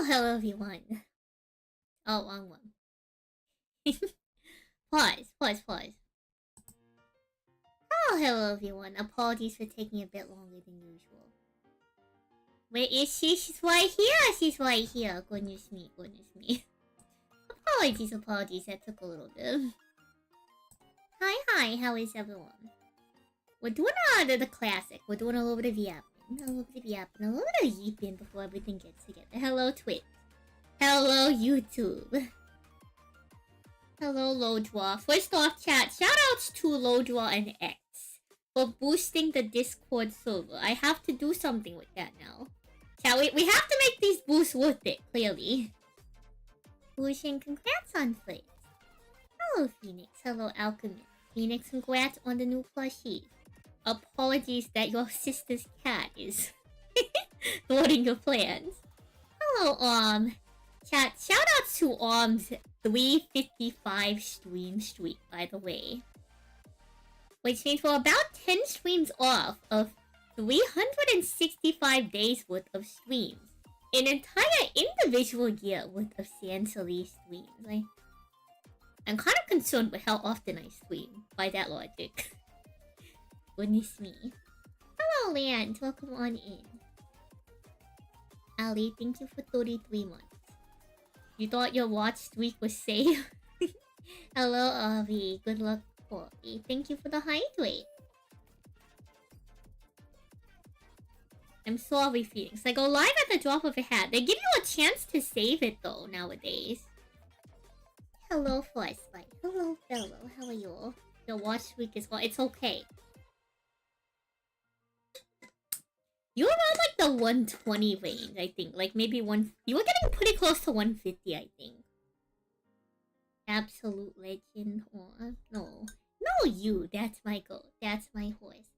hello everyone. Oh, wrong one. Pause. Oh, hello everyone. Apologies for taking a bit longer than usual. Where is she? She's right here. Goodness me. Apologies. That took a little bit. Hi. How is everyone? We're doing the classic. We're doing a little bit of yapping. A little bit of yeeping before everything gets together. Hello, Twitch. Hello, YouTube. Hello, Lowdraw. First off, chat, shoutouts to Lowdraw and X for boosting the Discord server. I have to do something with that now. Chat, we have to make these boosts worth it, clearly. Boosting, congrats on first. Hello, Phoenix. Hello, Alchemist. Phoenix, congrats on the new plushie. Apologies that your sister's cat is thwarting your plans. Hello, Chat, shoutouts to 355 stream streak, by the way. Which means we're about 10 streams off of 365 days worth of streams. An entire individual year worth of Santon streams. I'm kind of concerned with how often I stream, by that logic. Goodness me. Hello, Land. Welcome on in. Ali, thank you for 33 months. You thought your watch streak was safe? Hello, Avi. Good luck, Corey. Thank you for the hydrate. I'm sorry, Phoenix. I go live at the drop of a hat. They give you a chance to save it, though, nowadays. Hello, Frostbite. Hello, fellow. How are you? Your watch streak is well. It's okay. You were around like the 120 range, I think. Like maybe one. You were getting pretty close to 150, I think. Absolute legend. Oh, no, you. That's my goat. That's my horse.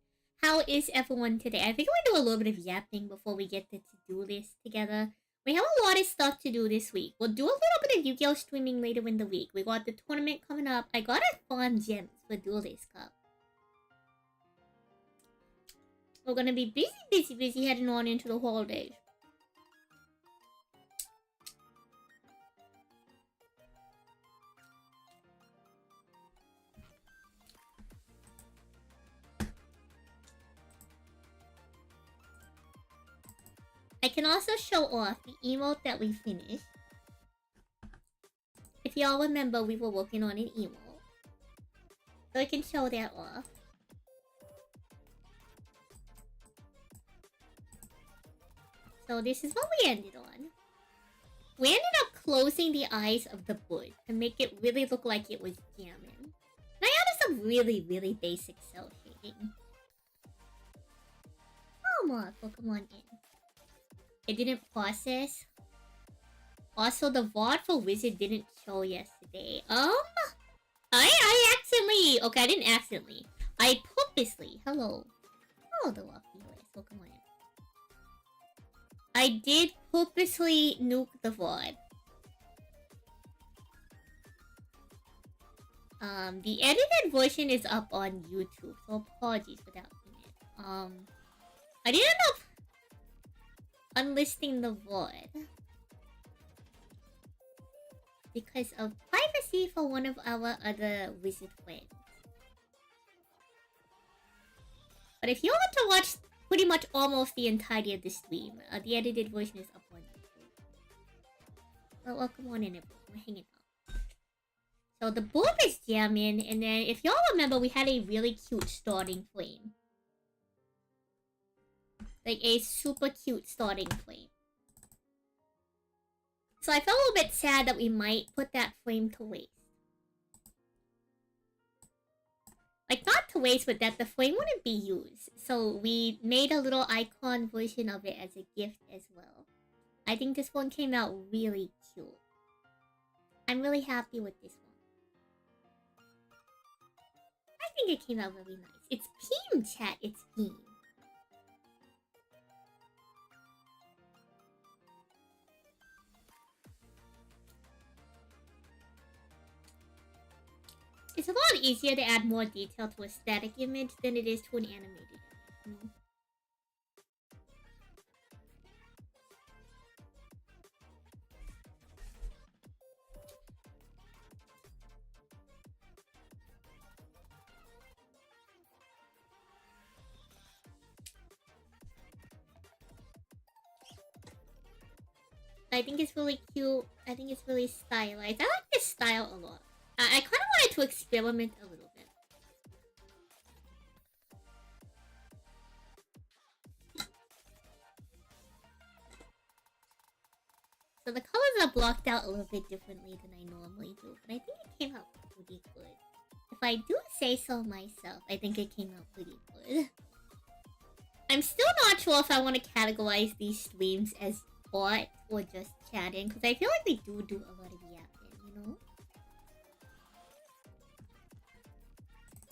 How is everyone today? I think we'll do a little bit of yapping before we get the to-do list together. We have a lot of stuff to do this week. We'll do a little bit of Yu-Gi-Oh! Streaming later in the week. We got the tournament coming up. I got a farm gems for Duelist Cup. We're gonna be busy heading on into the holidays. I can also show off the emote that we finished. If y'all remember, we were working on an emote. So I can show that off. So this is what we ended on. We ended up closing the eyes of the bird to make it really look like it was jamming. And I added some really basic cell shading. Oh, Mark, welcome on in. It didn't process. Also, the VOD for Wizard didn't show yesterday. I accidentally... Okay, I didn't accidentally. I purposely... Hello, the Lucky List. Welcome on in. I did purposely nuke the VOD. The edited version is up on YouTube, so apologies for that. I did end up unlisting the VOD because of privacy for one of our other wizard friends. But if you want to watch pretty much almost the entirety of the stream, the edited version is up on YouTube. Well, welcome on in, everyone. We're hanging out. So the bulb is jamming, and then if y'all remember, we had a really cute starting flame. Like a super cute starting flame. So I felt a little bit sad that we might put that flame to waste. Like, not to waste, but that the flame wouldn't be used. So we made a little icon version of it as a gift as well. I think this one came out really cute. I'm really happy with this one. I think it came out really nice. It's Beam, chat. It's Beam. It's a lot easier to add more detail to a static image than it is to an animated image. I think it's really cute. I think it's really stylized. I like this style a lot. I kind of wanted to experiment a little bit. So the colors are blocked out a little bit differently than I normally do, but I think it came out pretty good. If I do say so myself, I think it came out pretty good. I'm still not sure if I want to categorize these streams as art or just chatting, because I feel like we do a lot of yapping, you know?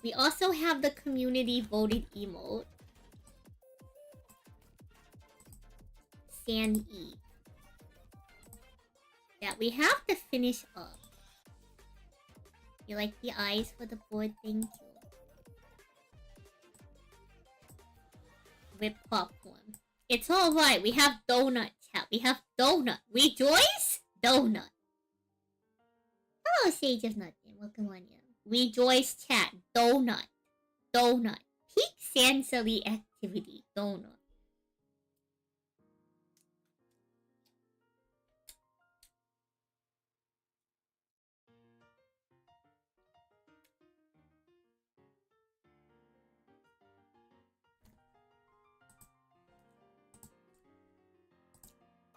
We also have the community voted emote. San E. That we have to finish up. You like the eyes for the board? Thank you. With popcorn. It's alright, we have donut chat. We have donut. Rejoice? Donut. Hello, Sage of Nothing. Welcome on you. Rejoice chat. Donut. Donut. Peak sensory activity. Donut.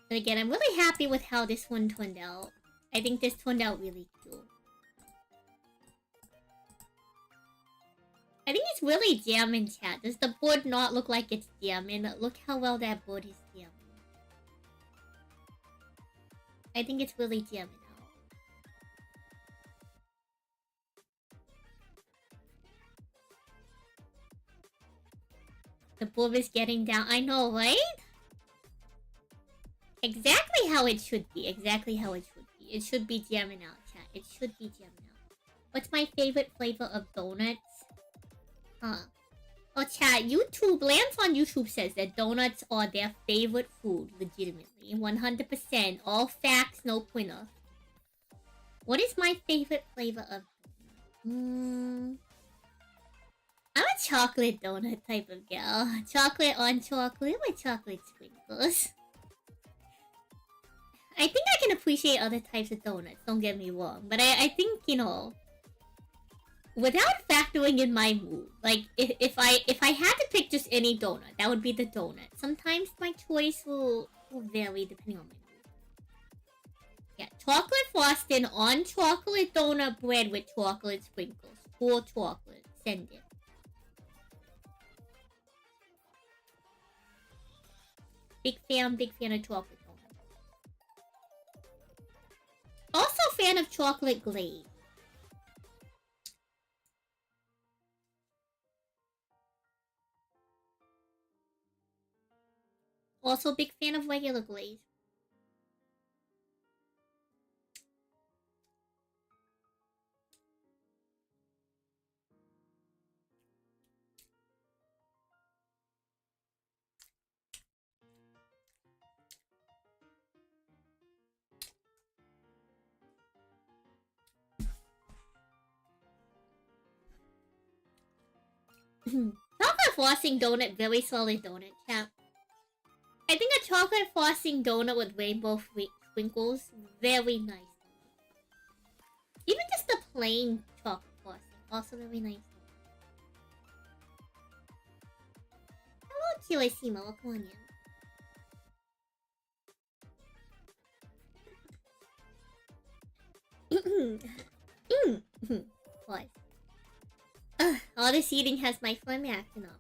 But again, I'm really happy with how this one turned out. I think this turned out really cool. I think it's really jamming, chat. Does the board not look like it's jamming? Look how well that board is jamming. I think it's really jamming out. The board is getting down. I know, right? Exactly how it should be. Exactly how it should be. It should be jamming out, chat. It should be jamming out. What's my favorite flavor of donuts? Huh. Oh, chat. YouTube, Lance on YouTube says that donuts are their favorite food. Legitimately. 100%. All facts, no pointer. What is my favorite flavor of donut? I'm a chocolate donut type of gal. Chocolate on chocolate with chocolate sprinkles. I think I can appreciate other types of donuts, don't get me wrong. But I think, you know, without factoring in my mood, like, if I had to pick just any donut, that would be the donut. Sometimes my choice will vary depending on my mood. Yeah, chocolate frosting on chocolate donut bread with chocolate sprinkles. Full chocolate. Send it. Big fan of chocolate. Also fan of chocolate glaze. Also big fan of regular glaze. Chocolate frosting donut, very solid donut, chat. I think a chocolate frosting donut with rainbow sprinkles, very nice. Even just the plain chocolate frosting, also very nice. Hello, Kirishima, welcome on you. What? All this eating has my phlegm acting up.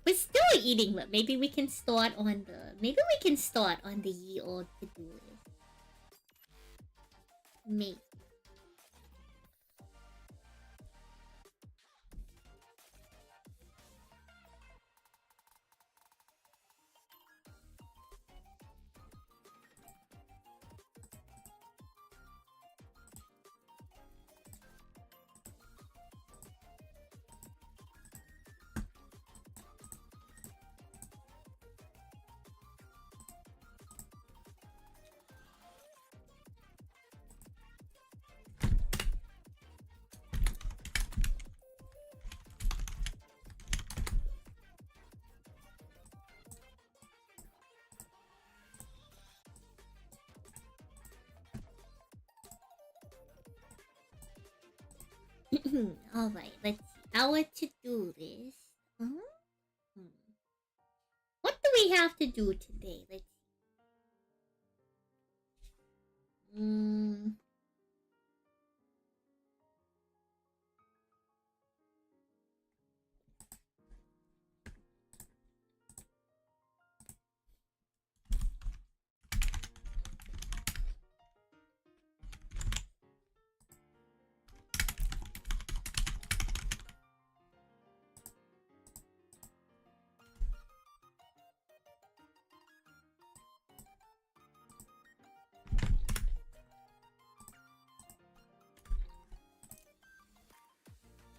We're still eating, but maybe we can start on the ye old to-do list. Maybe. Alright, let's see. Our to-do list. What do we have to do today? Let's see.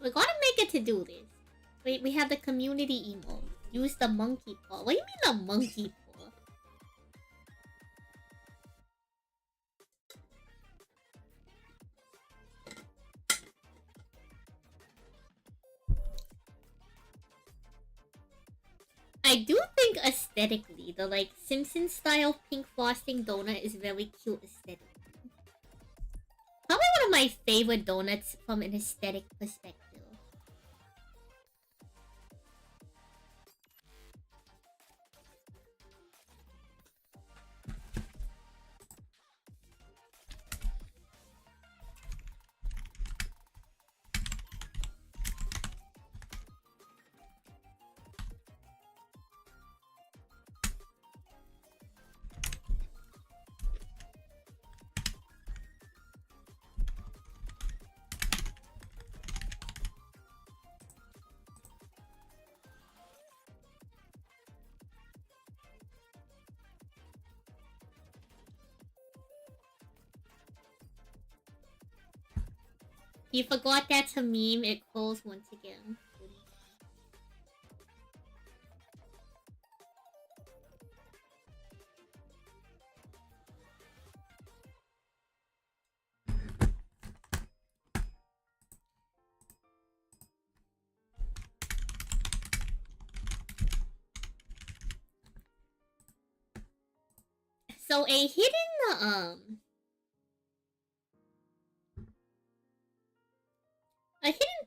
We're gonna make a to-do list. Wait, we have the community emo. Use the monkey paw. What do you mean the monkey paw? I do think aesthetically, the like Simpsons style pink frosting donut is very cute aesthetically. Probably one of my favorite donuts from an aesthetic perspective. You forgot that's a meme, it calls once again. So a hidden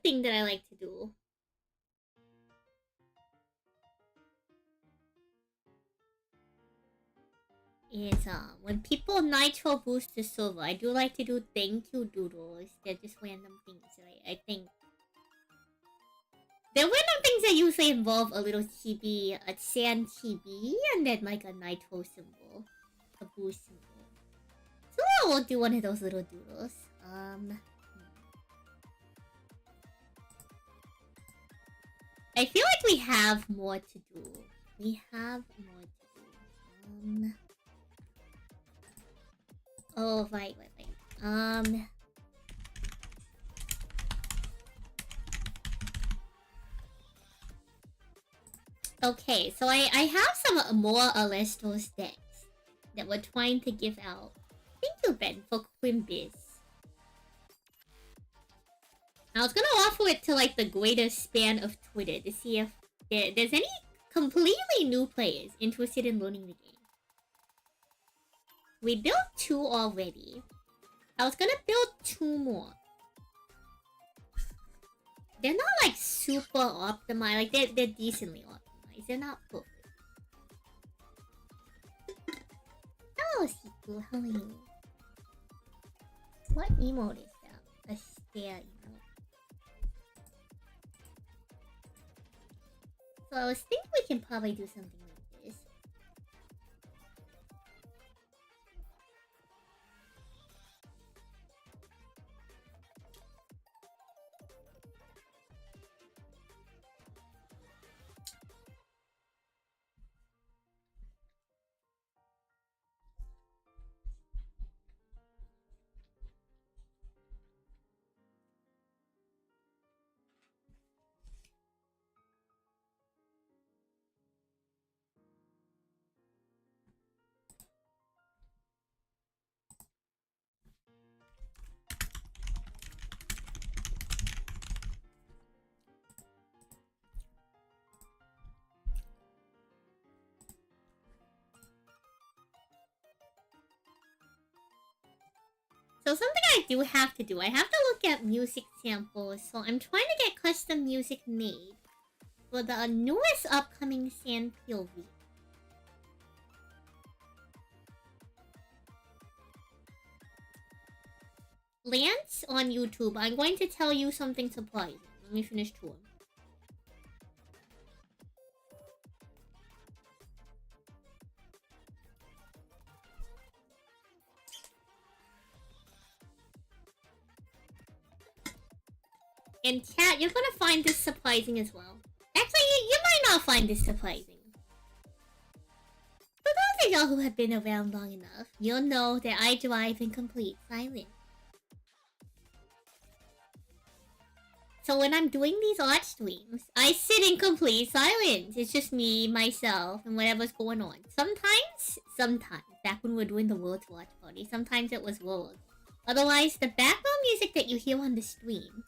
thing that I like to do is when people nitro boost the server, I do like to do thank you doodles. They're just random things, right? I think they're random things that usually involve a little chibi, a sand chibi, and then like a nitro symbol, a boost symbol. So I will do one of those little doodles. I feel like we have more to do. We have more to do. Oh, right. Okay, so I have some more Alestos decks that we're trying to give out. Thank you, Ben, for Quimbiz. I was gonna offer it to like the greatest span of Twitter to see if there's any completely new players interested in learning the game. We built 2 already. I was gonna build 2 more. They're not like super optimized, like they're decently optimized. They're not perfect. Hello, Siku, how are you? What emote is that? A stare emote. So I was thinking we can probably do something like this. So something I do have to do, I have to look at music samples. So I'm trying to get custom music made for the newest upcoming San POV. Lance on YouTube, I'm going to tell you something surprising. Let me finish touring. And chat, you're gonna find this surprising as well. Actually, you might not find this surprising. For those of y'all who have been around long enough, you'll know that I drive in complete silence. So when I'm doing these art streams, I sit in complete silence. It's just me, myself, and whatever's going on. Sometimes, back when we were doing the World's Watch Party, sometimes it was World. Otherwise, the background music that you hear on the stream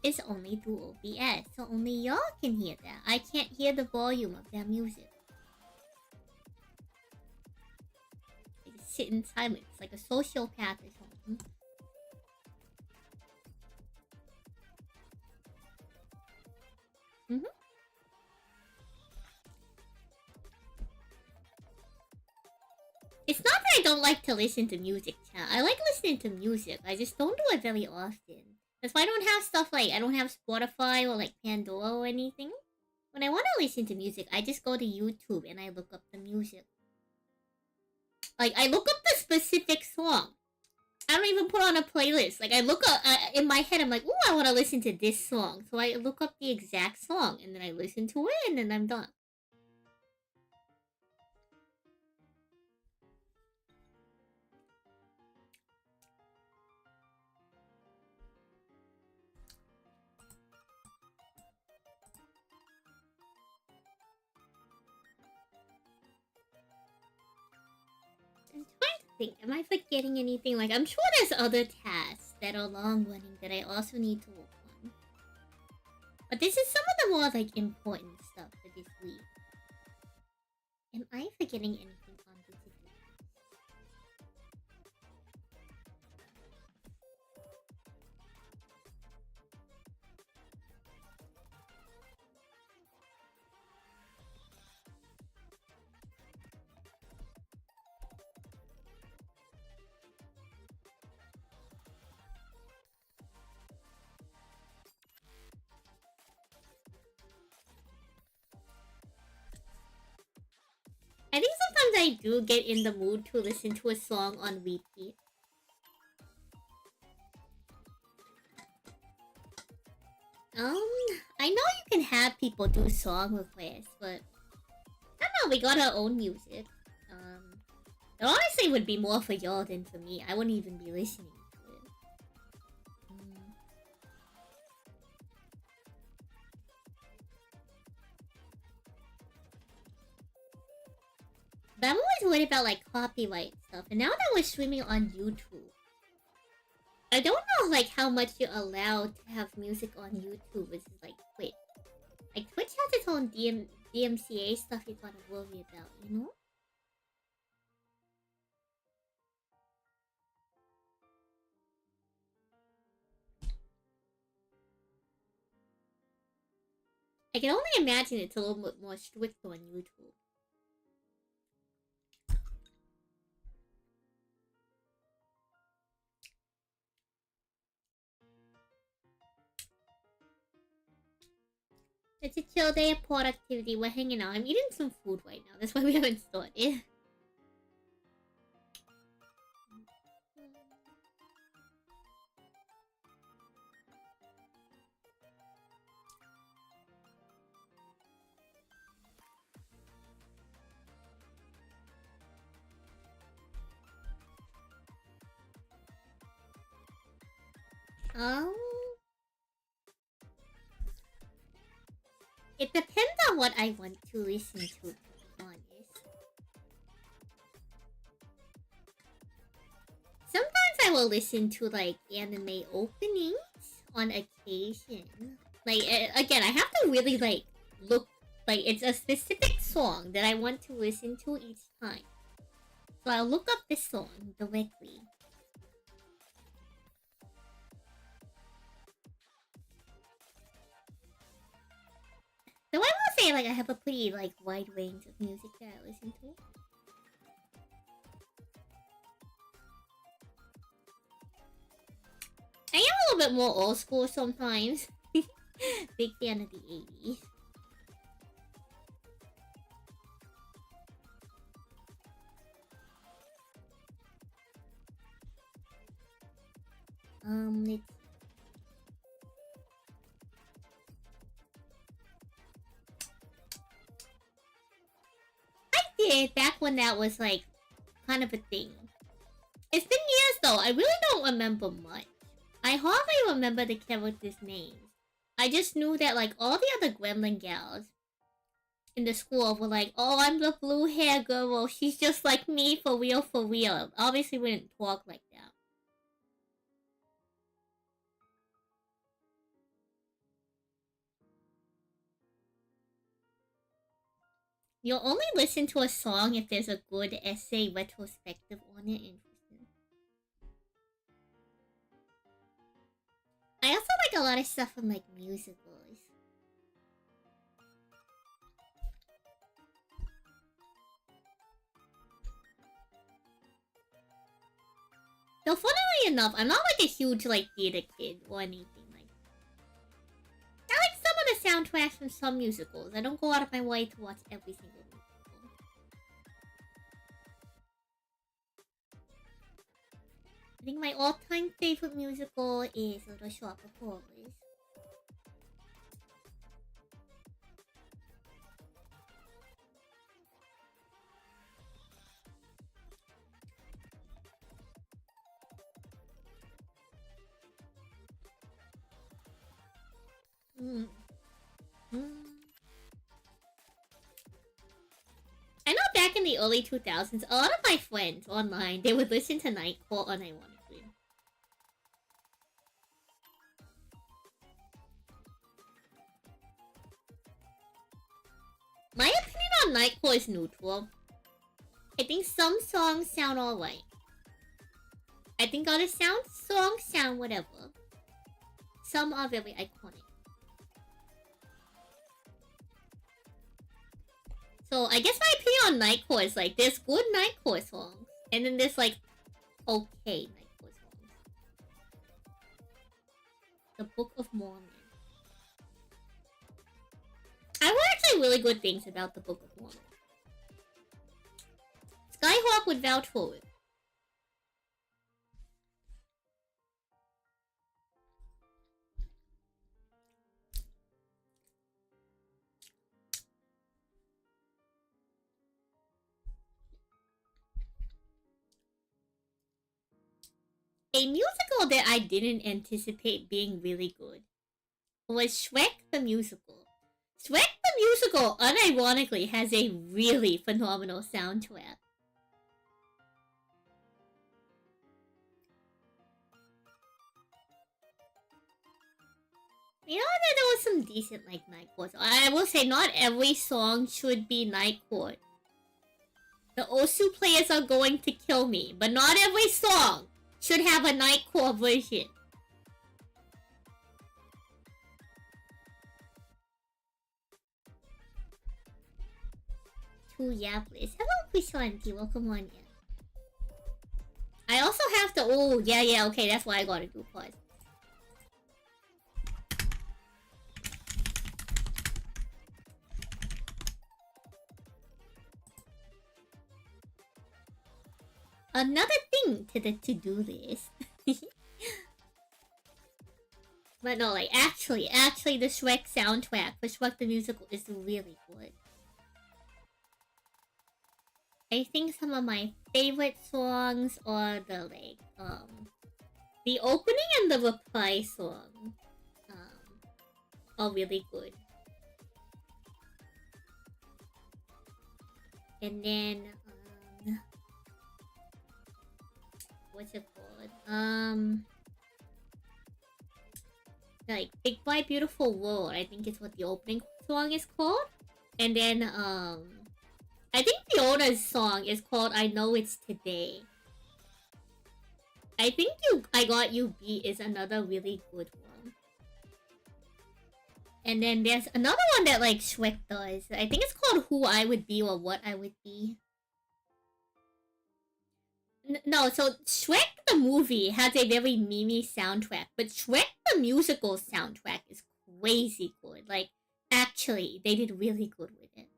is only through OBS, so only y'all can hear that. I can't hear the volume of that music. I just sit in silence like a sociopath or something. It's not that I don't like to listen to music, chat. I like listening to music. I just don't do it very often. That's why I don't have stuff like, I don't have Spotify or like Pandora or anything. When I want to listen to music, I just go to YouTube and I look up the music. Like, I look up the specific song. I don't even put on a playlist. Like, I look up, in my head, I'm like, ooh, I want to listen to this song. So I look up the exact song and then I listen to it and then I'm done. Think, am I forgetting anything? Like, I'm sure there's other tasks that are long running that I also need to work on. But this is some of the more, like, important stuff for this week. Am I forgetting anything on this week? I think sometimes I do get in the mood to listen to a song on repeat. I know you can have people do song requests, but I don't know, we got our own music. It honestly would be more for y'all than for me. I wouldn't even be listening to it. But I'm always worried about like copyright stuff. And now that we're streaming on YouTube, I don't know like how much you're allowed to have music on YouTube versus like Twitch. Like Twitch has its own DMCA stuff you gotta worry about, you know? I can only imagine it's a little bit more strict on YouTube. It's a chill day of productivity. We're hanging out. I'm eating some food right now. That's why we haven't started. It depends on what I want to listen to be honest. Sometimes I will listen to, like, anime openings on occasion. Like, again, I have to really, like, look... Like, it's a specific song that I want to listen to each time. So I'll look up this song directly. say like I have a pretty like wide range of music that I listen to. I am a little bit more old school sometimes. Big fan of the 80s. Let's... I did back when that was like kind of a thing. It's been years though. I really don't remember much. I hardly remember the characters' names. I just knew that like all the other gremlin gals in the school were like, oh, I'm the blue hair girl. She's just like me for real, for real. Obviously, we didn't talk like that. You'll only listen to a song if there's a good essay retrospective on it. Interesting. I also like a lot of stuff from like musicals. Though funnily enough, I'm not like a huge like theater kid or anything like that. I like some of the soundtracks from some musicals. I don't go out of my way to watch every single musical. I think my all-time favorite musical is Little Shop of Horrors. I know back in the early 2000s, a lot of my friends online, they would listen to Nightcore unironically. My opinion on Nightcore is neutral. I think some songs sound alright. I think other songs sound whatever. Some are very iconic. So I guess my opinion on Nightcore is like there's good Nightcore songs, and then there's like okay Nightcore songs. The Book of Mormon. I heard actually really good things about the Book of Mormon. Skyhawk would vouch for it. A musical that I didn't anticipate being really good was Shrek the Musical. Shrek the Musical, unironically, has a really phenomenal soundtrack. You know that there was some decent like Nightcore. I will say not every song should be Nightcore. The Osu players are going to kill me, but not every song should have a Nightcore version. Two Yapplers. Hello, Krishanti. Welcome on in. I also have to. Oh, yeah, okay, that's why I gotta do pause. Another thing to the to-do list. But no, like, actually, the Shrek soundtrack for Shrek the Musical is really good. I think some of my favorite songs are the, like, the opening and the reply song, are really good. And then, what's it called? Like Big Bright Beautiful World, I think is what the opening song is called. And then I think Fiona's song is called I Know It's Today. I think I Got You Beat is another really good one. And then there's another one that like Shrek does. I think it's called Who I Would Be or What I Would Be. No, so Shrek the movie has a very memey soundtrack, but Shrek the musical soundtrack is crazy good. Like, actually, they did really good with it.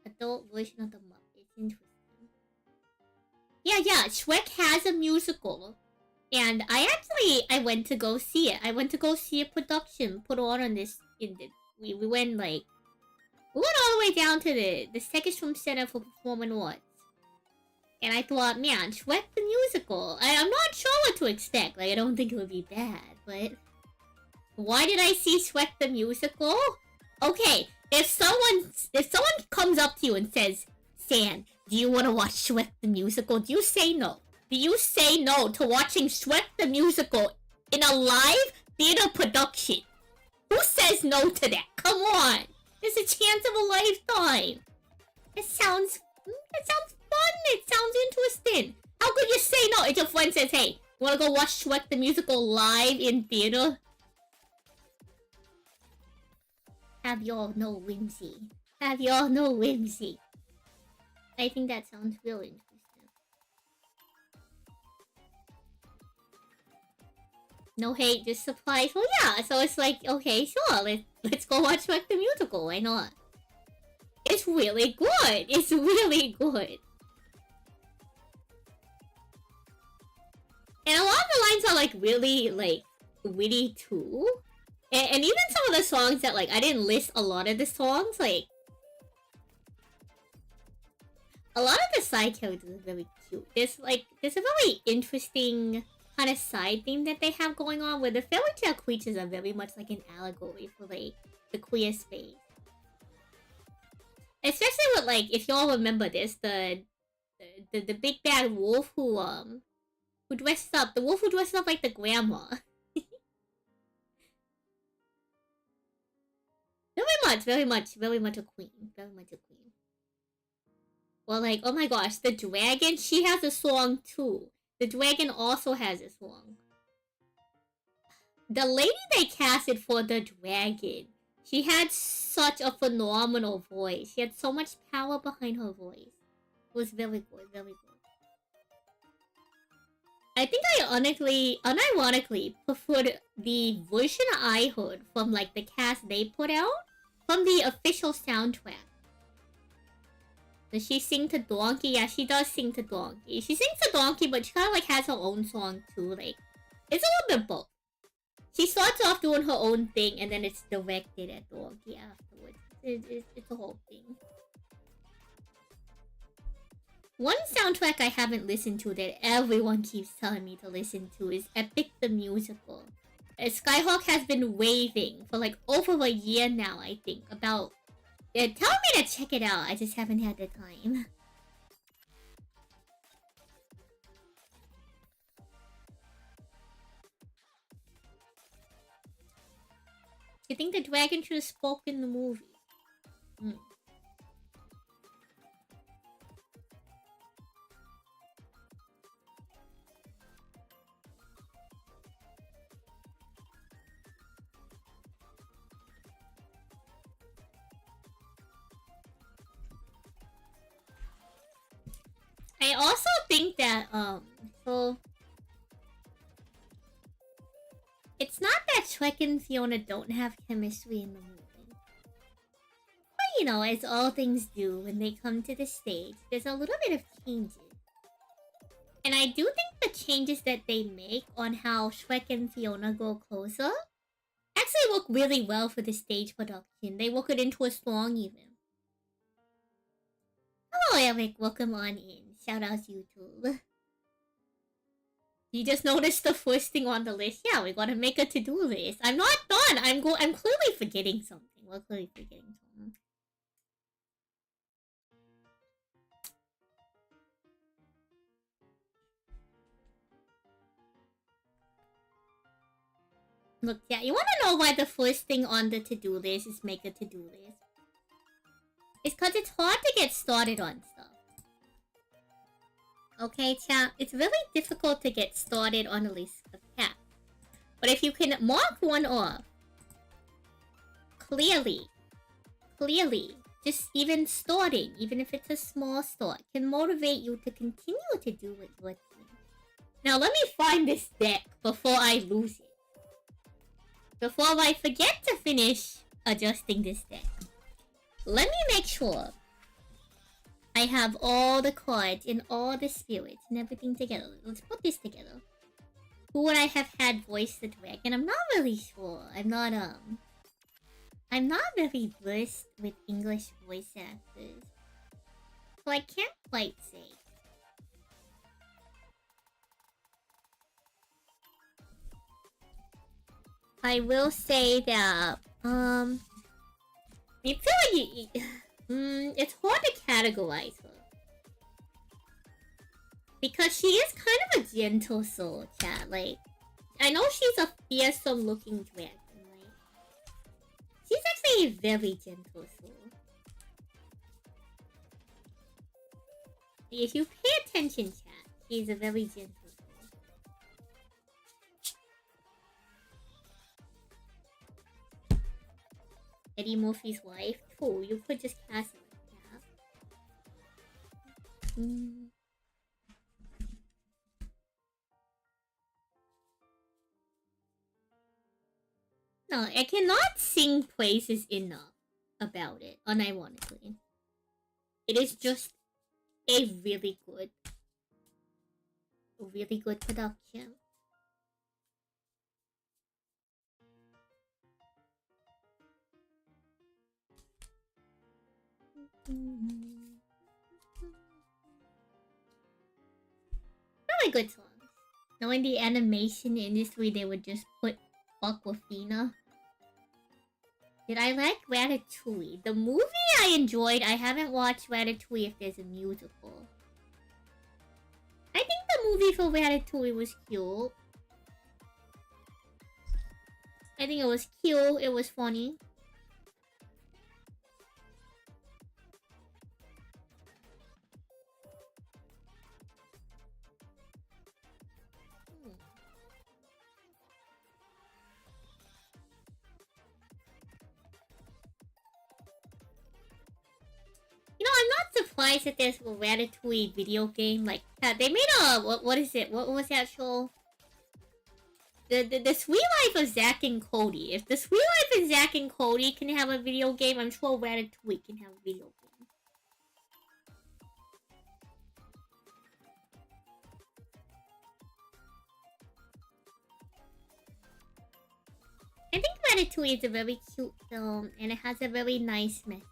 Adult version of the Muppets, interesting. Yeah, Shrek has a musical. And I went to go see it. I went to go see a production put on this. We went like... We went all the way down to the Second Center for Performing Arts. And I thought, man, Shrek the musical. I'm not sure what to expect. Like, I don't think it would be bad, but... Why did I see Shrek the musical? Okay, if someone comes up to you and says, San, do you want to watch Shrek the musical? Do you say no? Do you say no to watching Shrek the musical in a live theater production? Who says no to that? Come on! There's a chance of a lifetime! It sounds fun! It sounds interesting! How could you say no if your friend says, hey, wanna go watch Shrek the musical live in theater? Have y'all no whimsy. Have y'all no whimsy. I think that sounds really interesting. No hate, just supplies. Well, yeah, so it's like, okay, sure, let's go watch Shrek the musical. Why not? It's really good. It's really good. And a lot of the lines are like really like witty too. And even some of the songs that like I didn't list a lot of the songs, like a lot of the side characters are very cute. There's a very interesting kind of side theme that they have going on where the fairy tale creatures are very much like an allegory for like the queer space. Especially with like, if y'all remember this, the big bad wolf who dresses up, the wolf who dresses up like the grandma. very much a queen. Very much a queen. Well, like, oh my gosh, the dragon, she has a song too. The dragon also has a song. The lady they casted for the dragon, she had such a phenomenal voice. She had so much power behind her voice. It was very good, very good. I think I unironically preferred the version I heard from like the cast they put out from the official soundtrack. Does she sing to Donkey? Yeah, she does sing to Donkey. She sings to Donkey, but she kind of like has her own song too. Like, it's a little bit both. She starts off doing her own thing, and then it's directed at Donkey afterwards. It's a whole thing. One soundtrack I haven't listened to that everyone keeps telling me to listen to is Epic the Musical. Skyhawk has been raving for like over a year now, I think, about... They're telling me to check it out, I just haven't had the time. You think the dragon should have spoken in the movie? I also think that, so... It's not that Shrek and Fiona don't have chemistry in the movie. But you know, as all things do when they come to the stage, there's a little bit of changes. And I do think the changes that they make on how Shrek and Fiona go closer actually work really well for the stage production. They work it into a song even. Hello Eric, welcome on in. Shout out YouTube. You just noticed the first thing on the list. Yeah, we gotta make a to-do list. I'm not done. I'm clearly forgetting something. We're clearly forgetting something. Look, yeah, you wanna know why the first thing on the to-do list is make a to-do list? It's cause it's hard to get started on stuff. Okay, chat. It's really difficult to get started on a list of cats. But if you can mark one off, clearly, just even starting, even if it's a small start, can motivate you to continue to do what you're doing. Now let me find this deck before I lose it. Before I forget to finish adjusting this deck. Let me make sure I have all the cards and all the spirits and everything together. Let's put this together. Who would I have had voice the dragon? I'm not really sure. I'm not very versed with English voice actors. So I can't quite say. I will say that, I feel like it's hard to categorize her. Because she is kind of a gentle soul, chat. Like, I know she's a fearsome looking dragon, right? She's actually a very gentle soul. If you pay attention, chat, she's a very gentle soul. Eddie Murphy's wife? Cool, you could just cast it like that. No, I cannot sing praises enough about it, unironically. It is just a really good production. Really good songs. Knowing the animation industry, they would just put Aquafina. Did I like Ratatouille? The movie I enjoyed. I haven't watched Ratatouille if there's a musical. I think the movie for Ratatouille was cute. I think it was cute. It was funny. You know, I'm not surprised that there's a Ratatouille video game. Like, they made a... What is it? What was that show? The Sweet Life of Zack and Cody. If the Sweet Life of Zack and Cody can have a video game, I'm sure Ratatouille can have a video game. I think Ratatouille is a very cute film, and it has a very nice message.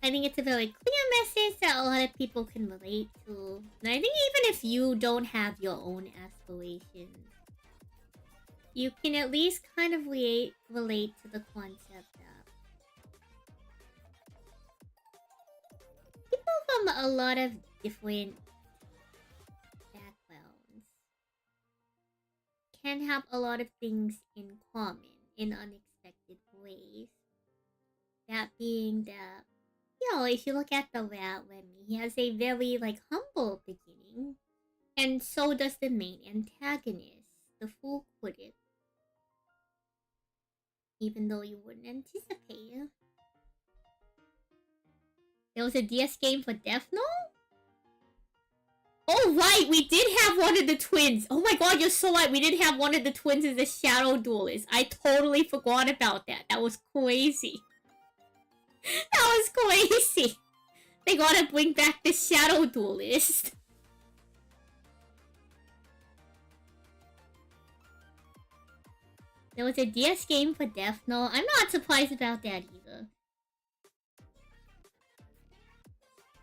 I think it's a very clear message that a lot of people can relate to. And I think even if you don't have your own aspirations, you can at least kind of relate to the concept that people from a lot of different backgrounds can have a lot of things in common in unexpected ways. That being that, you know, if you look at the rat Remy, he has a very, like, humble beginning. And so does the main antagonist, the Fool Critic. Even though you wouldn't anticipate. There was a DS game for Death Note? Oh, right! We did have one of the twins! Oh my god, you're so right! We did have one of the twins as a Shadow Duelist. I totally forgot about that. That was crazy. That was crazy. They gotta bring back the Shadow Duelist. There was a DS game for Death Note. I'm not surprised about that either.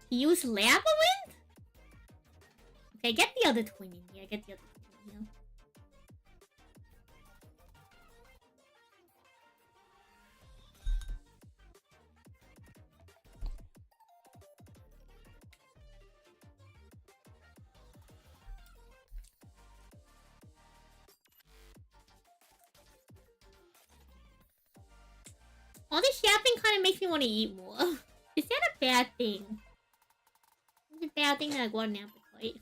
He used Labyrinth? Okay, get the other twin in here. Get the other twin in here. All this yapping kind of makes me want to eat more. Is that a bad thing? It's a bad thing that I got an appetite.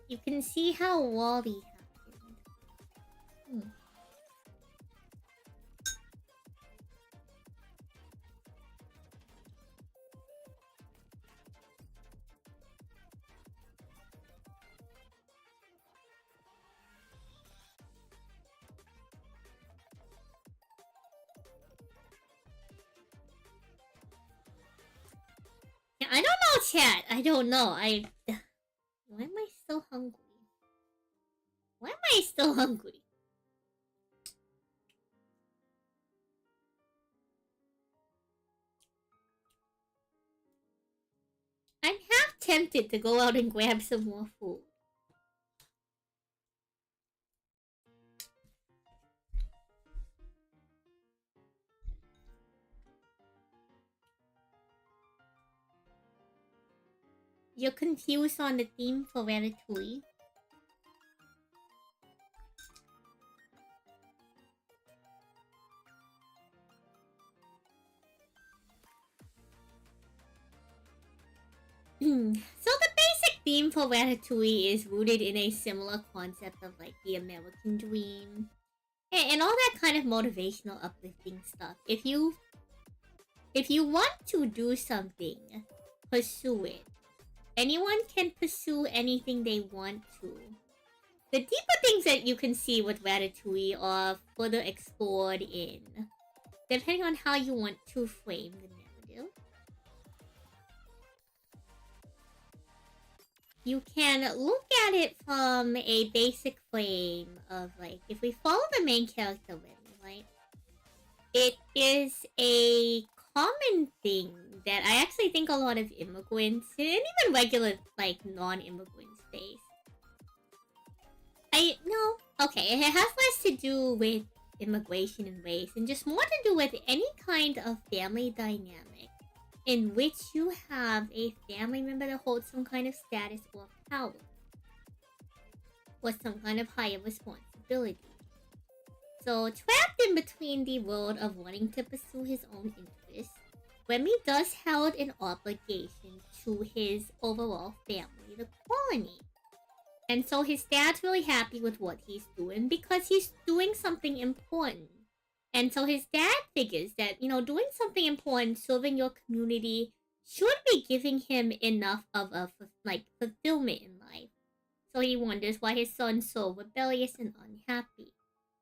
You can see how Wally happened. Yeah, I don't know, chat. I don't know. Why am I still hungry? Why am I still hungry? I'm half tempted to go out and grab some more food. You're confused on the theme for Ratatouille? So the basic theme for Ratatouille is rooted in a similar concept of like the American dream and all that kind of motivational uplifting stuff. If you want to do something, pursue it. Anyone can pursue anything they want to. The deeper things that you can see with Ratatouille are further explored in, depending on how you want to frame the narrative. You can look at it from a basic frame of like, if we follow the main character, Remy, right? It is a common thing that I actually think a lot of immigrants and even regular like non-immigrants face. Okay, it has less to do with immigration and race and just more to do with any kind of family dynamic in which you have a family member that holds some kind of status or power or some kind of higher responsibility. So, trapped in between the world of wanting to pursue his own interests, Remy does held an obligation to his overall family, the colony. And so his dad's really happy with what he's doing because he's doing something important. And so his dad figures that, doing something important, serving your community, should be giving him enough of a, fulfillment in life. So he wonders why his son's so rebellious and unhappy.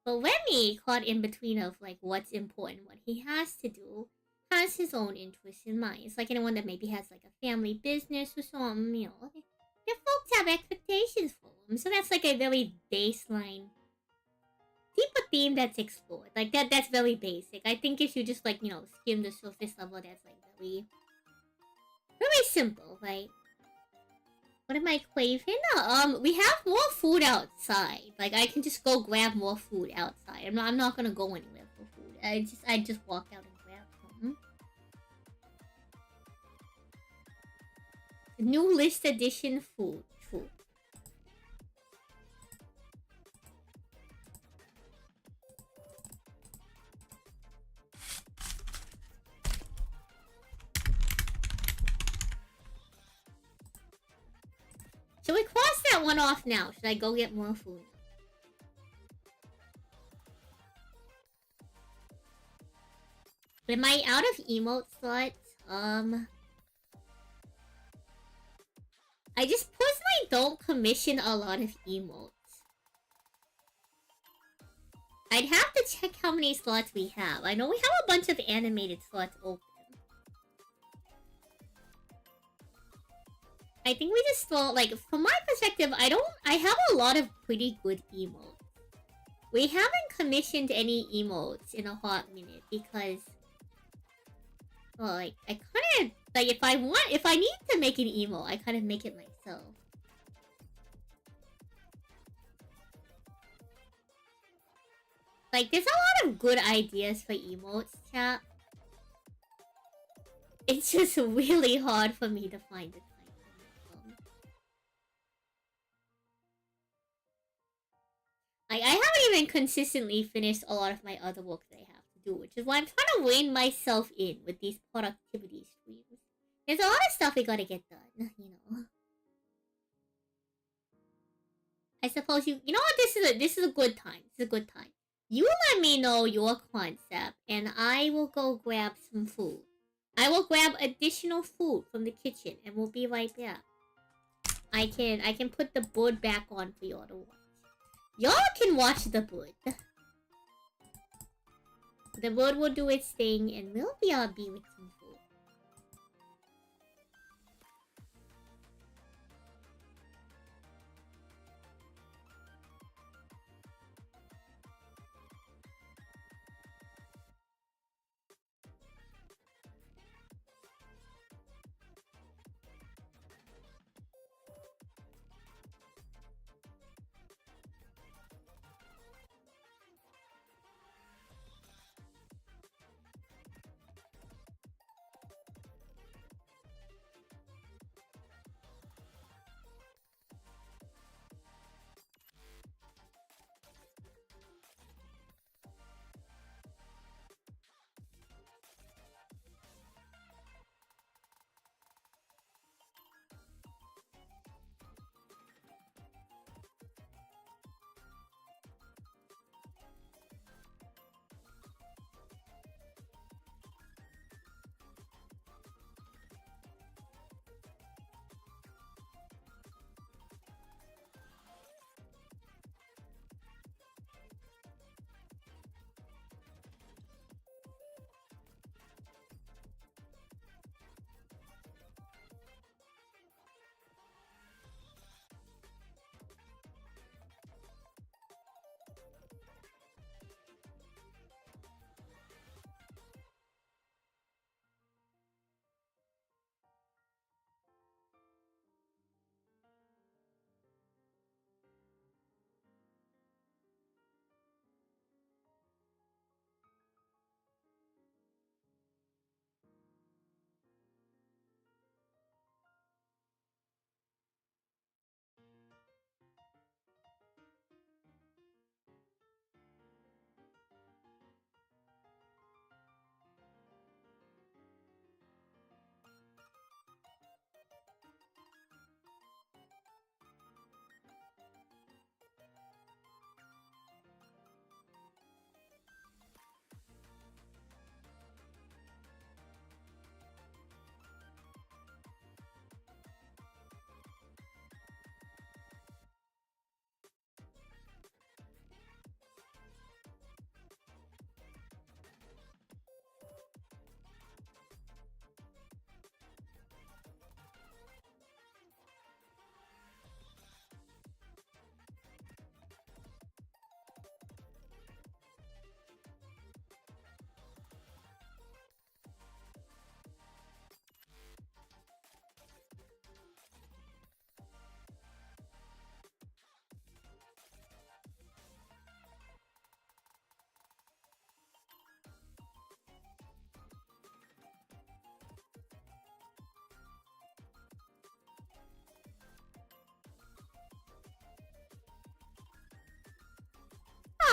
But Remy, caught in between of, what's important, what he has to do, has his own interests in mind. It's like anyone that maybe has, a family business or something, Your folks have expectations for them, so that's a very baseline, deeper theme that's explored. That's very basic. I think if you just skim the surface level, that's very, very simple, right? What am I craving? We have more food outside. I can just go grab more food outside. I'm not gonna go anywhere for food. I just walk out and grab some. New list edition food. Should we cross that one off now? Should I go get more food? Am I out of emote slots? I just personally don't commission a lot of emotes. I'd have to check how many slots we have. I know we have a bunch of animated slots open. I think we just still, from my perspective, I have a lot of pretty good emotes. We haven't commissioned any emotes in a hot minute because, well, I kind of, if I need to make an emote, I kind of make it myself. There's a lot of good ideas for emotes, chat. It's just really hard for me to find the time to make them. I haven't even consistently finished a lot of my other work that I have to do, which is why I'm trying to rein myself in with these productivity streams. There's a lot of stuff we gotta get done, you know. I suppose you know what, this is a good time. This is a good time. You let me know your concept, and I will go grab some food. I will grab additional food from the kitchen, and we'll be right back. I can put the board back on for y'all to watch. Y'all can watch the board. The board will do its thing, and we'll be with some food.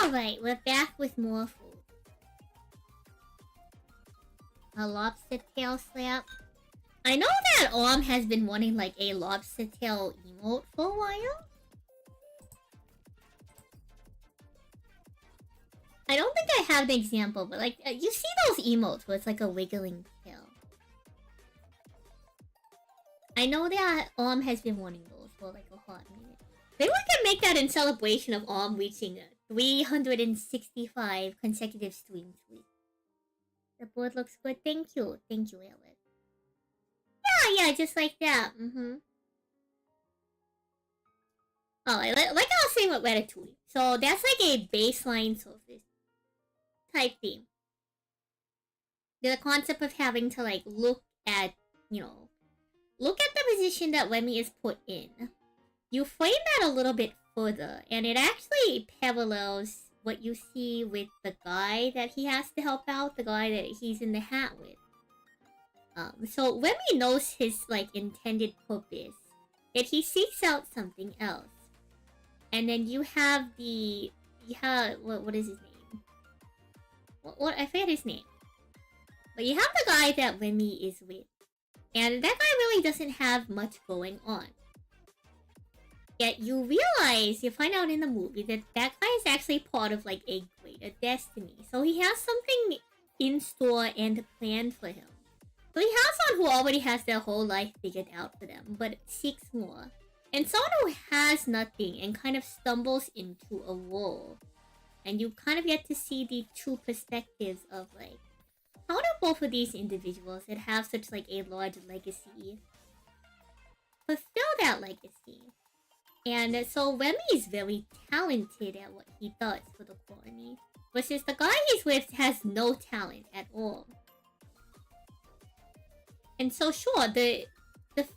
Alright, we're back with more food. A lobster tail slap. I know that has been wanting like a lobster tail emote for a while. I don't think I have the example, but like, you see those emotes where it's like a wiggling tail. I know that has been wanting those for like a hot minute. Maybe we can make that in celebration of reaching 365 consecutive streams week. The board looks good. Thank you. Thank you, Elliot. Yeah, just like that. Oh, like I was saying with Ratatouille. So that's like a baseline surface type theme. The concept of having to like look at the position that Remy is put in. You frame that a little bit further, and it actually parallels what you see with the guy that he has to help out, the guy that he's in the hat with. So Remy knows his like intended purpose, that he seeks out something else, and then you have what is his name? What I forget his name, but you have the guy that Remy is with, and that guy really doesn't have much going on. Yet you find out in the movie that that guy is actually part of like a greater destiny. So he has something in store and planned for him. So he has someone who already has their whole life figured out for them, but seeks more. And someone who has nothing and kind of stumbles into a role. And you kind of get to see the two perspectives of like, how do both of these individuals that have such like a large legacy fulfill that legacy? And so Remy is very talented at what he does for the colony, versus the guy he's with has no talent at all. And so sure, the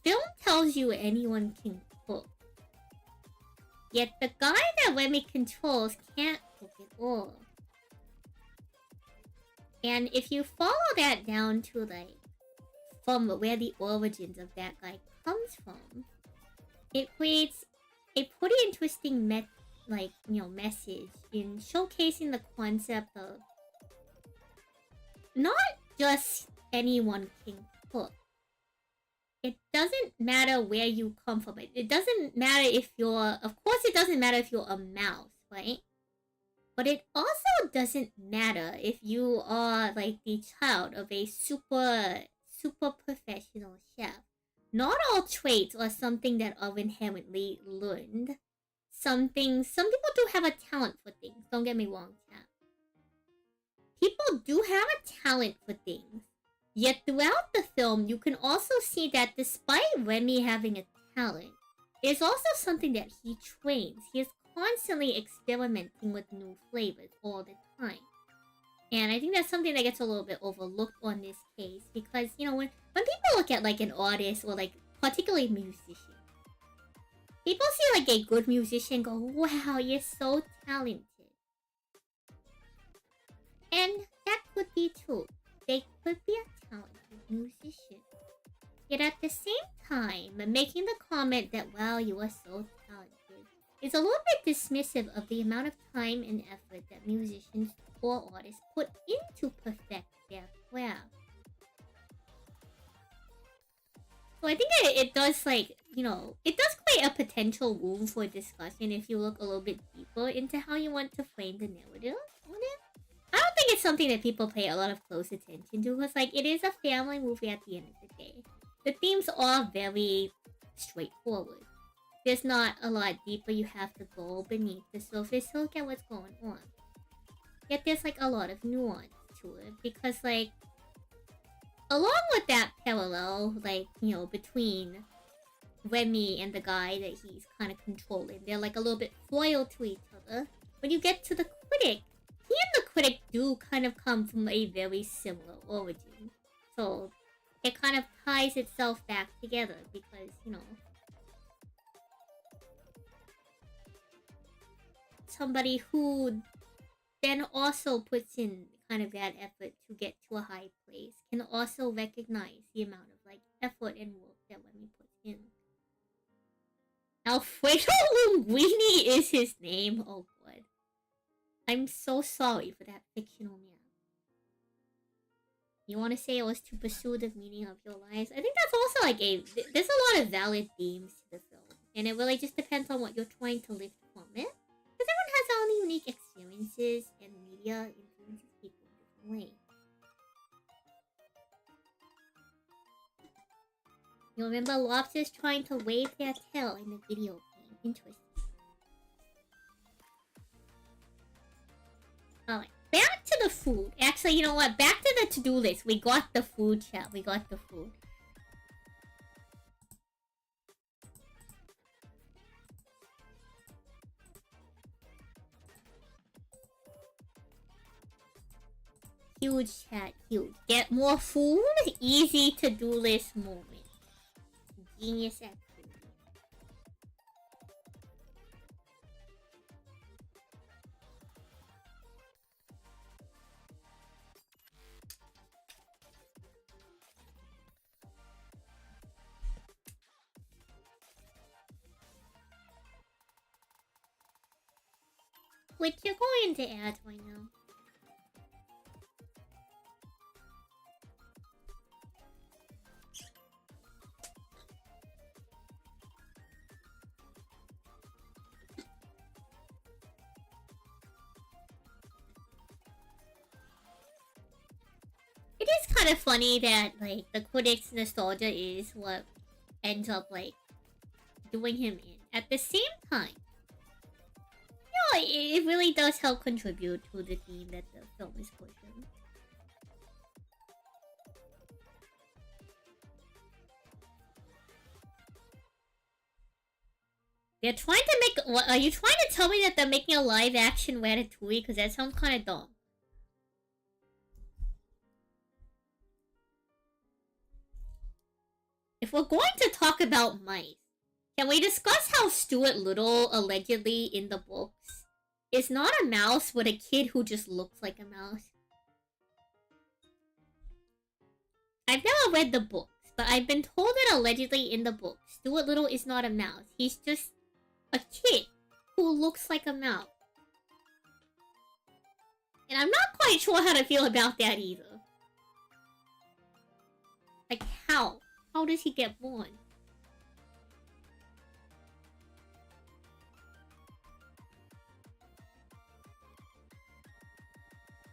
film tells you anyone can cook. Yet the guy that Remy controls can't cook at all. And if you follow that down to like, from where the origins of that guy comes from, it creates a pretty interesting message in showcasing the concept of not just anyone can cook. It doesn't matter where you come from. It doesn't matter if you're... Of course it doesn't matter if you're a mouse, right? But it also doesn't matter if you are like the child of a super professional chef. Not all traits are something that are inherently learned. Some people do have a talent for things. Don't get me wrong, chat. People do have a talent for things. Yet throughout the film, you can also see that despite Remy having a talent, there's also something that he trains. He is constantly experimenting with new flavors all the time. And I think that's something that gets a little bit overlooked on this case, because, you know, when people look at like an artist or like particularly musician, people see like a good musician go, wow, you're so talented. And that could be true. They could be a talented musician. Yet at the same time, making the comment that, wow, you are so talented, is a little bit dismissive of the amount of time and effort that musicians or artists put into perfect their craft. So I think it does, like, you know, it does create a potential room for discussion if you look a little bit deeper into how you want to frame the narrative on it. I don't think it's something that people pay a lot of close attention to, because, like, it is a family movie at the end of the day. The themes are very straightforward. There's not a lot deeper you have to go beneath the surface to look at what's going on. Yet there's, like, a lot of nuance to it, because, like, along with that parallel, like, you know, between Remy and the guy that he's kind of controlling, they're, like, a little bit loyal to each other. When you get to the critic, he and the critic do kind of come from a very similar origin. So it kind of ties itself back together because, you know, somebody who then also puts in kind of that effort to get to a high place can also recognize the amount of, like, effort and work that Remy puts in. Alfredo Linguini is his name. Oh god. I'm so sorry for that fictional man. You want to say it was to pursue the meaning of your lives? I think that's also like there's a lot of valid themes to the film. And it really just depends on what you're trying to lift from it. Because everyone has their own unique experiences, and media influences people in different ways. You remember lobsters trying to wave their tail in the video game. Interesting. Alright, back to the food. Actually, you know what? Back to the to-do list. We got the food, chat. We got the food. Huge, chat. Huge. Get more food? Easy to-do list moment. Genius activity. What you're going to add right now? It is kind of funny that, like, the critics' nostalgia is what ends up, like, doing him in. At the same time, you know, it really does help contribute to the theme that the film is pushing. They're trying to make... What, are you trying to tell me that they're making a live-action Ratatouille? Because that sounds kind of dumb. If we're going to talk about mice, can we discuss how Stuart Little, allegedly in the books, is not a mouse, but a kid who just looks like a mouse? I've never read the books, but I've been told that allegedly in the books, Stuart Little is not a mouse. He's just a kid who looks like a mouse. And I'm not quite sure how to feel about that either. Like, how? How does he get born?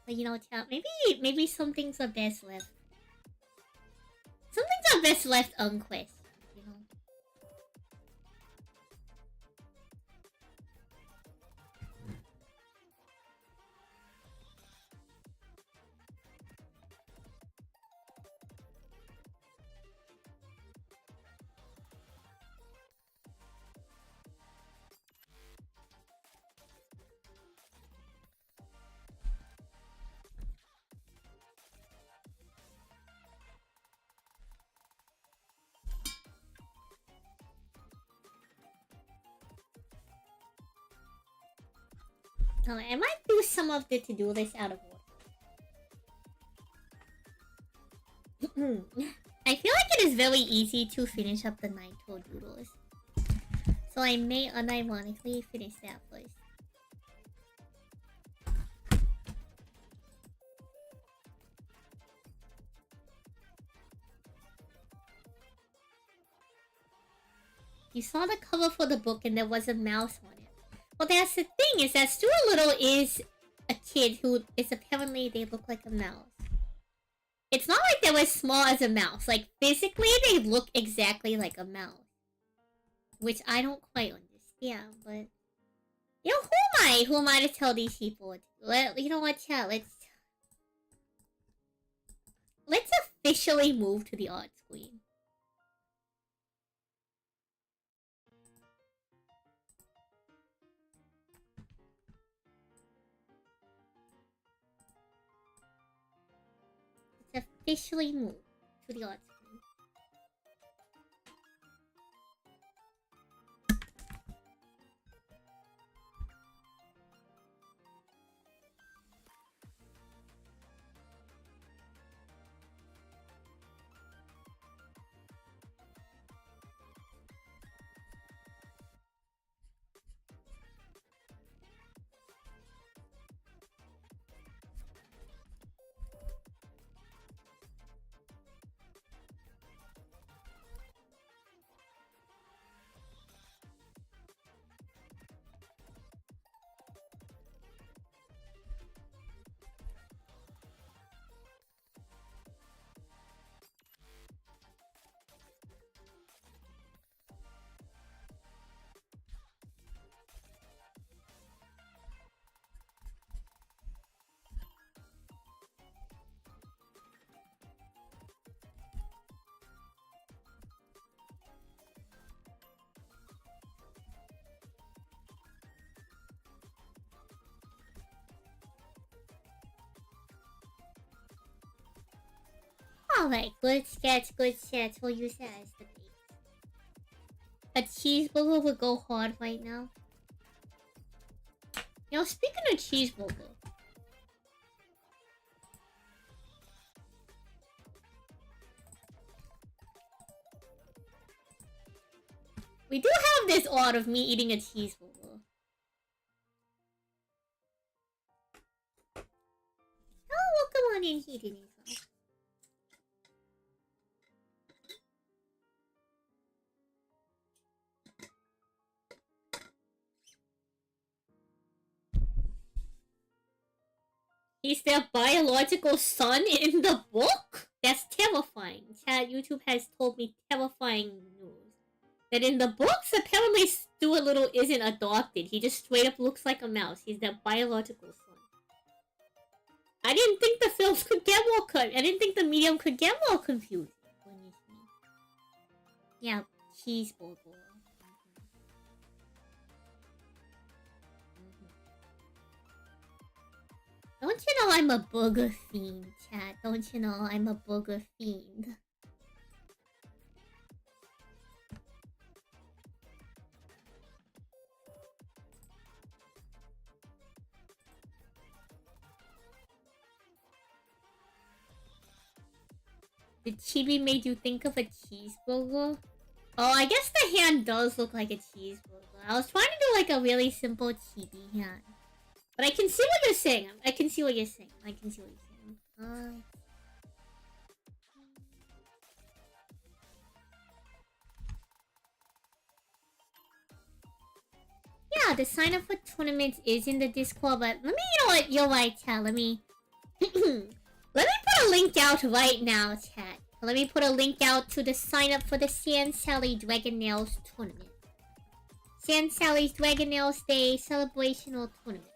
But you know, chat, maybe some things are best left. Some things are best left unquestioned, you know? Oh, I might do some of the to-do list out of order. I feel like it is very easy to finish up the Naito doodles. So I may unironically finish that first. You saw the cover for the book and there was a mouse on it. Well, that's the thing, is that Stuart Little is a kid who is apparently, they look like a mouse. It's not like they were small as a mouse. Like, physically, they look exactly like a mouse. Which I don't quite understand, but... You know, who am I? Who am I to tell these people? You know what, chat, let's officially move to the art screen. Officially move to the art screen. Alright, good sketch, good sketch. We'll use that as the base. A cheeseburger would go hard right now. You know, speaking of cheeseburger. We do have this art of me eating a cheeseburger. onion heating as well. Is their biological son in the book? That's terrifying. Chat, YouTube has told me terrifying news. That in the books, apparently Stuart Little isn't adopted. He just straight up looks like a mouse. He's their biological son. I didn't think the films could get more I didn't think the medium could get more confusing. Yeah, cheeseburger. Don't you know I'm a booger fiend, chat? Don't you know I'm a booger fiend? The chibi made you think of a cheeseburger? Oh, I guess the hand does look like a cheeseburger. I was trying to do like a really simple chibi hand. But I can see what you're saying. I can see what you're saying. Yeah, the sign up for tournaments is in the Discord, but let me, you know what, you're right, chat. Let me put a link out right now, chat. Let me put a link out to the sign up for the Sand Sally Dragon Nails tournament. Sand Sally's Dragon Nails Day celebrational tournament.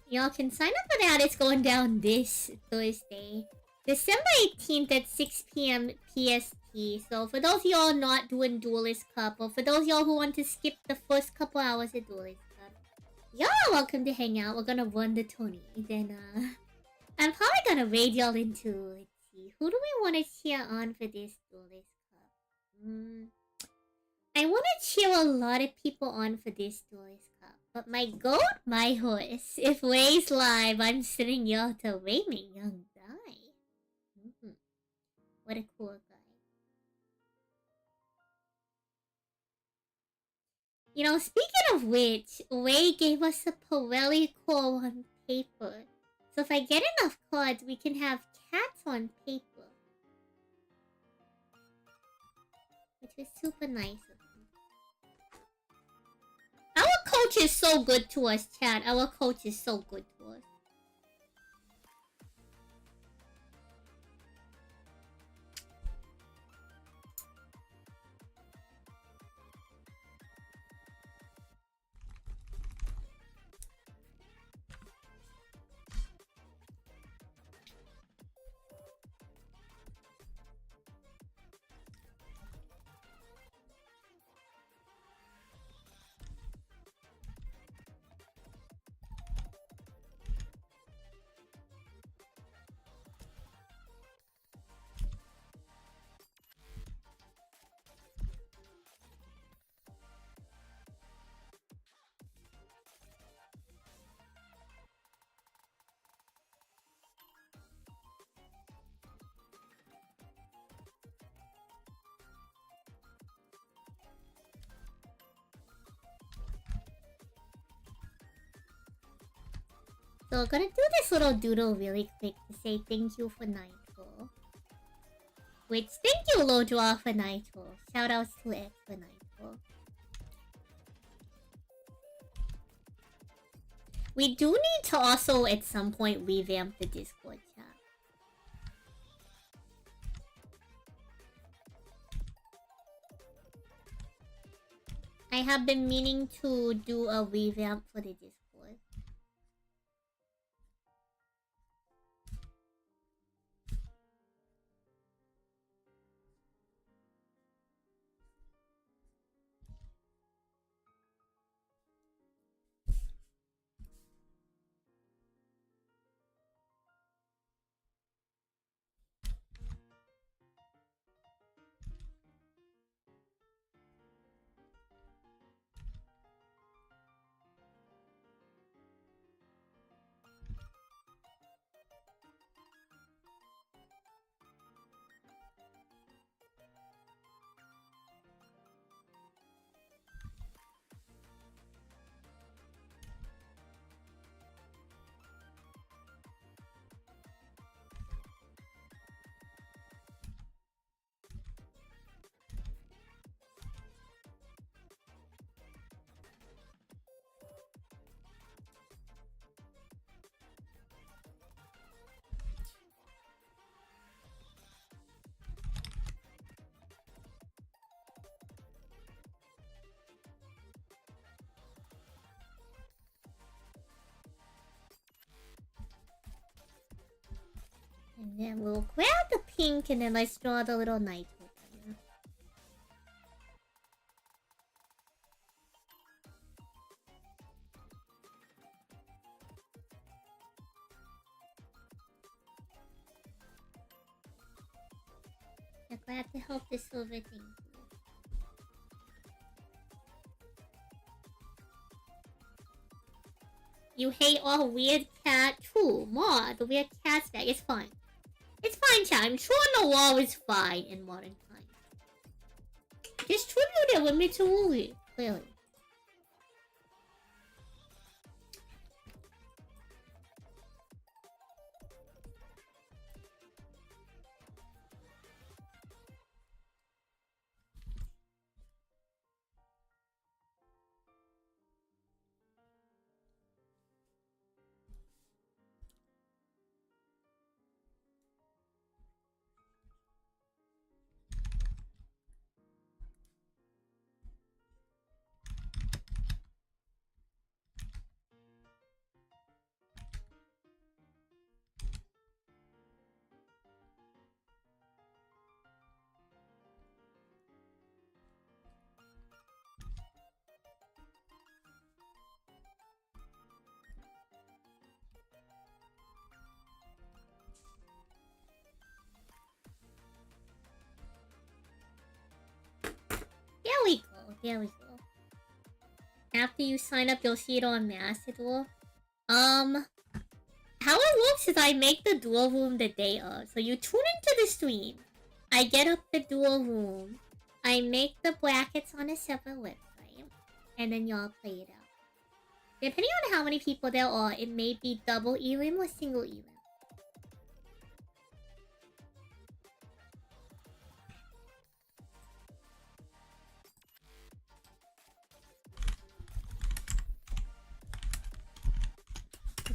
Y'all can sign up for that. It's going down this Thursday, December 18th at 6 p.m. PST. So for those of y'all not doing Duelist Cup, or for those of y'all who want to skip the first couple hours of Duelist Cup, y'all are welcome to hang out. We're gonna run the tourney. Then I'm probably gonna raid y'all into, let's see, who do we want to cheer on for this Duelist Cup? I want to cheer a lot of people on for this Duelist Cup. But my goat, my horse. If Ray's live, I'm sending y'all to Raymond Young Guy. What a cool guy. You know, speaking of which, Ray gave us a Pirelli core on paper. So if I get enough cards, we can have cats on paper. Which is super nice of him. Our coach is so good to us, chat. Our coach is so good to us. So, gonna do this little doodle really quick to say thank you for Nitro. Which, thank you, Lodraw, for Nitro. Shoutouts to X for Nitro. We do need to also, at some point, revamp the Discord chat. I have been meaning to do a revamp for the Discord. And then we'll grab the pink and then let's draw the little knight with them. I'm glad to help the silver thing. You hate all weird cat. True, Ma, the weird cat's back. It's fine. It's fine, chat. I'm sure Noir is fine in modern times. Distributed with Mitsuuri, clearly. There we go. There we go. After you sign up, you'll see it on Master Duel. How it works is I make the duel room the day of. So you tune into the stream. I get up the duel room. I make the brackets on a separate website. And then y'all play it out. Depending on how many people there are, it may be double elim or single elim.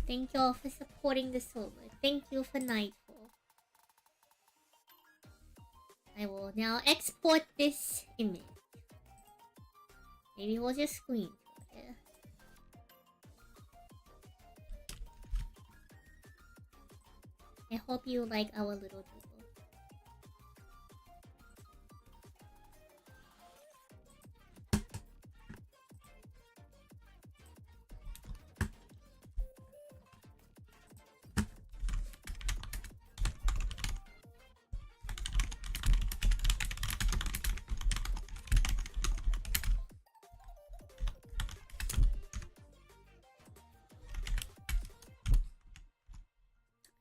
Thank y'all for supporting the server. Thank you for Nightfall. I will now export this image. Maybe we'll just screenshot it. I hope you like our little doodle.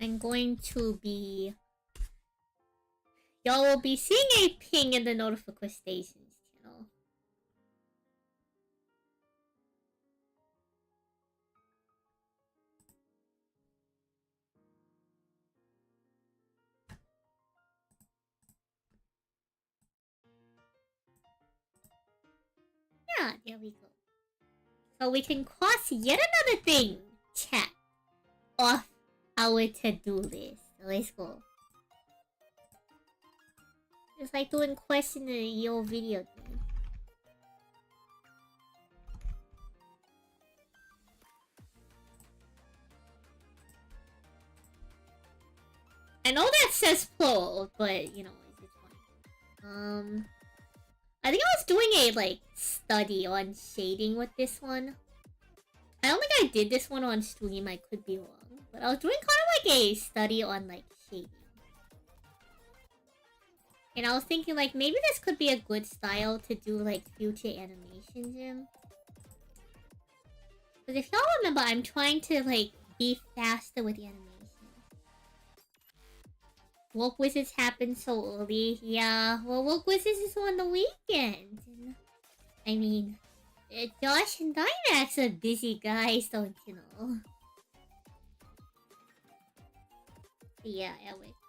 I'm going to be... Y'all will be seeing a ping in the notifications channel. Yeah, there we go. So we can cross yet another thing, chat, off our to-do list. So let's go. It's like doing question in your video game. I know that says plural, but you know, it's fine. I think I was doing a like study on shading with this one. I don't think I did this one on stream, I could be wrong. But I was doing kind of like a study on like shading. And I was thinking like maybe this could be a good style to do like future animations in. But if y'all remember, I'm trying to like be faster with the animation. Woke Wizards happened so early. Yeah, well, Woke Wizards is on the weekend. And, I mean, Josh and Dymax are busy guys, don't you know? Yeah,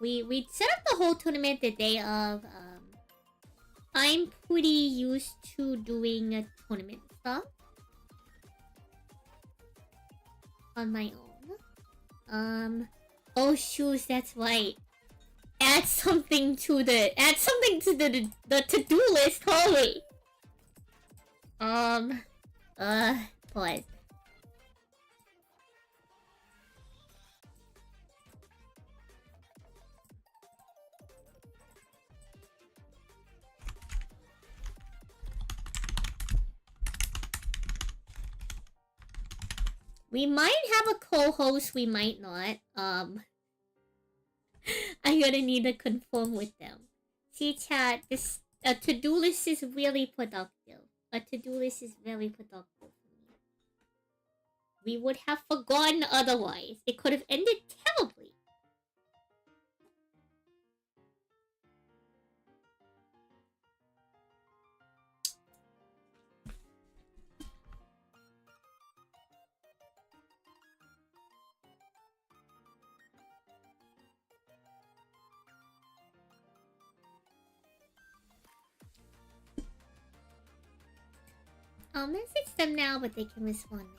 we set up the whole tournament the day of. I'm pretty used to doing tournament stuff on my own. Oh shoes, that's right. Add something to the to-do list, holy. Pause. We might have a co-host, we might not. I'm gonna need to confirm with them. See, chat, this a to-do list is really productive. A to-do list is very productive for me. We would have forgotten otherwise. It could have ended terribly. I'll message them now, but they can respond later.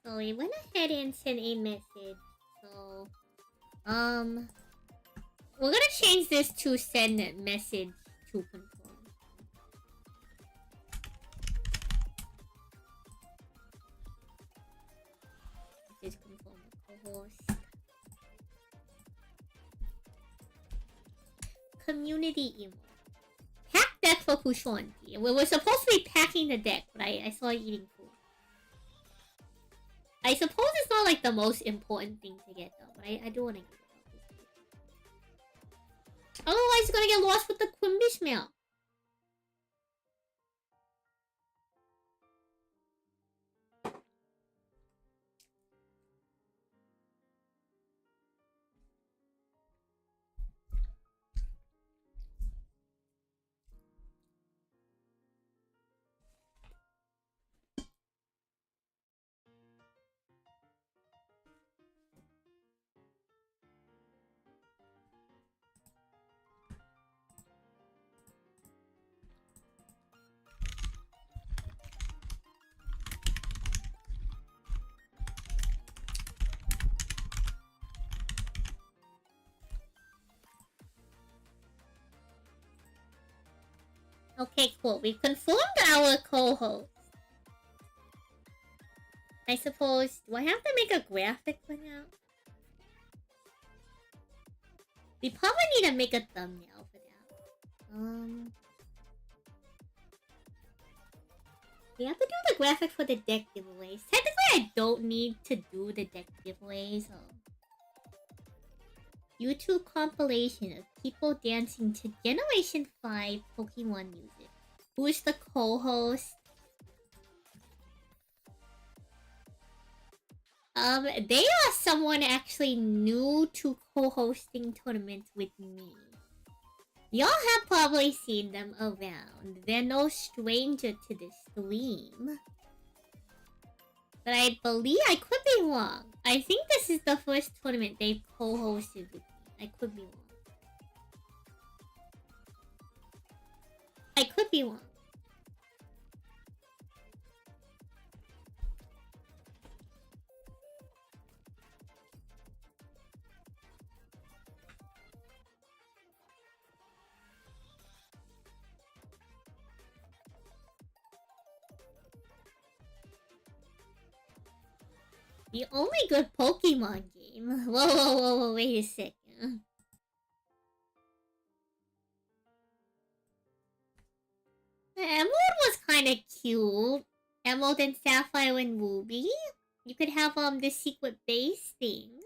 So we went ahead and sent a message. So, we're gonna change this to send message to confirm. Just confirm the co-host. Community emo. Pack deck for Kushanti. We were supposed to be packing the deck, but I saw you eating food. I suppose it's not like the most important thing to get though, but I do want to get it. Otherwise, it's gonna get lost with the Quimby mail. Okay, cool. We've confirmed our co-host. I suppose... Do I have to make a graphic for now? We probably need to make a thumbnail for that. We have to do the graphic for the deck giveaways. Technically, I don't need to do the deck giveaways. YouTube compilation of people dancing to Generation 5 Pokemon music. Who's the co-host? They are someone actually new to co-hosting tournaments with me. Y'all have probably seen them around. They're no stranger to this stream. But I believe I could be wrong. I think this is the first tournament they've co-hosted with me. I could be wrong. I could be wrong. The only good Pokemon game. Whoa, wait a second. The Emerald was kinda cute. Emerald and Sapphire and Ruby. You could have the secret base thing.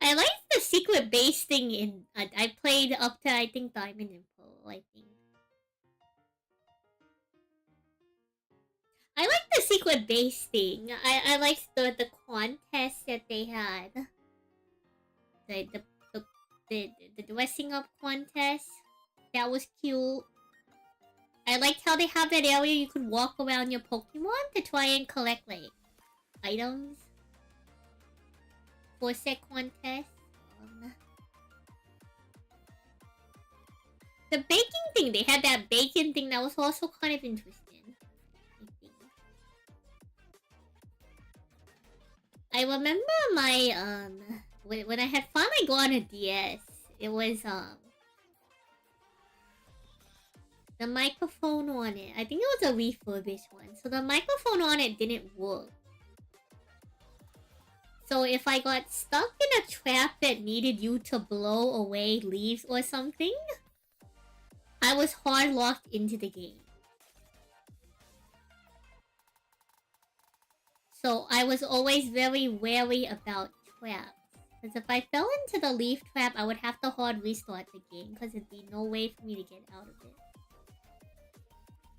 I like the secret base thing in I played up to I think Diamond and Pearl, I think. I like the secret base thing. I liked the contest that they had. The dressing up contest. That was cute. I liked how they have that area you could walk around your Pokemon to try and collect like items. 4-set contest. The baking thing, they had that bacon thing that was also kind of interesting, I think. I remember my, when I had finally got a DS, it was, the microphone on it. I think it was a refurbished one. So the microphone on it didn't work. So if I got stuck in a trap that needed you to blow away leaves or something, I was hard locked into the game. So I was always very wary about traps. Because if I fell into the leaf trap, I would have to hard restart the game. Because there'd be no way for me to get out of it.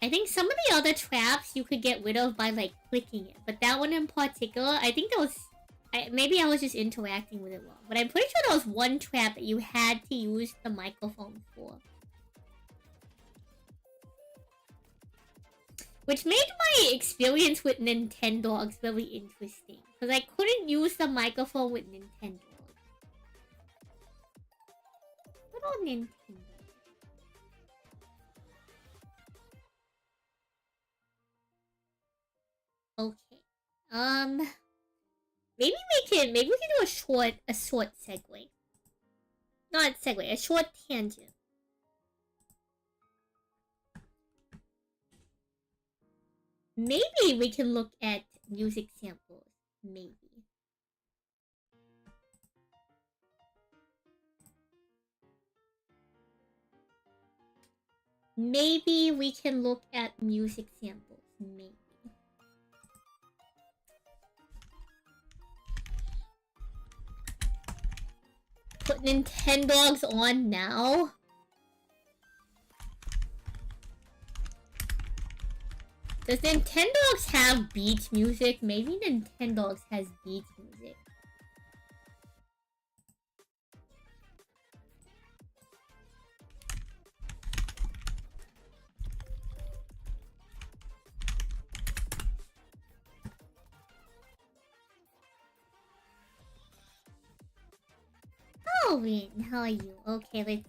I think some of the other traps you could get rid of by, like, clicking it. But that one in particular, I think that was... maybe I was just interacting with it wrong. But I'm pretty sure there was one trap that you had to use the microphone for. Which made my experience with Nintendogs really interesting. Because I couldn't use the microphone with Nintendogs. What about Nintendo? Okay. Maybe we can do a short segue. Not segue, a short tangent. Maybe we can look at music samples. Maybe. Maybe we can look at music samples. Maybe. Put Nintendogs on now? Does Nintendogs have beat music? Maybe Nintendogs has beat music. Oh, wait, how are you? Okay, let's...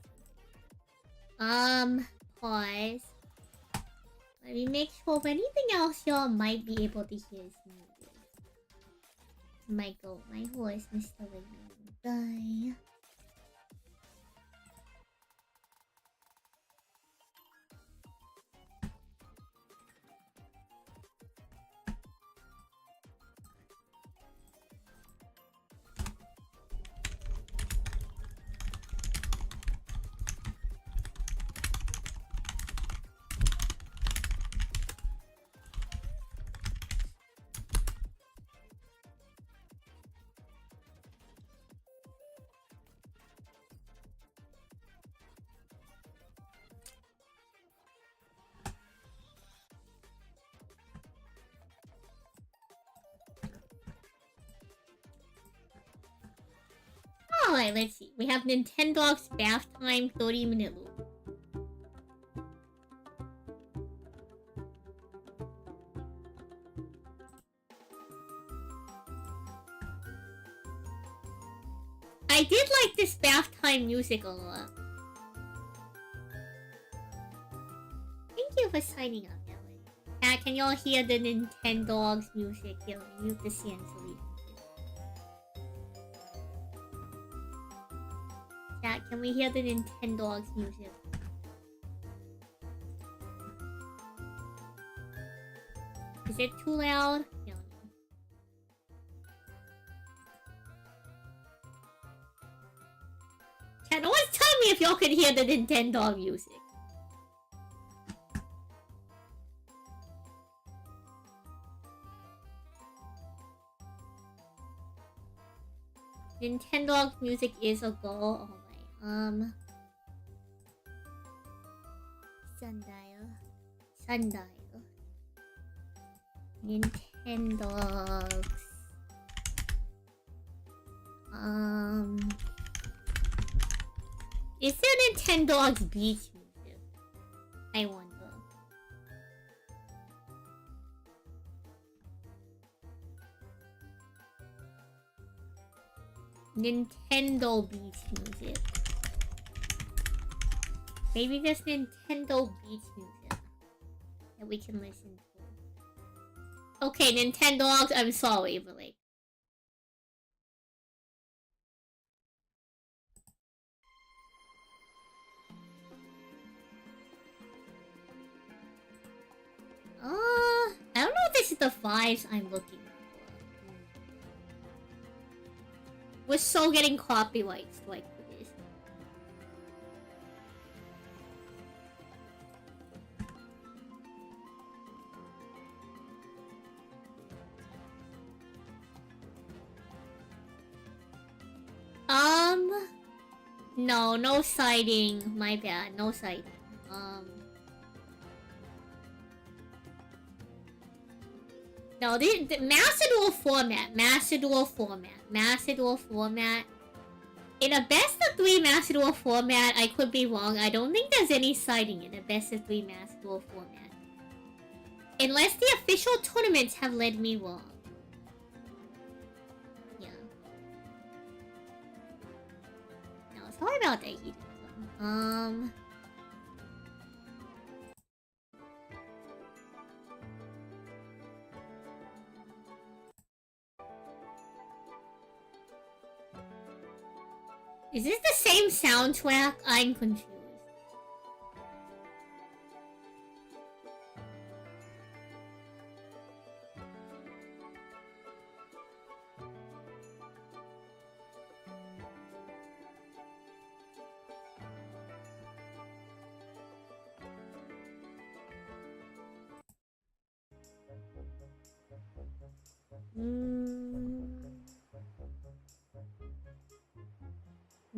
pause. Let me make sure if anything else y'all might be able to hear is music. Michael, my horse, Mr. Wigman. Bye. Alright, let's see. We have Nintendogs bath time 30-minute loop. I did like this bath time music a lot. Thank you for signing up, Ellen. Can y'all hear the Nintendogs music? Here, mute the sensory. Chat, can we hear the Nintendogs music? Is it too loud? No. Chat, no one's telling me if y'all could hear the Nintendo music. Nintendo music is a goal. Alright, Sundial. Nintendogs. Is there Nintendogs beach music? I wonder. Nintendo Beats music. Maybe there's Nintendo Beats music that we can listen to. Okay, Nintendo, I'm sorry, but like... I don't know if this is the vibes I'm looking for. We're so getting copyrights like for this. No citing. My bad, no citing. No, the Macedor format. In a best of 3 Macedor format, I could be wrong. I don't think there's any citing in a best of 3 Macedor format. Unless the official tournaments have led me wrong. Yeah. No, sorry about that, you. Is this the same soundtrack? I'm confused.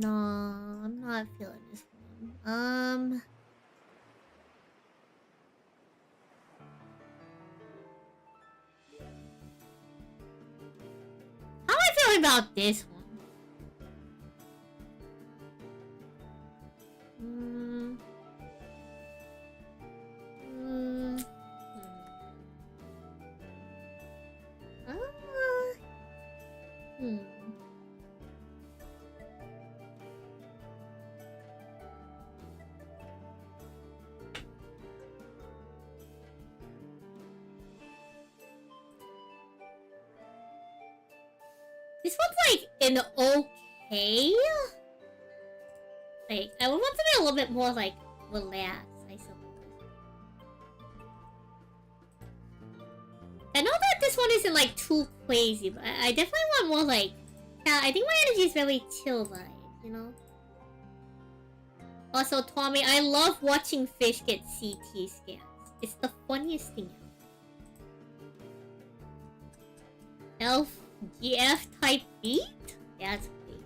No, I'm not feeling this one. How am I feeling about this one? This one's like an okay. Like, I would want to be a little bit more like relaxed, I suppose. I know that this one isn't like too crazy, but I definitely want more like... Yeah, I think my energy is very chill vibe, you know? Also, Tommy, I love watching fish get CT scans. It's the funniest thing ever. Elf GF type beat? That's crazy.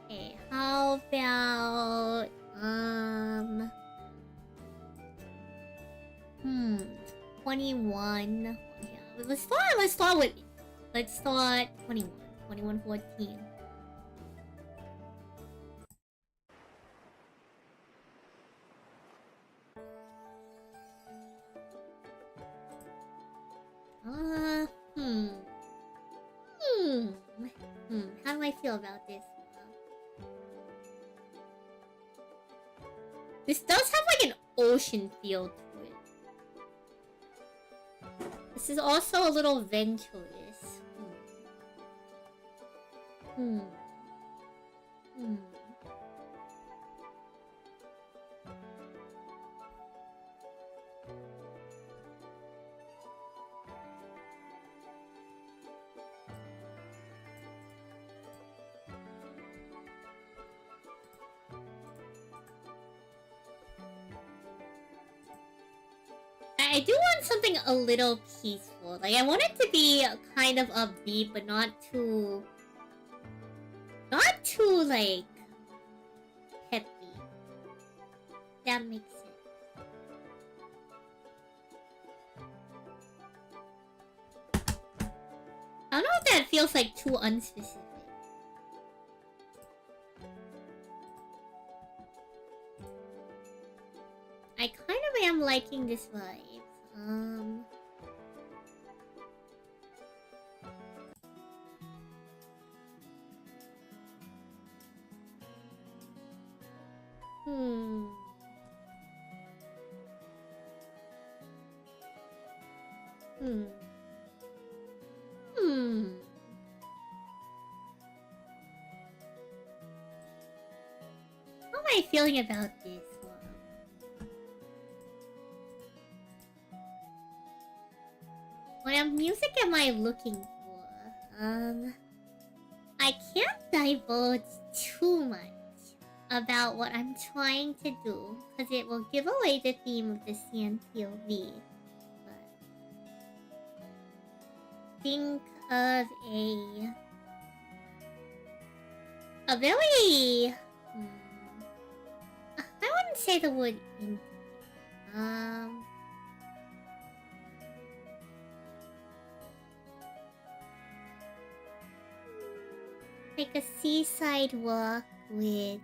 Okay, how about 21. Yeah, let's start 21. 2114. How do I feel about this? This does have like an ocean feel to it. This is also a little venturous. I do want something a little peaceful. Like, I want it to be kind of upbeat, but not too, like, peppy. That makes sense. I don't know if that feels like too unspecific. I kind of am liking this vibe. Hmm. Hmm. Hmm. How am I feeling about this one? What music am I looking for? I can't divulge too much about what I'm trying to do because it will give away the theme of the CN POV. But think of a very I wouldn't say the word in like a seaside walk with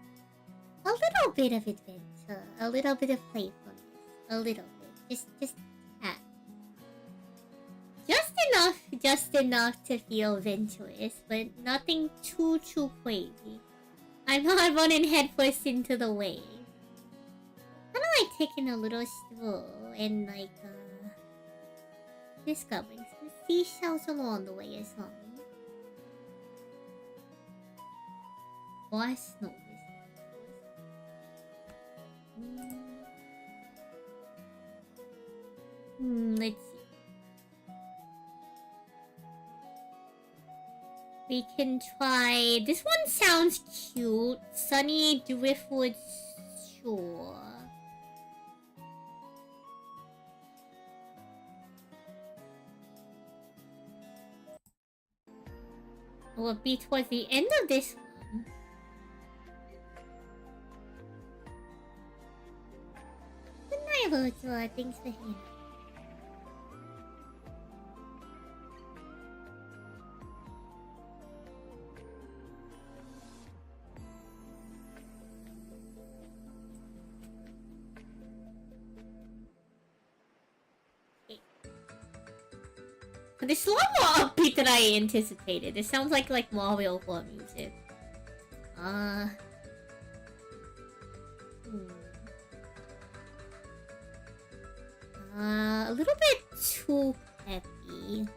a little bit of adventure, a little bit of playfulness, a little bit, just that. Just enough to feel adventurous, but nothing too crazy. I'm not running headfirst into the wave. Kinda like taking a little stroll and like discovering some seashells along the way as well. Or snow. Let's see. We can try... This one sounds cute. Sunny Driftwood Shore. We'll be towards the end of this one. Good night, Lotua. Thanks for hanging out. This is a lot more upbeat than I anticipated. It sounds like Mario 4 music. A little bit too peppy.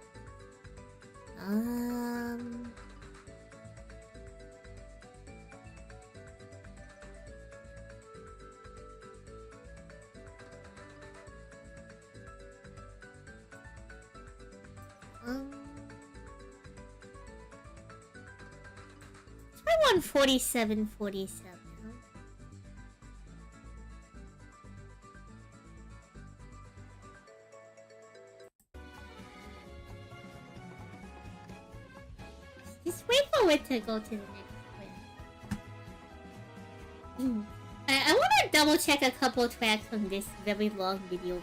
47. Just wait for it to go to the next one. I want to double check a couple tracks from this very long video.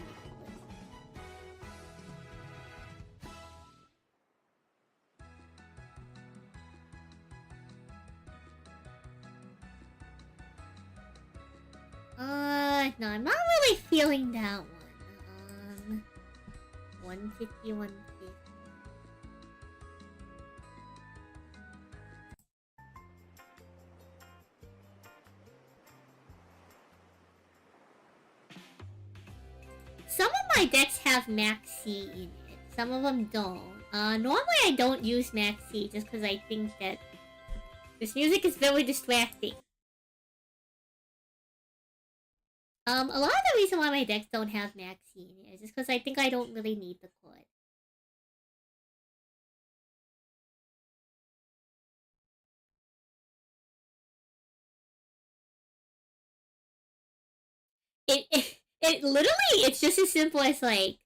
No, I'm not really feeling that one. 150, 150. Some of my decks have Maxi in it. Some of them don't. Normally I don't use Maxi just because I think that this music is very distracting. A lot of the reason why my decks don't have Maxi in it is just because I think I don't really need the chord. It literally, it's just as simple as like,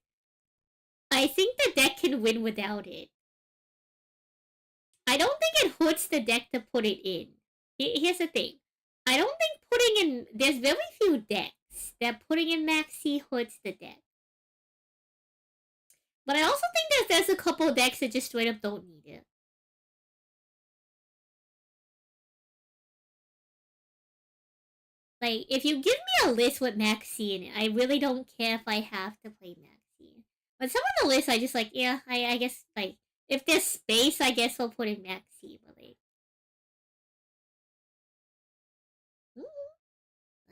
I think the deck can win without it. I don't think it hurts the deck to put it in. Here's the thing. I don't think putting in... There's very few decks that putting in Maxi hurts the deck. But I also think that there's a couple decks that just straight up don't need it. Like, if you give me a list with Maxi in it, I really don't care if I have to play Maxi. But some of the lists, I just like, yeah, I guess, like, if there's space, I guess we'll put in Maxi, but like...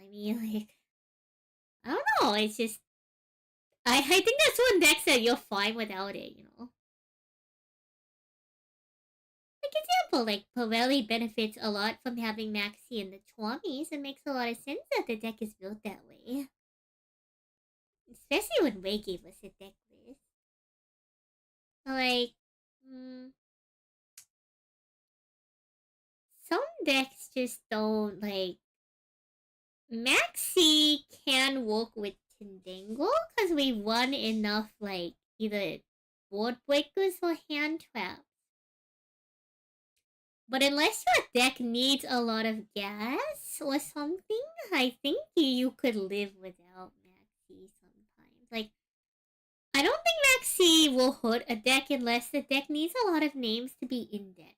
I mean, like, I don't know. It's just I think that's one deck that you're fine without it. You know. Like example, like Pirelli benefits a lot from having Maxi in the 20s. It makes a lot of sense that the deck is built that way. Especially when Ray gave us a deck list. Like, some decks just don't, like... Maxi can work with Tindangle because we run enough, like, either board breakers or hand traps. But unless your deck needs a lot of gas or something, I think you could live without Maxi sometimes. Like, I don't think Maxi will hurt a deck unless the deck needs a lot of names to be in deck.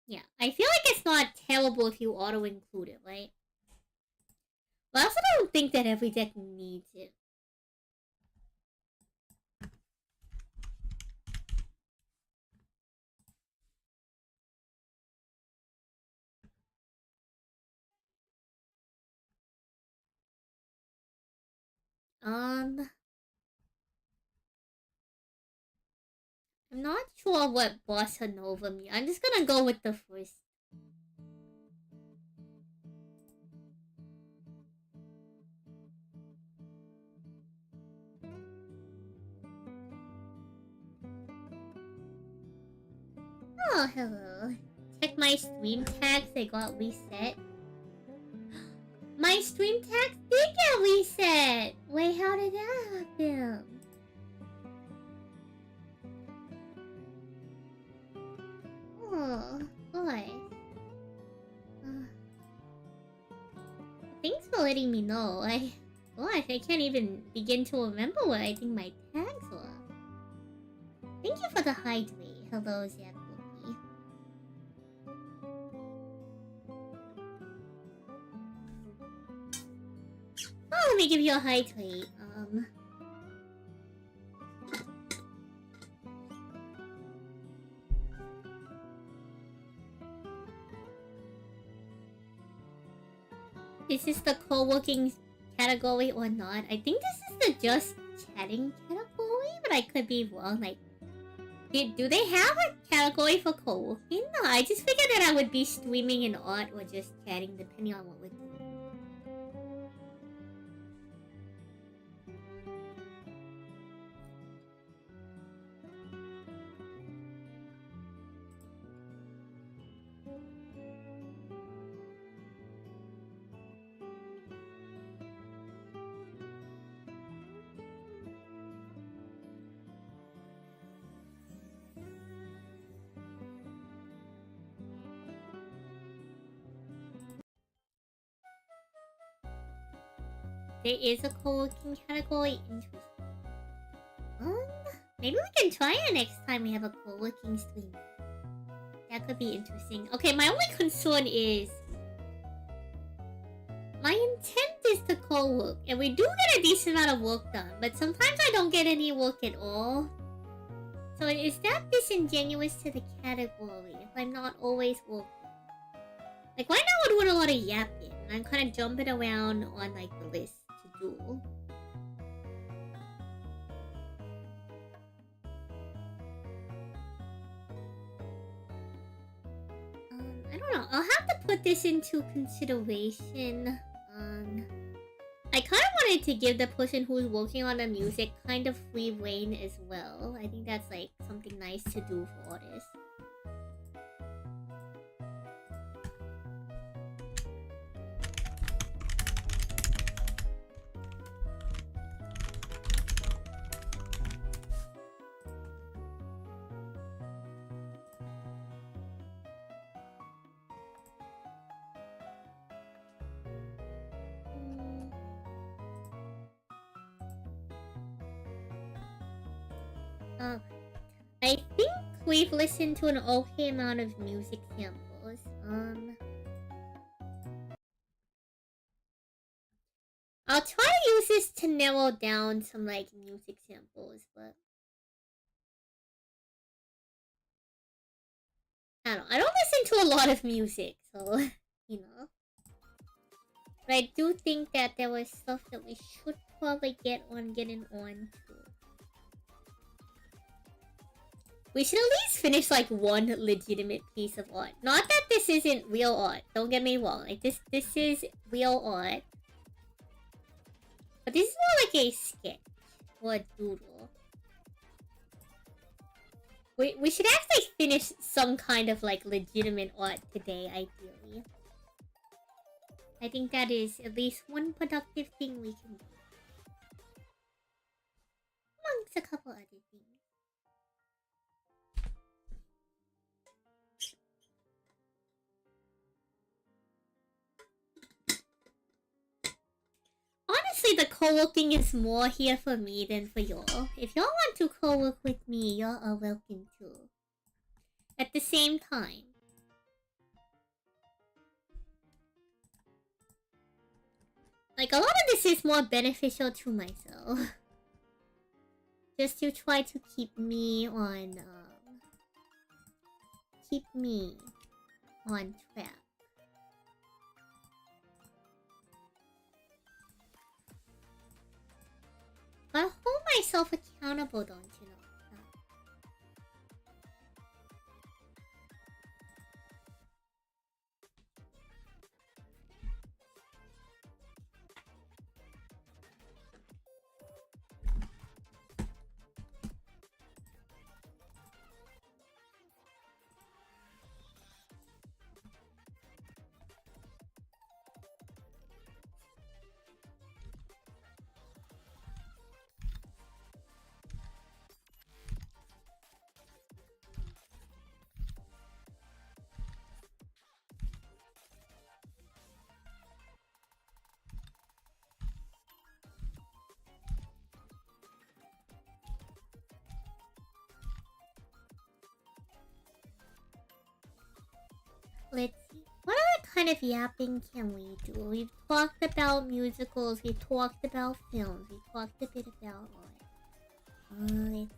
Yeah, I feel like it's not terrible if you auto-include it, right? But I also don't think that every deck needs it. I'm not sure what Bossa Nova means. I'm just gonna go with the first. Oh, hello. Check my stream tags, they got reset. My stream tags did get reset! Wait, how did that happen? Oh, boy. Thanks for letting me know. Gosh, I can't even begin to remember what I think my tags were. Thank you for the hydrate. Hello, Zach. Oh, let me give you a hydrate. Is this the co-working category or not? I think this is the just chatting category, but I could be wrong. Like, do they have a category for co-working? No, I just figured that I would be streaming in art or just chatting, depending on what we're doing. There is a co-working category. Interesting. Maybe we can try it next time we have a co-working stream. That could be interesting. Okay, my only concern is... my intent is to co-work, and we do get a decent amount of work done, but sometimes I don't get any work at all. So is that disingenuous to the category if I'm not always working? Like, right now we're doing a lot of yapping, and I'm kind of jumping around on, like, the list to do. I don't know. I'll have to put this into consideration. I kind of wanted to give the person who's working on the music kind of free reign as well. I think that's like something nice to do for artists. I think we've listened to an okay amount of music samples. I'll try to use this to narrow down some, like, music samples, but... I don't know. I don't listen to to a lot of music, so you know. But I do think that there was stuff that we should probably getting on to. We should at least finish like one legitimate piece of art. Not that this isn't real art. Don't get me wrong. Like this is real art. But this is more like a sketch or a doodle. We should actually finish some kind of like legitimate art today, ideally. I think that is at least one productive thing we can do. Amongst a couple other things. Honestly, the co-working is more here for me than for y'all. If y'all want to co-work with me, y'all are welcome to. At the same time. Like, a lot of this is more beneficial to myself. Just to try to keep me on, track. But I hold myself accountable, don't you know? Let's see. What other kind of yapping can we do? We've talked about musicals, we've talked about films, we've talked a bit about art. Let's see.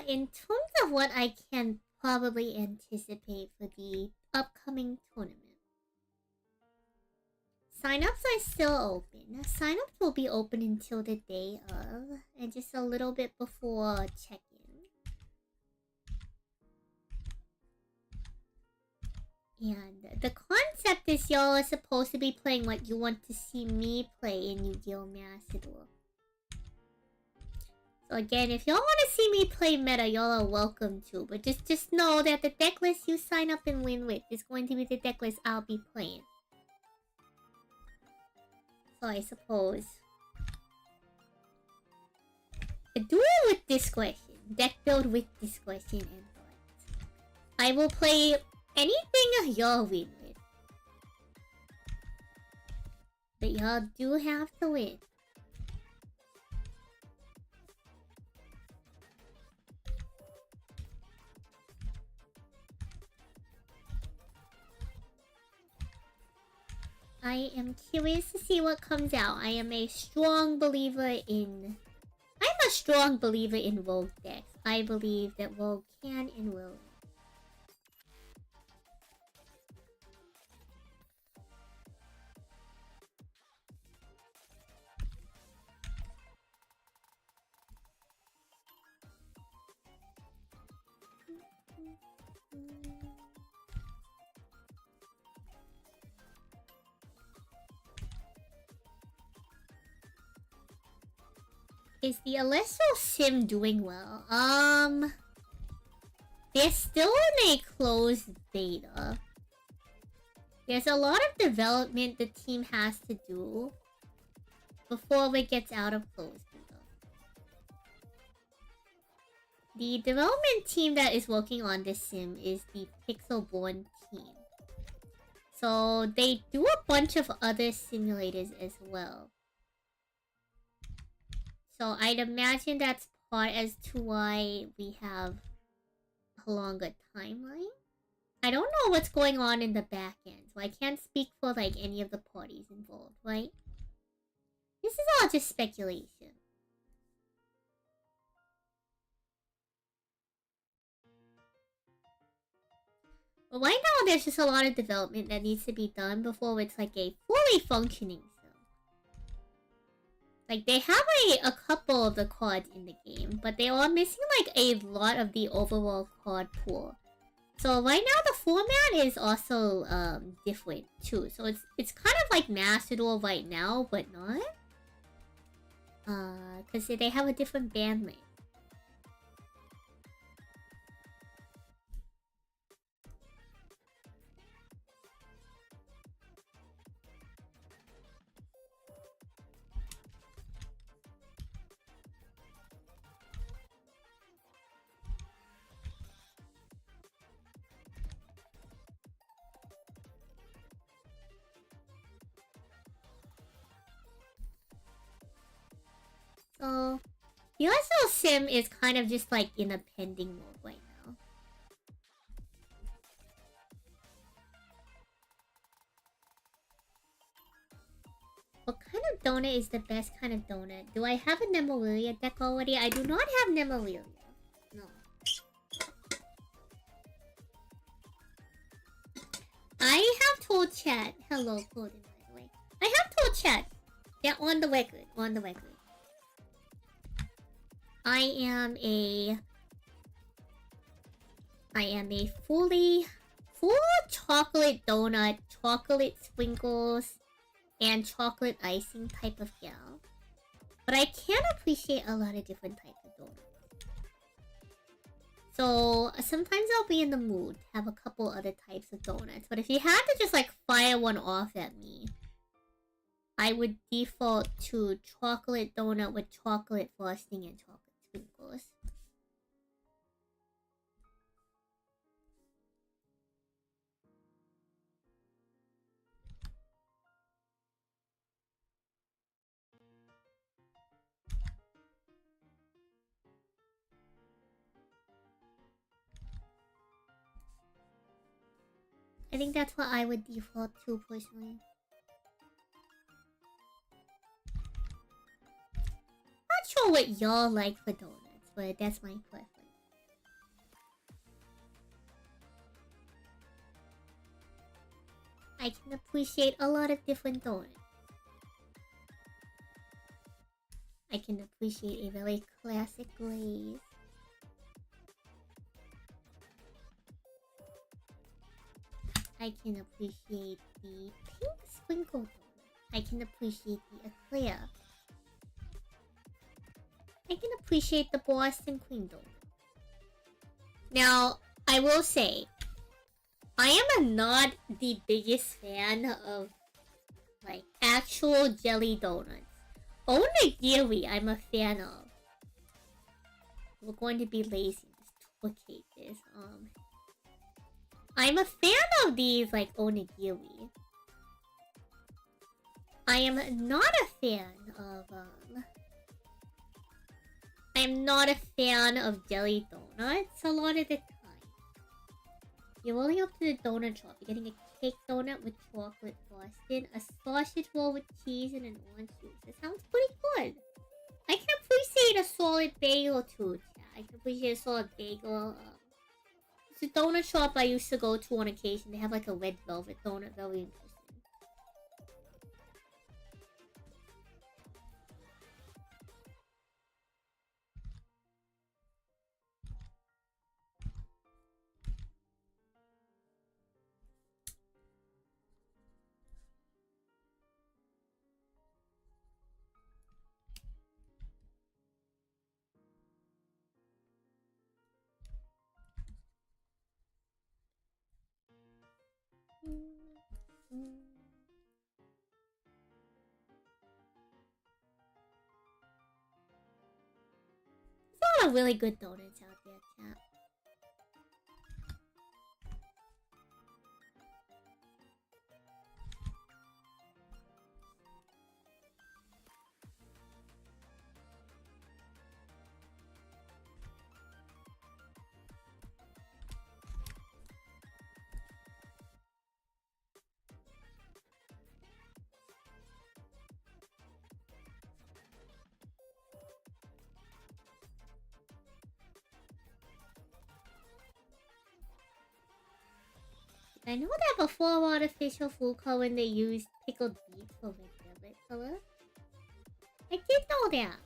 In terms of what I can probably anticipate for the upcoming tournament. Sign-ups are still open. Sign-ups will be open until the day of, and just a little bit before check-in. And the concept is y'all are supposed to be playing what you want to see me play in Yu-Gi-Oh! Matador. So again, if y'all want to see me play meta, y'all are welcome to. But just know that the deck list you sign up and win with is going to be the deck list I'll be playing. So I suppose a duel with discretion, deck build with discretion and thought. I will play anything y'all win with. But y'all do have to win. I am curious to see what comes out. I am a strong believer in Rogue decks. I believe that Rogue can and will. Is the Celestial Sim doing well? They're still in a closed beta. There's a lot of development the team has to do before it gets out of closed beta. The development team that is working on this sim is the Pixelborn team. So they do a bunch of other simulators as well. So I'd imagine that's part as to why we have a longer timeline. I don't know what's going on in the back end, so I can't speak for like any of the parties involved, right? This is all just speculation. But right now, there's just a lot of development that needs to be done before it's like a fully functioning film. Like, they have a couple of the cards in the game, but they are missing like a lot of the overall card pool. So right now, the format is also different too. So it's kind of like Master Duel right now, but not. Because they have a different band name. So, the Arsenal Sim is kind of just like in a pending mode right now. What kind of donut is the best kind of donut? Do I have a Nemolilia deck already? I do not have Nemolilia. No. I have told chat. Hello, Clothing, by the way. I have told chat. Yeah, on the record. On the record. I am a full chocolate donut, chocolate sprinkles, and chocolate icing type of gal. But I can appreciate a lot of different types of donuts. So sometimes I'll be in the mood to have a couple other types of donuts. But if you had to just like fire one off at me, I would default to chocolate donut with chocolate frosting and chocolate sprinkles. I think that's what I would default to personally. Not sure what y'all like for donuts, but that's my preference. I can appreciate a lot of different donuts. I can appreciate a very classic glaze. I can appreciate the pink sprinkle donut. I can appreciate the eclair. I can appreciate the Boston Cream donut. Now, I will say, I am not the biggest fan of like actual jelly donuts. Onigiri, I'm a fan of. We're going to be lazy. Just duplicate this. I'm a fan of these like onigiri. I am not a fan of I'm not a fan of jelly donuts a lot of the time. You're rolling up to the donut shop. You're getting a cake donut with chocolate frosting, a sausage roll with cheese, and an orange juice. It sounds pretty good. I can appreciate a solid bagel too. I can appreciate a solid bagel. It's a donut shop I used to go to on occasion. They have like a red velvet donut. Very interesting. There's a lot of really good donuts out there, chat. I know that before artificial food coloring they used pickled beets for red color. I did know that.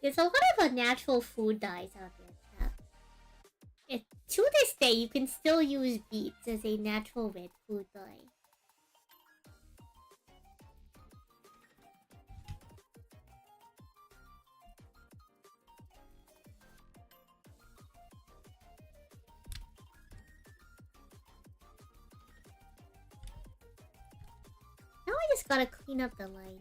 There's a lot of natural food dyes out there. To this day, you can still use beets as a natural red food dye. Now I just gotta clean up the line.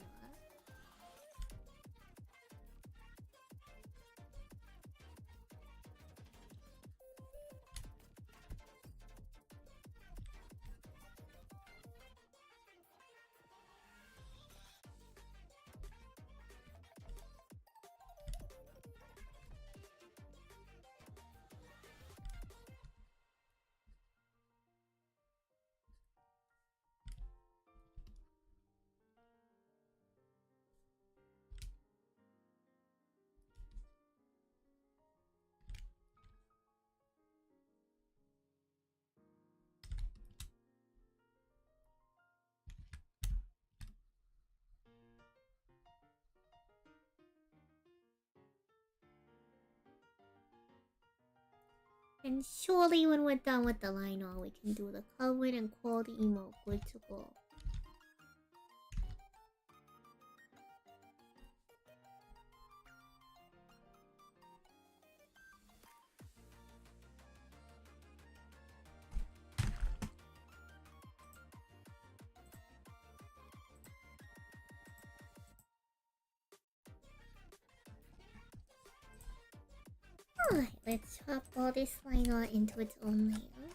And surely when we're done with the line art, we can do the coloring and quality emote. Good to go. Alright, let's chop all this line art into its own layer.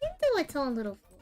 Into its own little folder.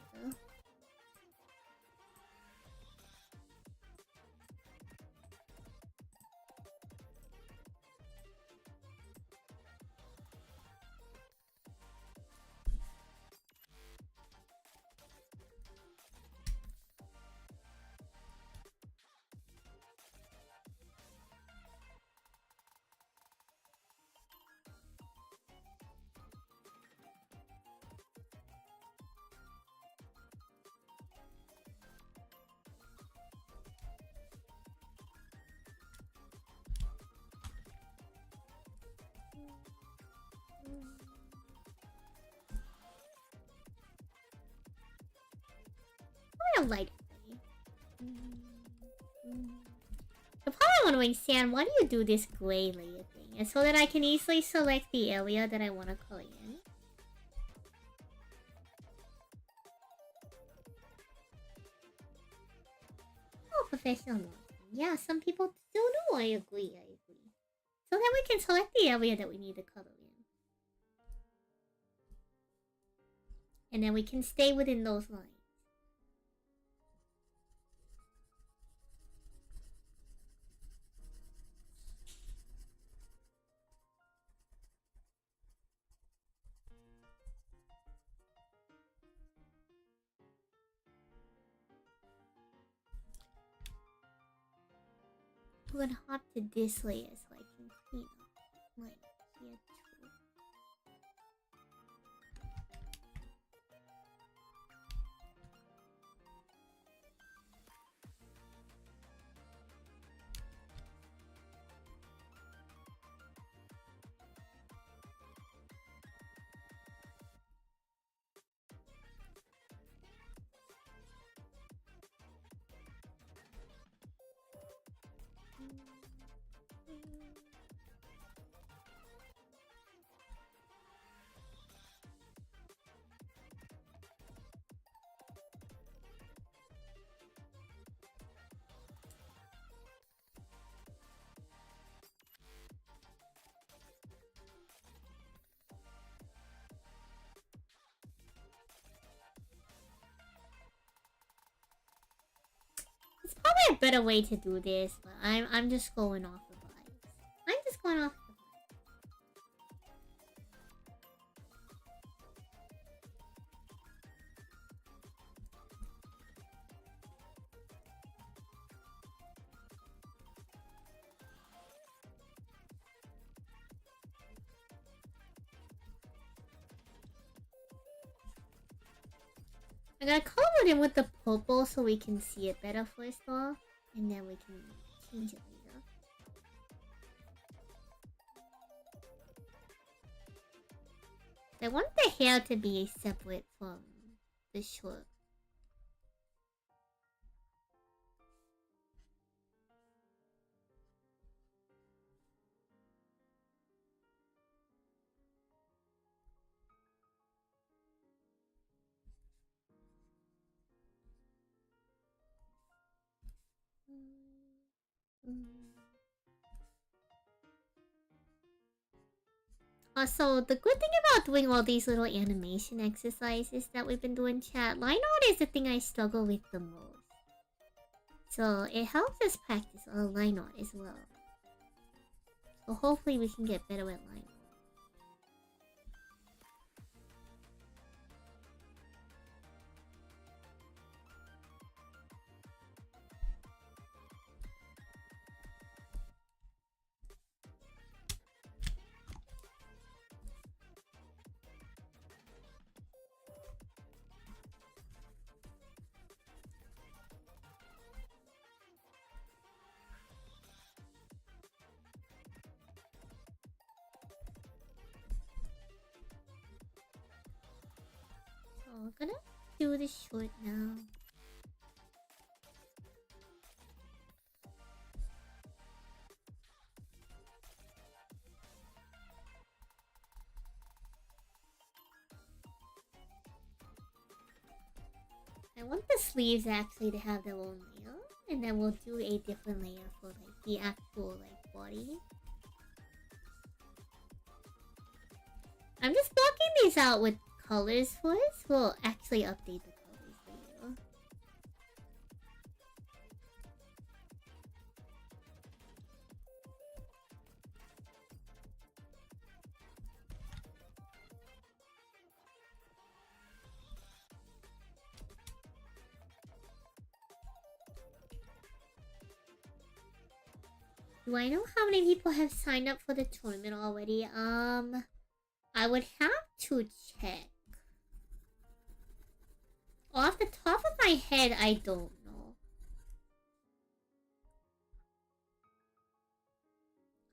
Light. You're probably wondering, Sam, why do you do this gray layer thing? And so that I can easily select the area that I want to color in. Oh, professional mode. Yeah, some people still do. I agree. So that we can select the area that we need to color in. And then we can stay within those lines. I'm gonna hop to this layer so I can clean up like here too. It's probably a better way to do this, but I'm just going off the vibes. I'm just going off the I gotta color it in with the purple so we can see it better first off, and then we can change it later. I want the hair to be separate from the shirt. Also, the good thing about doing all these little animation exercises that we've been doing, chat, line art is the thing I struggle with the most. So it helps us practice our line art as well. So hopefully we can get better at line art. So we're gonna do the short now. I want the sleeves actually to have their own layer, and then we'll do a different layer for like the actual like body. I'm just blocking these out with colors first. We'll actually update the colors later. Do I know how many people have signed up for the tournament already? I would have to check. Off the top of my head, I don't know.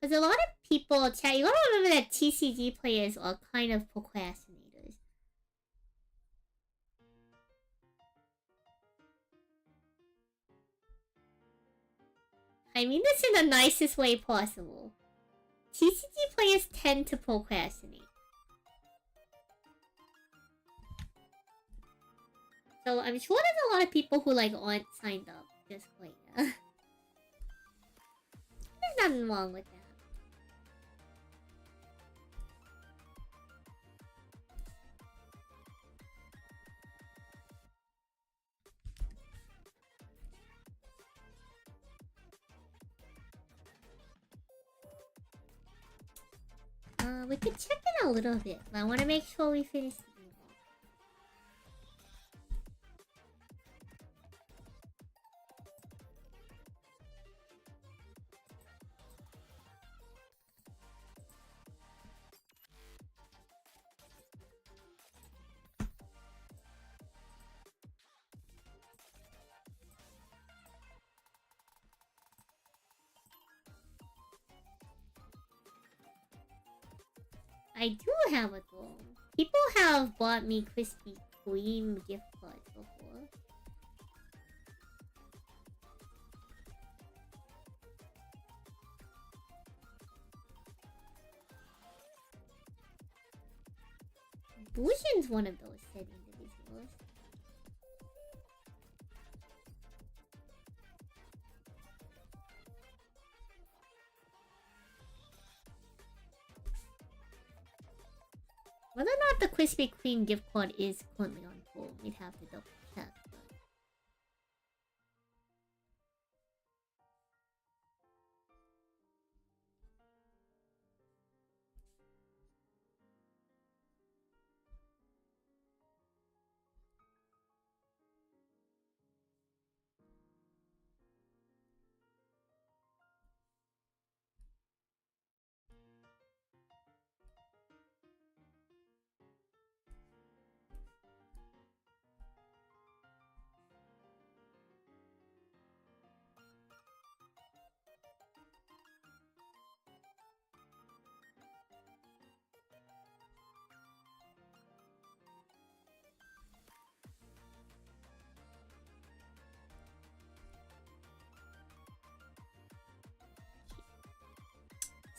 Because a lot of people, chat, you gotta remember that TCG players are kind of procrastinators. I mean this in the nicest way possible. TCG players tend to procrastinate. So I'm sure there's a lot of people who like aren't signed up just quite yet. There's nothing wrong with that. We could check in a little bit, but I want to make sure we finish the game off. I do have a goal. People have bought me Krispy Kreme gift cards before. Bujin's one of those said individuals. Whether or not the Krispy Kreme gift card is currently on full, we'd have to double check.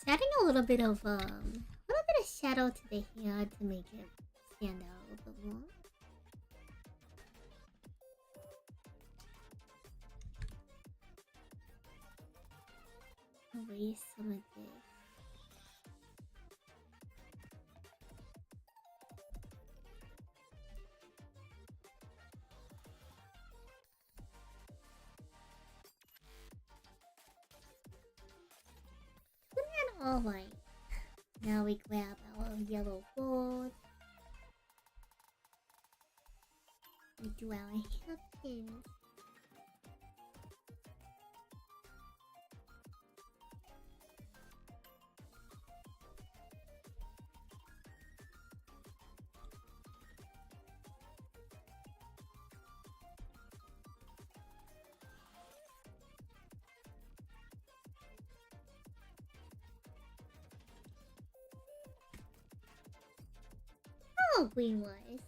Adding a little bit of shadow to the hair to make it stand out a little bit more. Erase some of this. Alright. Now we grab our yellow gold. We do our hairpins. Oh, Greenwise.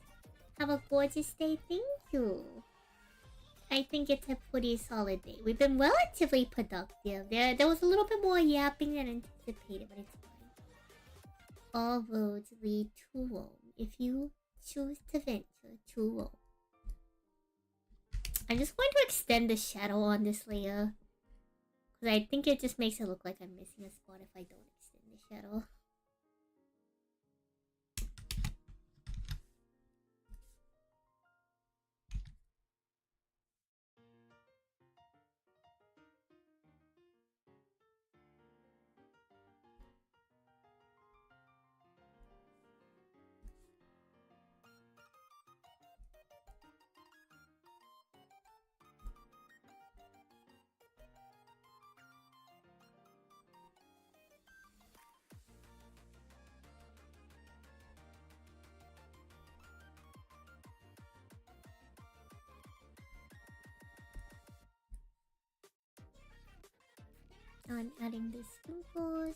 Have a gorgeous day, thank you. I think it's a pretty solid day. We've been relatively productive. There was a little bit more yapping than anticipated, but it's fine. All roads lead to Rome if you choose to venture to Rome. I'm just going to extend the shadow on this layer, because I think it just makes it look like I'm missing a spot if I don't extend the shadow. Now I'm adding the sprinkles.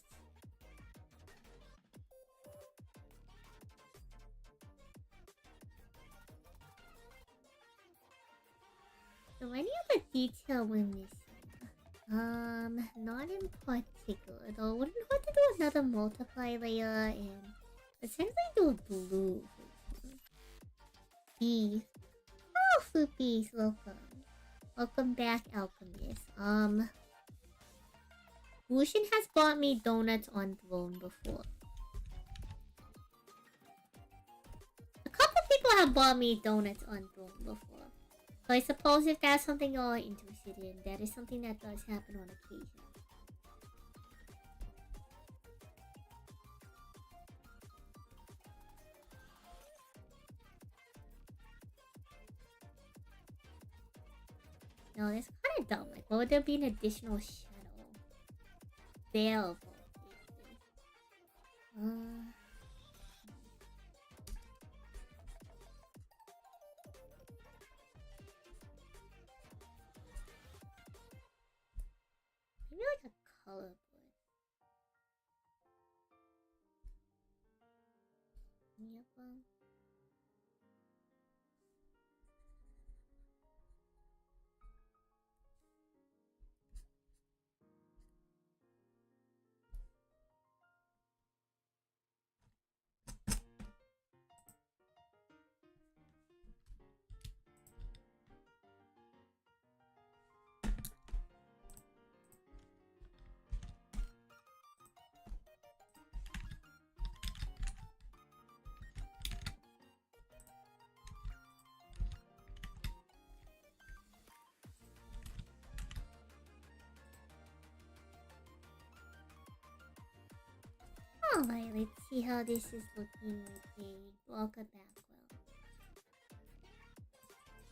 So any other detail we're missing? Not in particular. Though, wouldn't hurt to do another multiply layer and essentially do a blue. B. Oh, Fruit Bees, welcome. Welcome back, Alchemist. Lucian has bought me donuts on Throne before. A couple people have bought me donuts on Throne before. So I suppose if that's something you're interested in, that is something that does happen on occasion. No, that's kind of dumb. Like, why would there be an additional shadow? Available. Maybe like a color board. Yep. Alright, let's see how this is looking with a Dwalker background.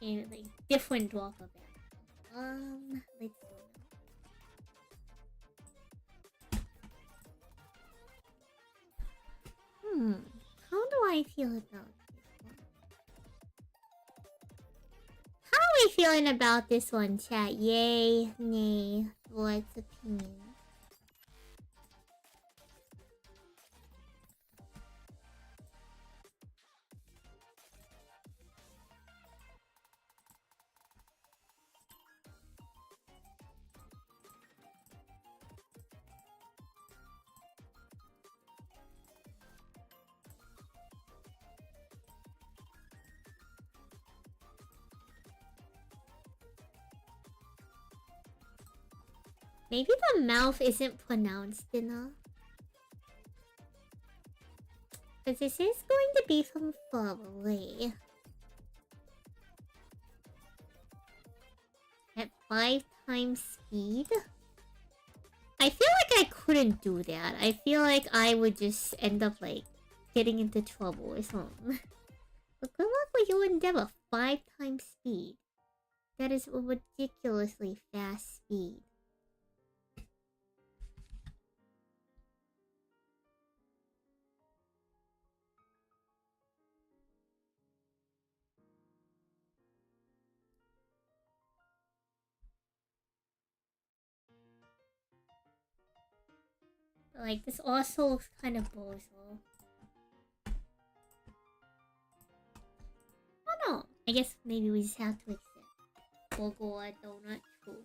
Okay, like different Dwalker background. Let's see. How do I feel about this one? How are we feeling about this one, chat? Yay, nay, what's opinion? Maybe the mouth isn't pronounced enough. Because this is going to be from far away. At 5 times speed? I feel like I couldn't do that. I feel like I would just end up like getting into trouble or something. But good luck with your endeavor. 5 times speed. That is a ridiculously fast speed. But, like, this also looks kind of bozo. Oh no. I guess maybe we just have to accept. We'll go a donut too.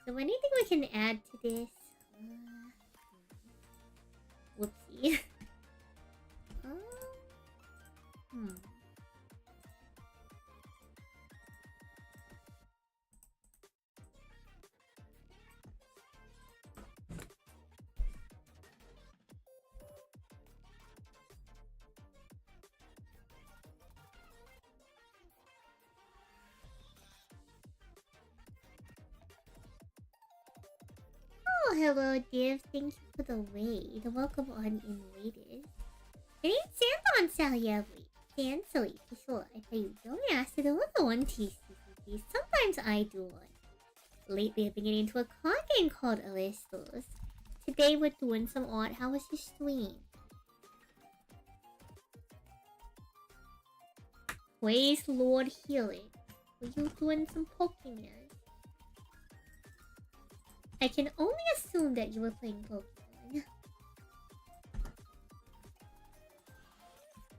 So anything we can add to this? Whoopsie. Oh, hello, Div. Thank you for the raid. Welcome on in, ladies. It ain't Santon Sally. Cancel for sure. I tell you, don't ask it. Look at one TCCP. Sometimes I do one. Lately, I've been getting into a card game called Aristos. Today, we're doing some art. How was your stream? Praise Lord Healing. Were you doing some Pokemon? I can only assume that you were playing Pokemon.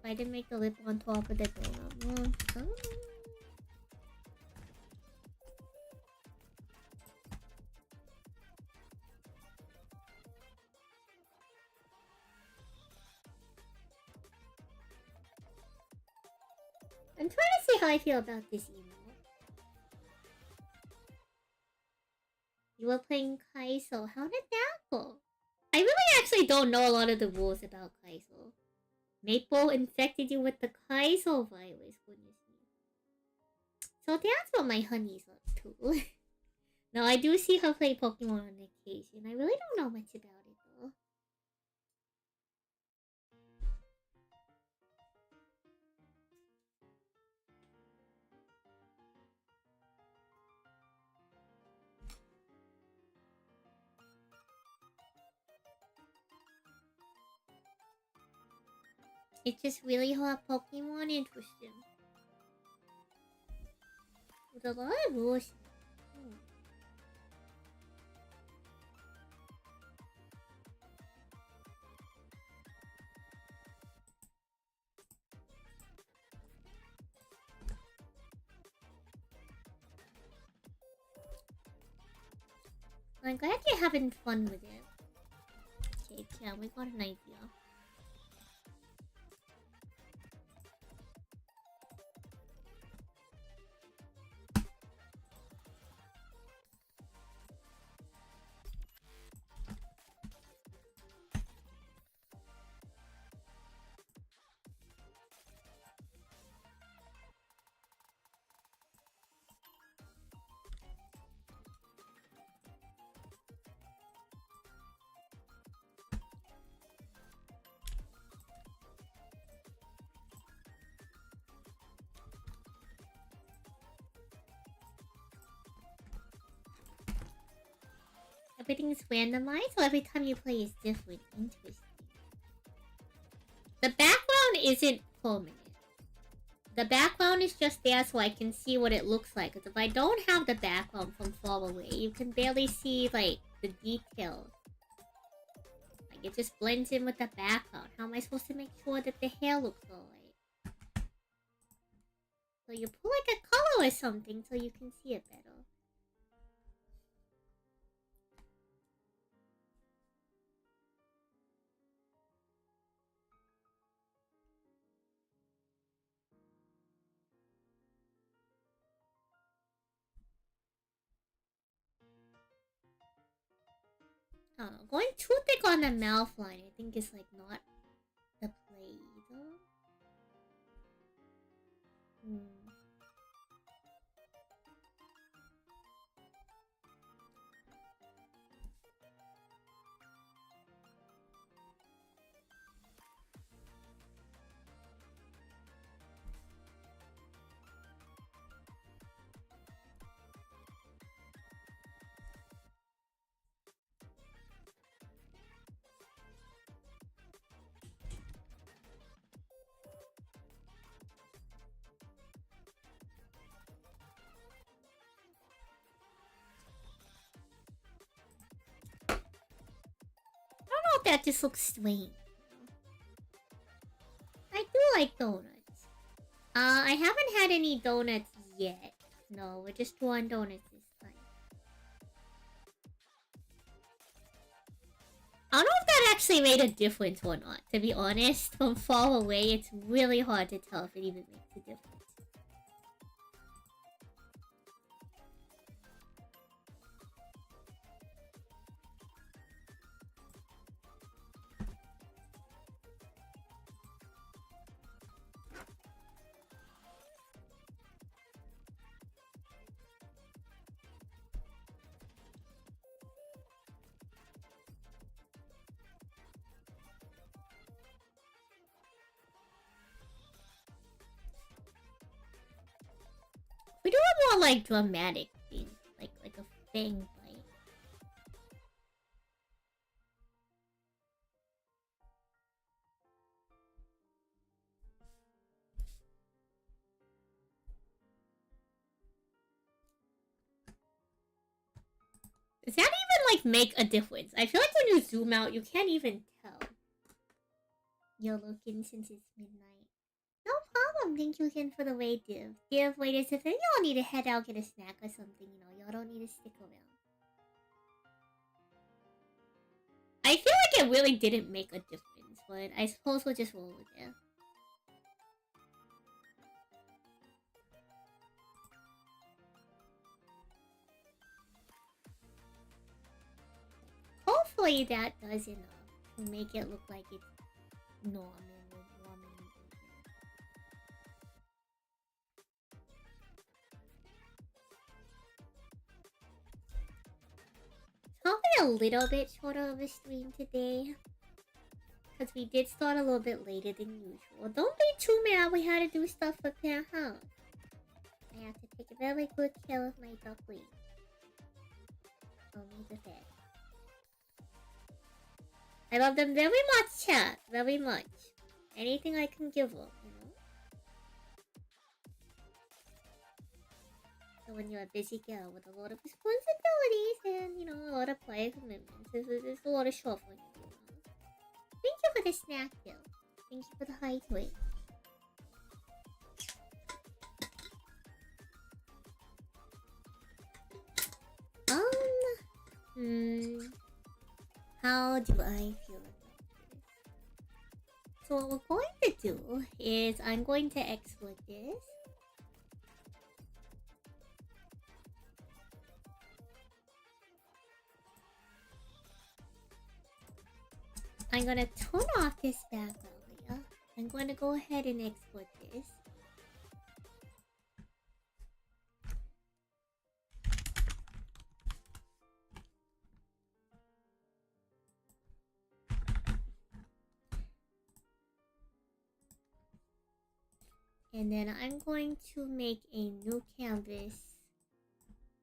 I didn't make the lip on top of the donut. I'm trying to see how I feel about this email. You were playing Kaiso. How did that go? I really actually don't know a lot of the rules about Kaiso. Maple infected you with the Kaiso virus, goodness me. So that's what my honey's up to. No, I do see her play Pokemon on occasion. I really don't know much about it though. It's just really hard Pokemon interesting. With a lot of rules. I'm glad you're having fun with it. Okay, yeah, we got an idea. Everything is randomized, so every time you play is different. Interesting. The background isn't permanent. The background is just there so I can see what it looks like. Because if I don't have the background from far away, you can barely see, like, the details. Like, it just blends in with the background. How am I supposed to make sure that the hair looks alright? So you put, like, a color or something so you can see it better. I don't know. Going too thick on the mouth line, I think is like not the play either. That just looks strange. I do like donuts. I haven't had any donuts yet. No, we're just doing donuts this time. I don't know if that actually made a difference or not. To be honest, from far away, it's really hard to tell if it even makes a difference. We do a more like dramatic thing, like a fang bite. Does that even like make a difference? I feel like when you zoom out, you can't even tell. You're looking since it's midnight. No problem. Thank you again for the raid, Div. Div, wait, as if y'all need to head out, get a snack or something, you know, y'all don't need to stick around. I feel like it really didn't make a difference, but I suppose we'll just roll with it. Hopefully that does enough to make it look like it's normal. Probably a little bit shorter of a stream today. Because we did start a little bit later than usual. Don't be too mad we had to do stuff for Parent House. I have to take very good care of my duckling. Only the bed. I love them very much, chat. Very much. Anything I can give them, you know? So when you're a busy girl with a lot of responsibilities and, you know, a lot of play commitments, there's a lot of shuffling. You know? Thank you for the snack, Bill. Thank you for the high twig. How do I feel about this? So what we're going to do is I'm going to export this. I'm gonna turn off this background layer. I'm going to go ahead and export this. And then I'm going to make a new canvas.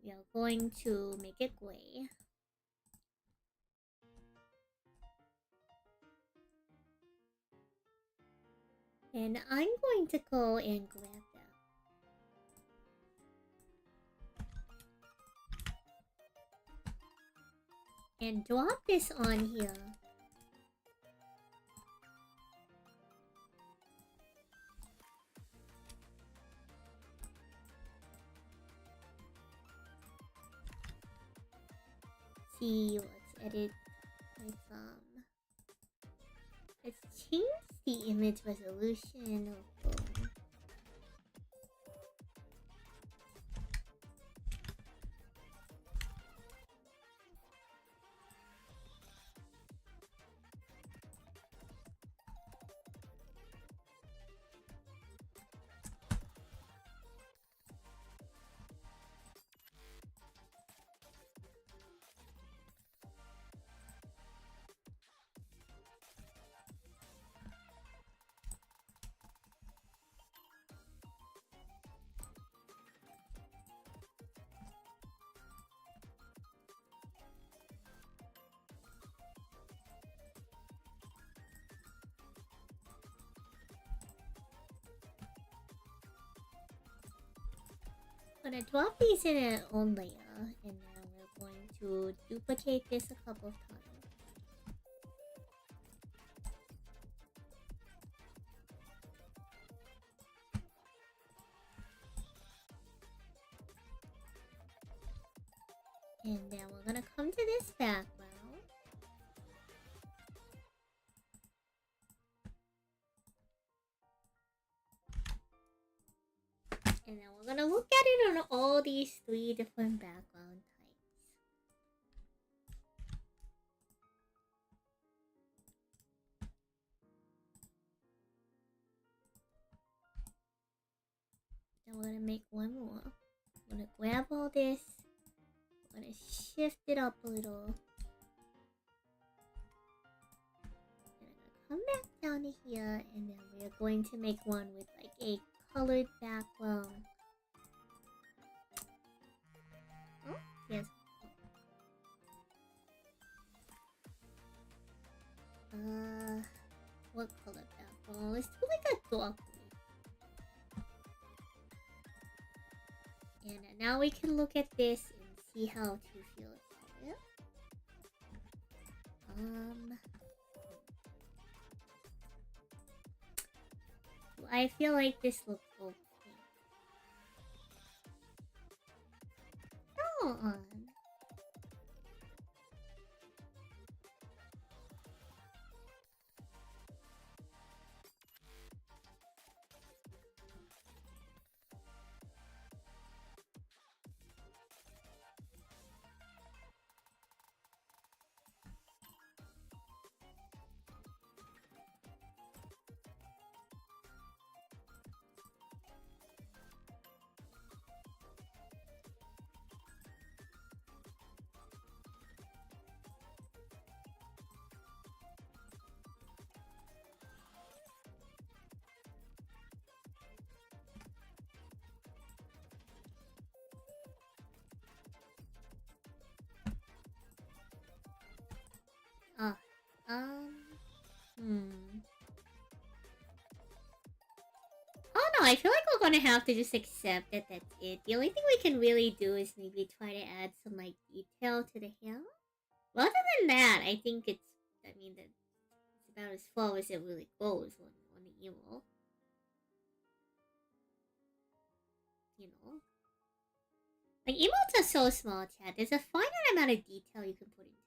We are going to make it gray. And I'm going to go and grab that. And drop this on here. See, let's edit. Let's change the image resolution. gonna drop these in an own layer, and then we're going to duplicate this a couple of times. And then we're gonna come to this background. And then we're gonna look at it on all these 3 different background types. Then we're gonna make one more. I'm gonna grab all this. I'm gonna shift it up a little. And I'm gonna come back down to here, and then we're going to make one with like a colored background. Oh, yes. What color background? Let's do like a dark blue. And now we can look at this and see how to feel about it. I feel like this looks okay. Come on. Oh no, I feel like we're gonna have to just accept that that's it. The only thing we can really do is maybe try to add some like detail to the hair. Well, other than that, I think it's, I mean, it's about as far as it really goes on the emo. You know? Like, emotes are so small, chat. There's a finite amount of detail you can put into them.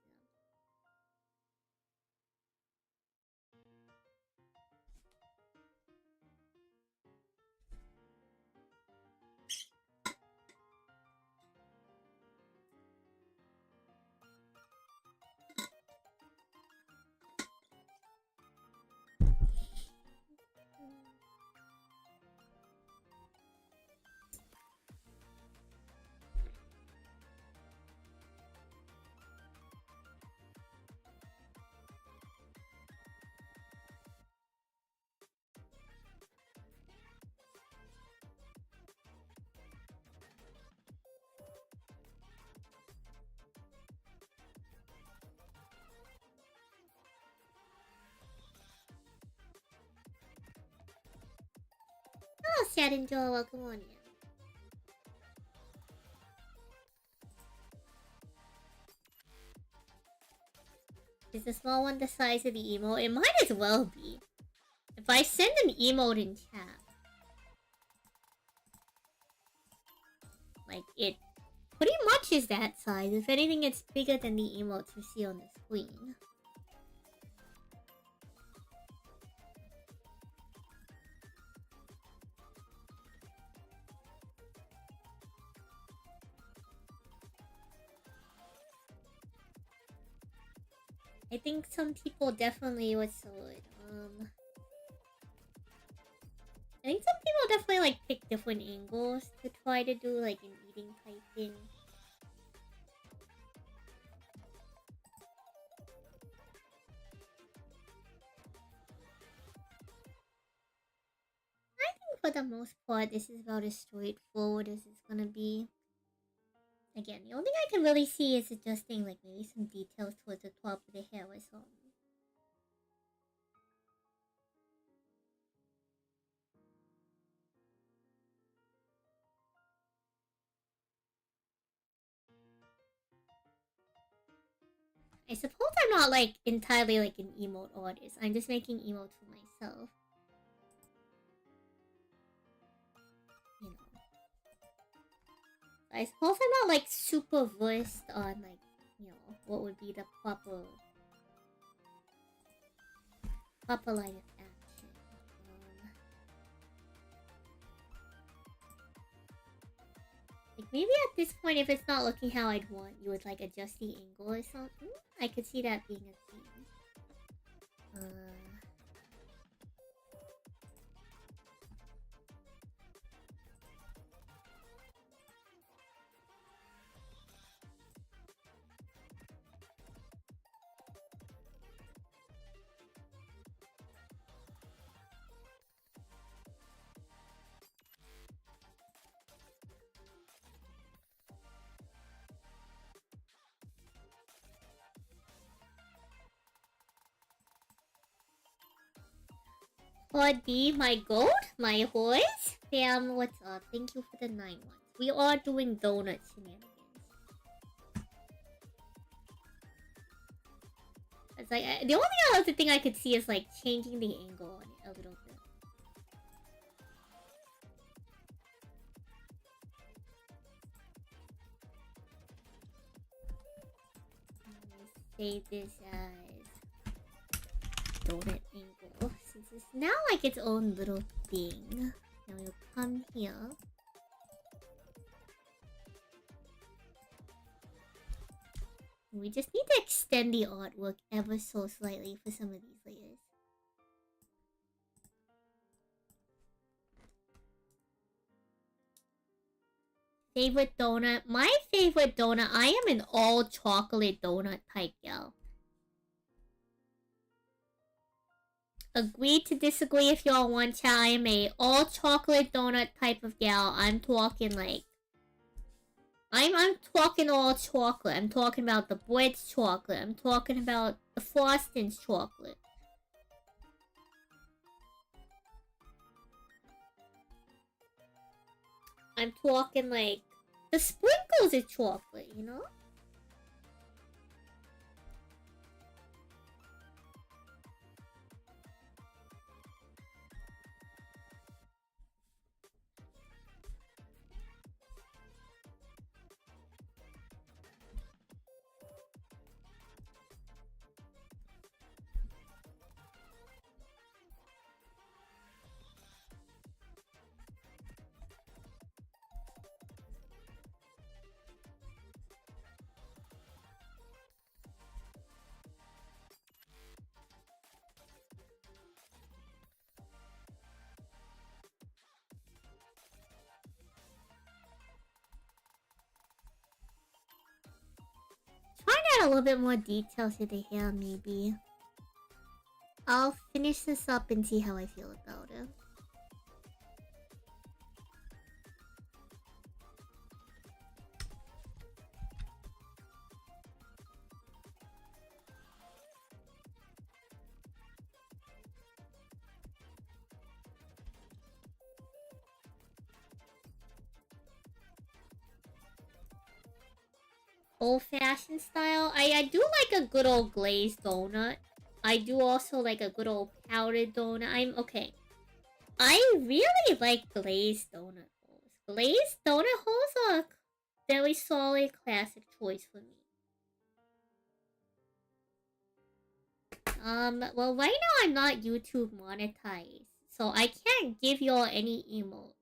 Oh, Santon, welcome on in. Is the small one the size of the emote? It might as well be. If I send an emote in chat, like, it pretty much is that size. If anything, it's bigger than the emotes you see on the screen. I think some people definitely I think some people definitely like pick different angles to try to do like an eating type thing. I think for the most part this is about as straightforward as it's gonna be. Again, the only thing I can really see is adjusting like maybe some details towards the top of the hair or something. I suppose I'm not like entirely like an emote artist. I'm just making emotes for myself. You know. I suppose I'm not like super versed on like, you know, what would be the proper line of action. Like maybe at this point, if it's not looking how I'd want, you would like adjust the angle or something. I could see that being a thing. Claude B, my goat, my horse. Fam, what's up? Thank you for the 9 months. We are doing donut shenanigans. It's like, the only other thing I could see is like changing the angle on it a little bit. Save this as donut angle, since it's now like its own little thing. Now we'll come here. We just need to extend the artwork ever so slightly for some of these layers. Favorite donut? My favorite donut, I am an all chocolate donut type gal. Agree to disagree if y'all want to. I am a all chocolate donut type of gal. I'm talking like... I'm talking all chocolate. I'm talking about the bread's chocolate. I'm talking about the frosting's chocolate. I'm talking like the sprinkles is chocolate, you know? Trying to add a little bit more detail to the hair, maybe. I'll finish this up and see how I feel about it. Old-fashioned style? I do like a good old glazed donut. I do also like a good old powdered donut. Okay. I really like glazed donut holes. Glazed donut holes are a very solid classic choice for me. Well, right now I'm not YouTube monetized, so I can't give y'all any emotes.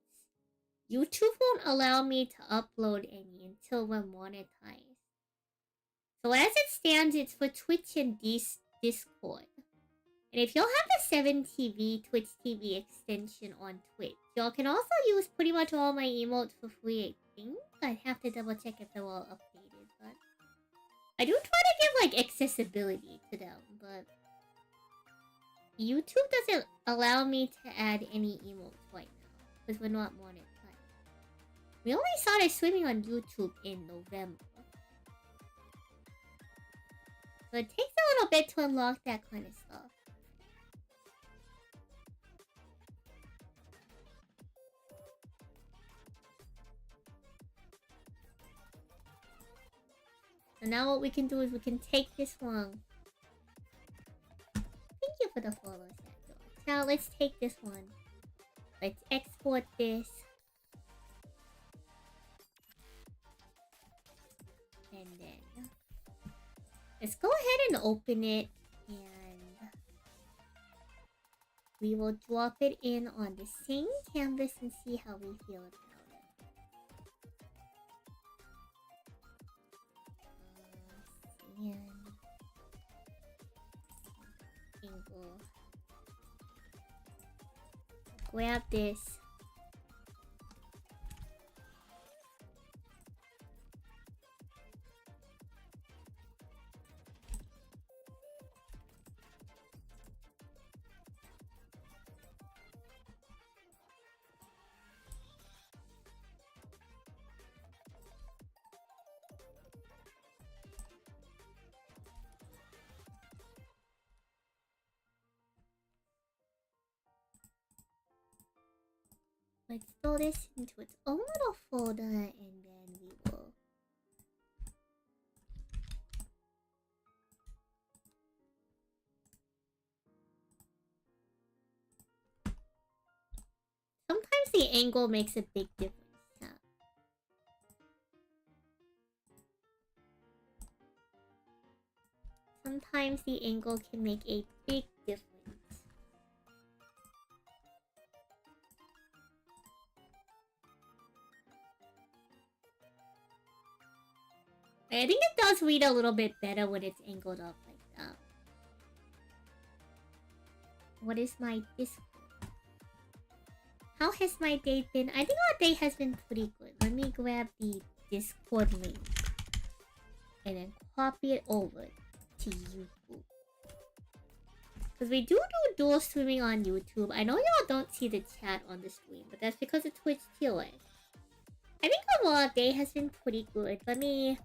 YouTube won't allow me to upload any until we're monetized. So as it stands, it's for Twitch and Discord. And if y'all have the 7TV Twitch TV extension on Twitch, y'all can also use pretty much all my emotes for free, I think. I'd have to double check if they're all updated, but... I do try to give, like, accessibility to them, but... YouTube doesn't allow me to add any emotes right now, because we're not monetized. We only started streaming on YouTube in November. So it takes a little bit to unlock that kind of stuff. So now what we can do is we can take this one. Thank you for the follow, Santon. Now let's take this one. Let's export this. And then let's go ahead and open it, and we will drop it in on the same canvas and see how we feel about it. And angle. Grab this. Let's throw this into its own little folder, and then we will sometimes the angle makes a big difference. Huh? Sometimes the angle can make a big difference. I think it does read a little bit better when it's angled up like that. What is my Discord? How has my day been? I think our day has been pretty good. Let me grab the Discord link and then copy it over to YouTube. Because we do dual streaming on YouTube. I know y'all don't see the chat on the stream, but that's because of Twitch TOS. I think overall day has been pretty good. Let me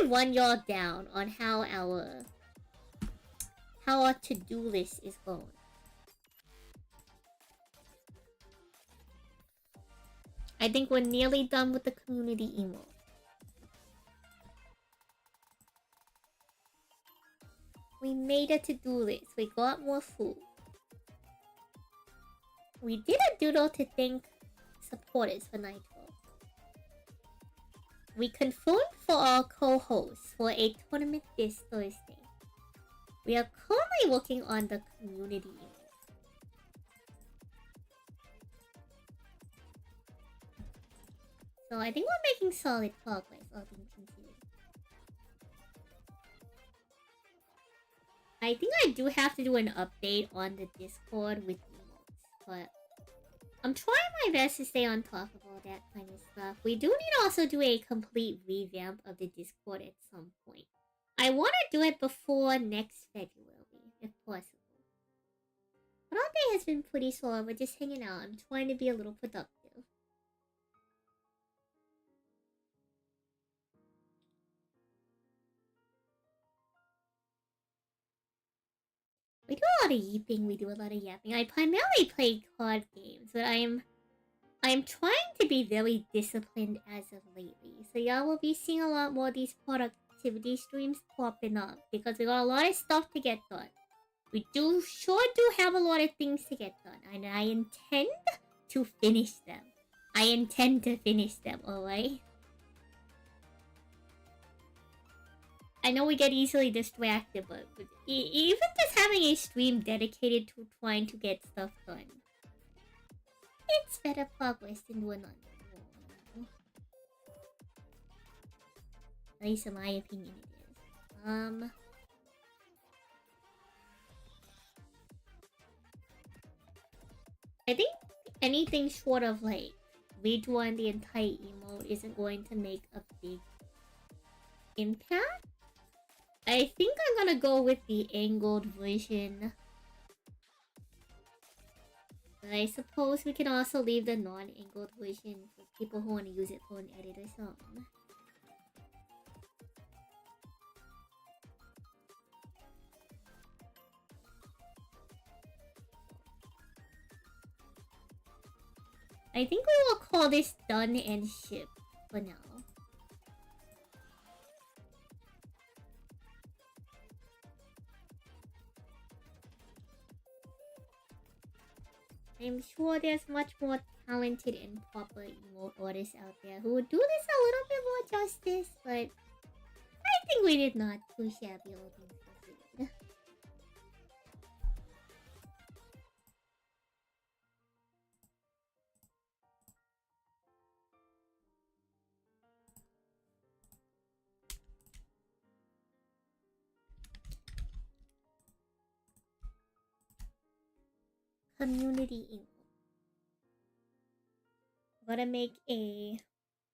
run y'all down on how our to-do list is going. I think we're nearly done with the community emote. We made a to-do list. We got more food. We did a doodle to thank supporters for Nitro. We confirmed for our co-hosts for a tournament this Thursday. We are currently working on the community emote. So I think we're making solid progress, all things considered. I think I do have to do an update on the Discord with emotes, but I'm trying my best to stay on top of all that kind of stuff. We do need to also do a complete revamp of the Discord at some point. I want to do it before next February, if possible. But our day has been pretty slow. We're just hanging out. I'm trying to be a little productive. We do a lot of yeeping, we do a lot of yapping. I primarily play card games, but I am trying to be very disciplined as of lately. So y'all will be seeing a lot more of these productivity streams popping up because we got a lot of stuff to get done. We sure do have a lot of things to get done, and I intend to finish them. I intend to finish them, alright? I know we get easily distracted, but even just having a stream dedicated to trying to get stuff done, it's better progress than doing nothing. At least in my opinion it is. I think anything short of like redoing the entire emote isn't going to make a big impact. I think I'm gonna go with the angled version. But I suppose we can also leave the non-angled version for people who want to use it for an edit or something. I think we will call this done and shipped for now. I'm sure there's much more talented and proper emote artists out there who would do this a little bit more justice, but I think we did not too shabby all things considered. Community emote. Gotta make a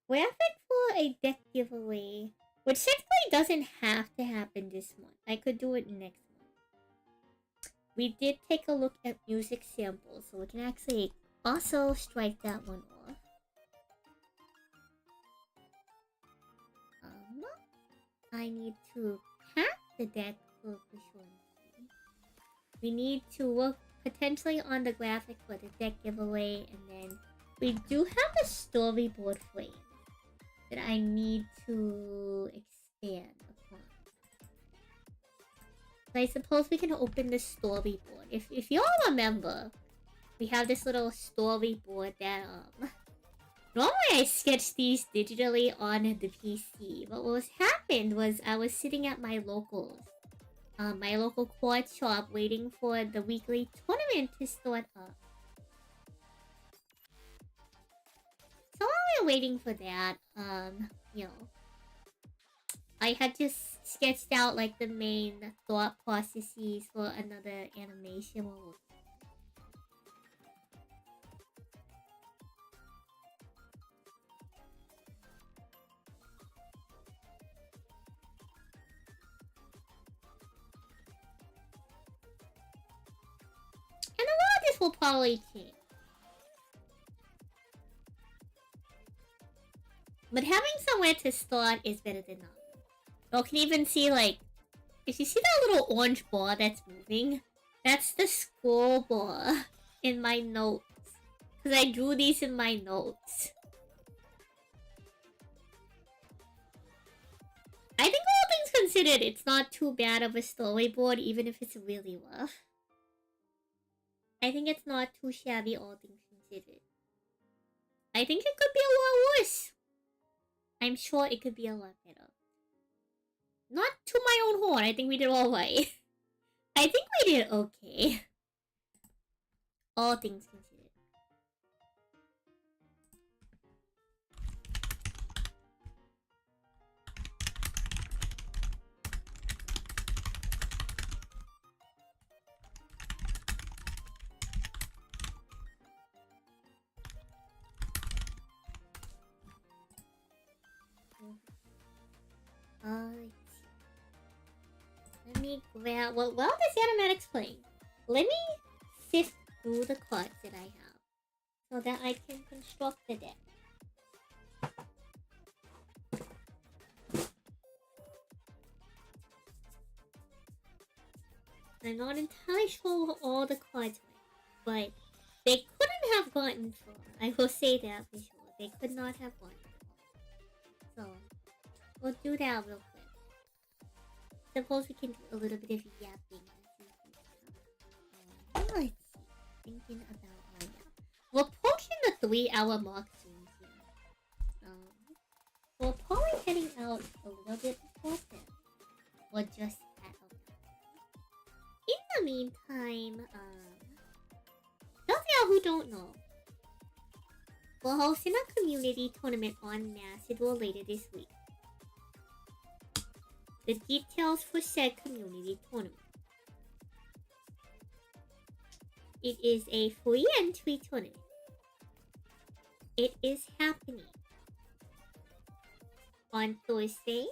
graphic for a deck giveaway, which technically doesn't have to happen this month. I could do it next month. We did take a look at music samples, so we can actually also strike that one off. I need to pack the deck for efficiency. We need to work potentially on the graphic for the deck giveaway, and then we do have a storyboard frame that I need to expand upon. So I suppose we can open the storyboard. If you all remember, we have this little storyboard that normally I sketch these digitally on the PC, but what happened was I was sitting at my my local quad shop waiting for the weekly tournament to start up. So while we were waiting for that, you know, I had just sketched out like the main thought processes for another animation. And a lot of this will probably change. But having somewhere to start is better than nothing. You can even see, like, if you see that little orange bar that's moving, that's the scroll bar in my notes. Because I drew these in my notes. I think all things considered, it's not too bad of a storyboard, even if it's really rough. I think it's not too shabby, all things considered. I think it could be a lot worse. I'm sure it could be a lot better. Not to my own horn, I think we did alright. I think we did okay. All things considered. Let me grab... Well, while this animatic's playing, let me sift through the cards that I have so that I can construct the deck. I'm not entirely sure what all the cards were, but they couldn't have gotten far. I will say that for sure. They could not have gotten far. So, we'll do that real quick. Suppose we can do a little bit of yapping. Let's see. Thinking about our yap. We're approaching the 3-hour mark soon here. We're probably heading out a little bit before then. Or just at a In the meantime, those of y'all who don't know, we're hosting a community tournament on Macedor later this week. The details for said community tournament. It is a free entry tournament. It is happening on Thursday,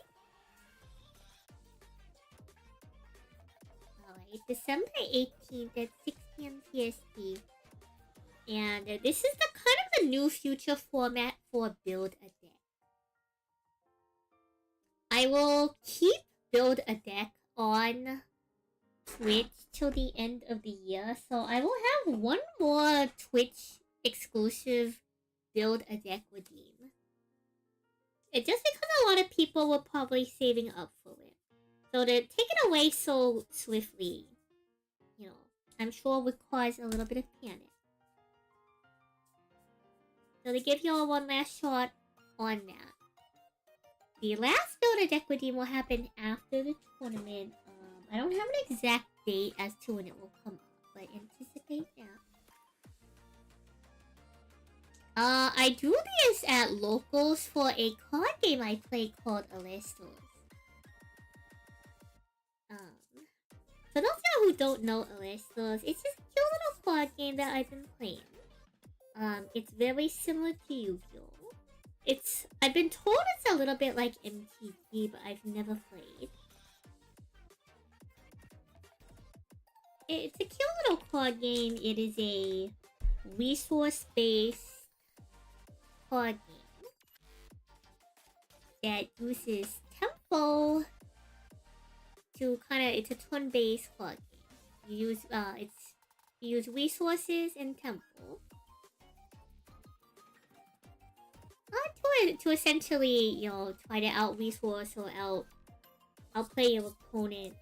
December 18th at 6 p.m. PST. And this is the kind of the new future format for Build a Deck. I will keep Build a Deck on Twitch till the end of the year, so I will have one more Twitch exclusive Build a Deck redeem. It's just because a lot of people were probably saving up for it. So to take it away so swiftly, you know, I'm sure would cause a little bit of panic. So they give you all one last shot on that. The last builder deck redeem will happen after the tournament. I don't have an exact date as to when it will come up, but anticipate that. I do this at locals for a card game I play called Alestos. For those of you who don't know Alestos, it's just a cute little card game that I've been playing. It's very similar to Yu-Gi-Oh! I've been told it's a little bit like MTG, but I've never played. It's a cute little card game. It is a resource-based card game that uses tempo to it's a turn-based card game. You use resources and tempo to essentially, try to out-resource or outplay your opponent.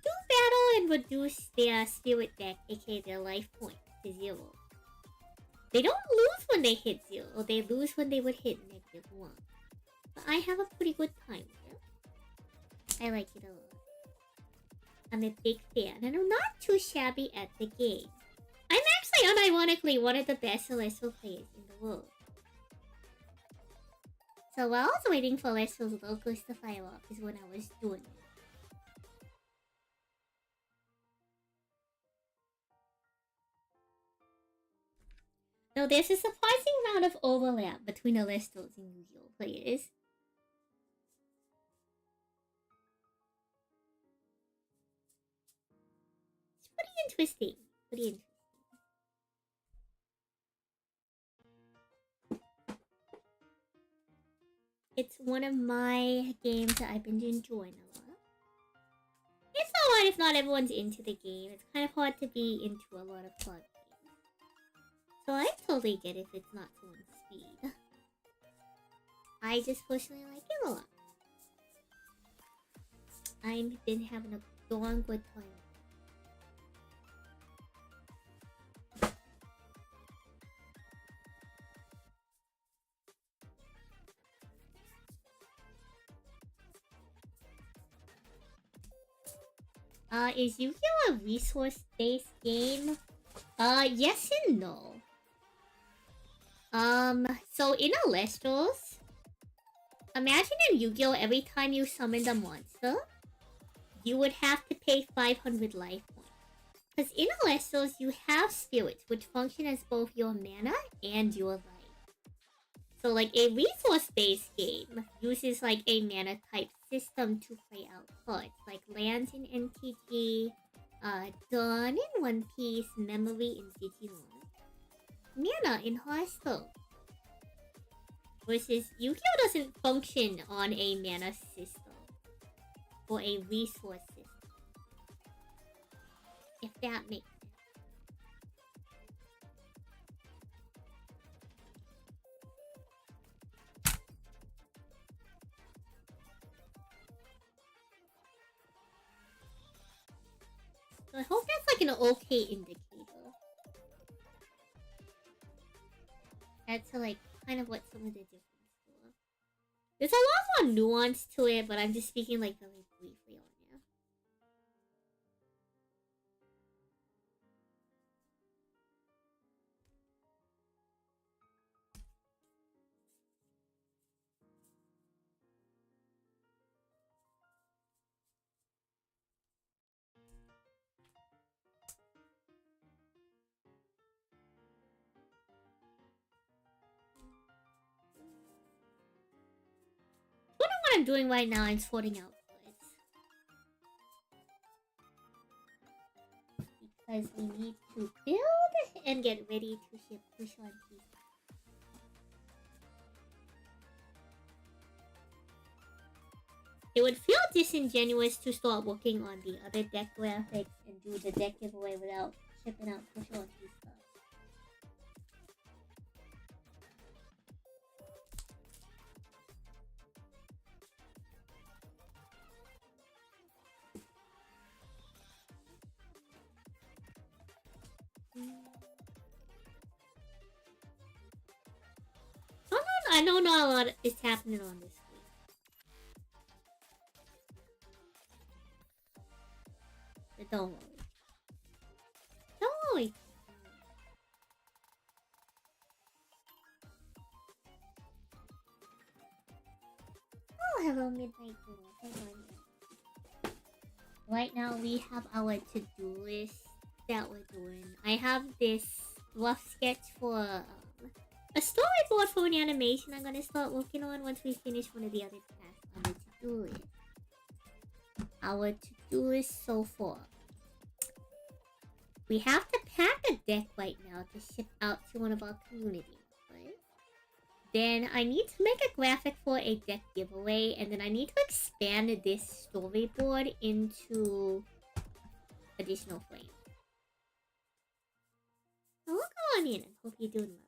Do battle and reduce their spirit deck, aka their life points, to 0. They don't lose when they hit 0, they lose when they would hit -1. But I have a pretty good time with it. I like it a lot. I'm a big fan, and I'm not too shabby at the game. I'm actually unironically one of the best Celestial players in the world. So while I was waiting for Celestial's locals to fire up is when I was doing it. So there's a surprising amount of overlap between Alestos and Yu-Gi-Oh! Players. It's pretty interesting. It's one of my games that I've been enjoying a lot. It's alright if not everyone's into the game. It's kind of hard to be into a lot of card games. So I totally get if it's not someone's speed. I just personally like it a lot. I've been having a darn good time. Is Yu-Gi-Oh! A resource-based game? Yes and no. So in Alestos, imagine in Yu-Gi-Oh! Every time you summoned a monster, you would have to pay 500 life points. Because in Alestos, you have spirits, which function as both your mana and your life. So like a resource-based game uses like a mana type system to play out cards, like lands in NTG, Dawn in One Piece, Memory in Digimon, mana in Hearthstone. Versus Yu-Gi-Oh! Doesn't function on a mana system or a resource system. If that makes sense. So I hope that's like an okay indicator. That's like kind of what some of the difference were. There's a lot more nuance to it, but I'm just speaking like really briefly on it. What I'm doing right now is sorting out goods. Because we need to build and get ready to ship to Shanti. It would feel disingenuous to start working on the other deck graphics and do the deck giveaway without shipping out to Shanti stuff. I know not a lot is happening on this week. But don't worry. Don't worry. Oh, hello, Midnight Girl. Right now, we have our to-do list that we're doing. I have this rough sketch for a storyboard for an animation I'm gonna start working on once we finish one of the other tasks on the to-do list. Our to-do list so far. We have to pack a deck right now to ship out to one of our community members. Then I need to make a graphic for a deck giveaway, and then I need to expand this storyboard into additional frames. So we'll go on in and hope you're doing well.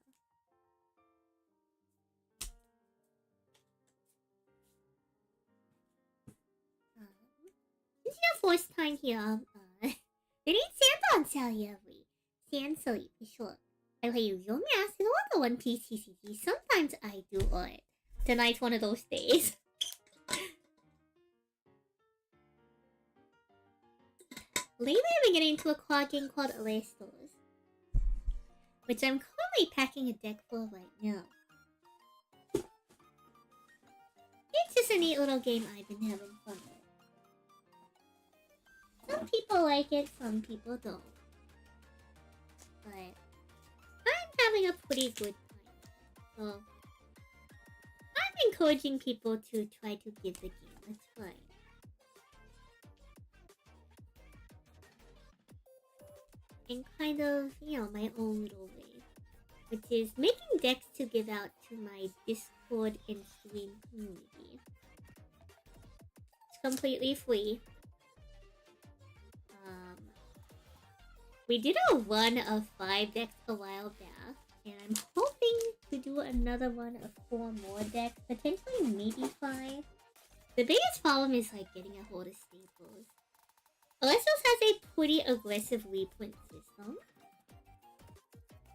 This is your first time here. They need Santon tell you every. Santon, for sure. I play Yu-Gi-Oh! Mask and also One Piece TCG. Sometimes I do art. Tonight's one of those days. Lately I've been getting into a card game called Arestos, which I'm currently packing a deck for right now. It's just a neat little game I've been having fun with. Some people like it, some people don't. But I'm having a pretty good time. So I'm encouraging people to try to give the game a try. In kind of, you know, my own little way. Which is making decks to give out to my Discord and stream community. It's completely free. We did a run of 5 decks a while back, and I'm hoping to do another run of 4 more decks, potentially maybe 5. The biggest problem is like getting a hold of staples. Alessos has a pretty aggressive reprint system.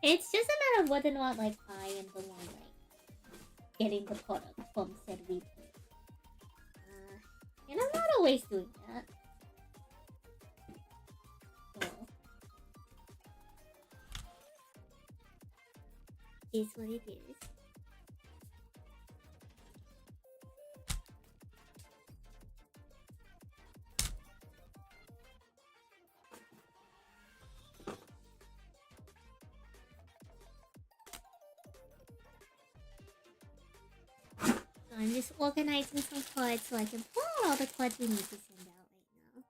It's just a matter of whether or not like I am the one like getting the product from said reprint. And I'm not always doing that. Is what it is. So I'm just organizing some cards so I can pull out all the cards we need to send out right now.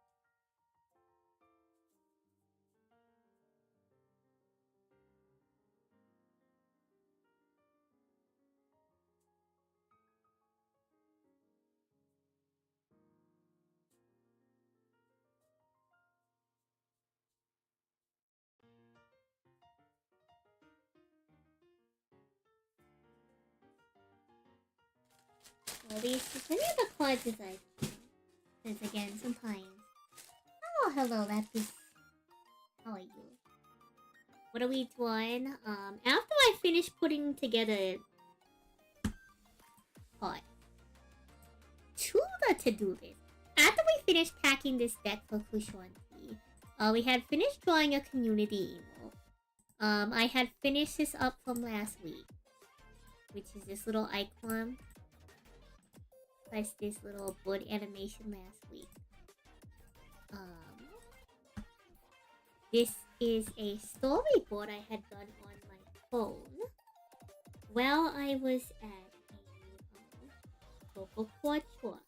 Well, these as many of the cards as I can. Since again, sometimes. Oh, hello, Lapis. How are you? What are we doing? After I finish putting together cards to the to-do list, after we finish packing this deck for Kushuanti, we had finished drawing a community emote. I had finished this up from last week, which is this little icon. Plus this little board animation last week. This is a storyboard I had done on my phone while I was at a local quad tour,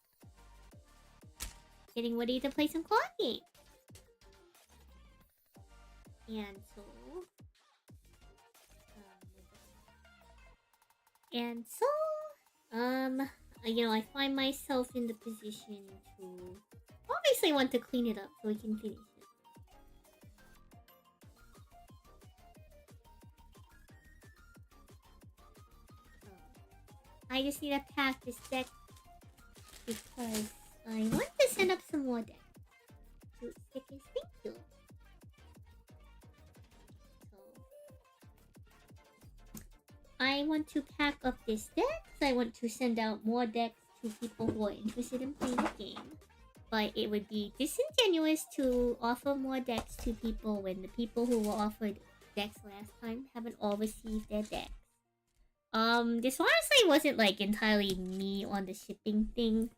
getting ready to play some card games. And so, you know, I find myself in the position to obviously want to clean it up so we can finish it. I just need to pack this deck because I want to send up some more decks to stickers. Thank you. So I want to pack up this deck. I want to send out more decks to people who are interested in playing the game. But it would be disingenuous to offer more decks to people when the people who were offered decks last time haven't all received their decks. This honestly wasn't like entirely me on the shipping thing.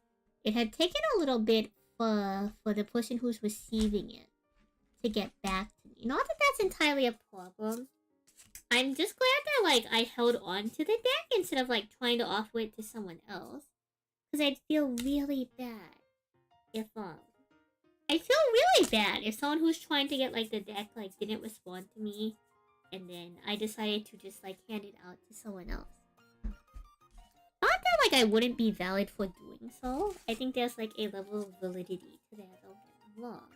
It had taken a little bit for the person who's receiving it to get back to me. Not that that's entirely a problem. I'm just glad that like I held on to the deck instead of like trying to offer it to someone else. Cause I'd feel really bad if I feel really bad if someone who's trying to get like the deck like didn't respond to me and then I decided to just like hand it out to someone else. Not that like I wouldn't be valid for doing so. I think there's like a level of validity to that, don't get me wrong.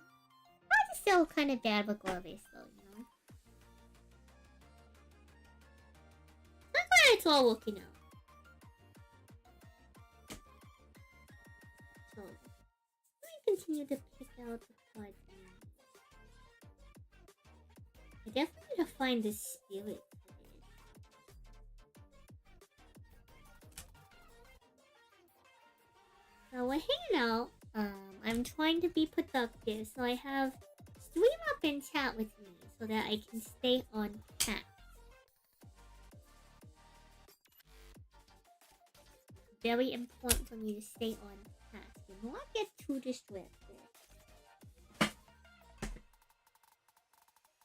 But it's still kind of bad regardless though, you know? I'm glad it's all working out. So, let me continue to pick out the cards. I definitely need to find the spirit for this. So we're hanging out. I'm trying to be productive, so I have stream up and chat with me so that I can stay on task. Very important for me to stay on task and not get too distracted.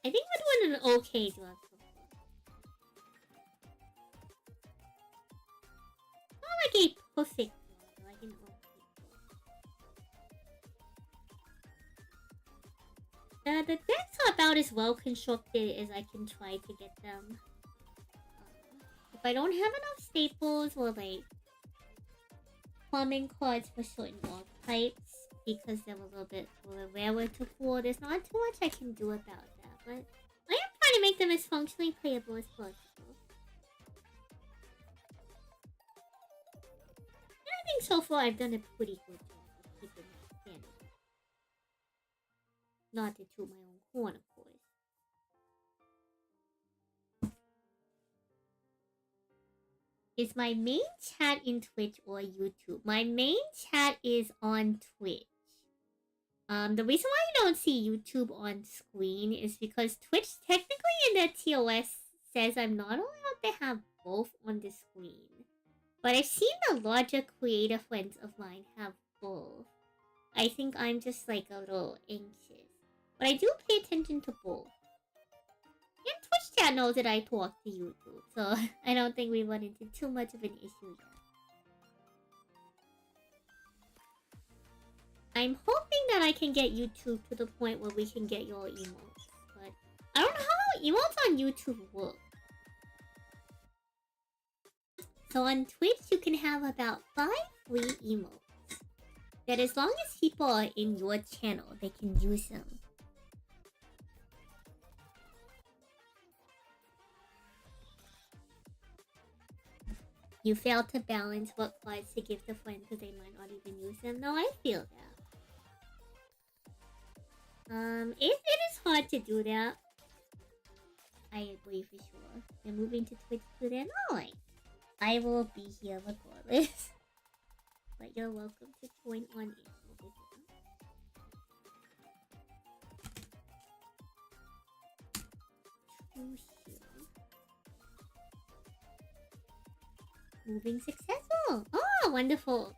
I think we're doing an okay job so far. Not like a perfect job, like an okay job. The decks are about as well constructed as I can try to get them. If I don't have enough staples or like common cards for certain archetypes because they're a little bit rarer to pull, there's not too much I can do about that. But I am trying to make them as functionally playable as possible. And I think so far I've done a pretty good job of keeping that standard. Not to toot my own horn, of course. Is my main chat in Twitch or YouTube? My main chat is on Twitch. The reason why you don't see YouTube on screen is because Twitch technically in the TOS says I'm not allowed to have both on the screen. But I've seen the larger creator friends of mine have both. I think I'm just like a little anxious. But I do pay attention to both. And Twitch chat knows that I talk to YouTube, so I don't think we run into too much of an issue yet. I'm hoping that I can get YouTube to the point where we can get your emotes, but I don't know how emotes on YouTube work. So on Twitch, you can have about 5 free emotes. That as long as people are in your channel, they can use them. You fail to balance what cards to give to friends because they might not even use them. No, I feel that. It is hard to do that. I agree for sure. They're moving to Twitch too then. Alright. I will be here regardless. But you're welcome to join on in over here. Moving successful. Oh, wonderful.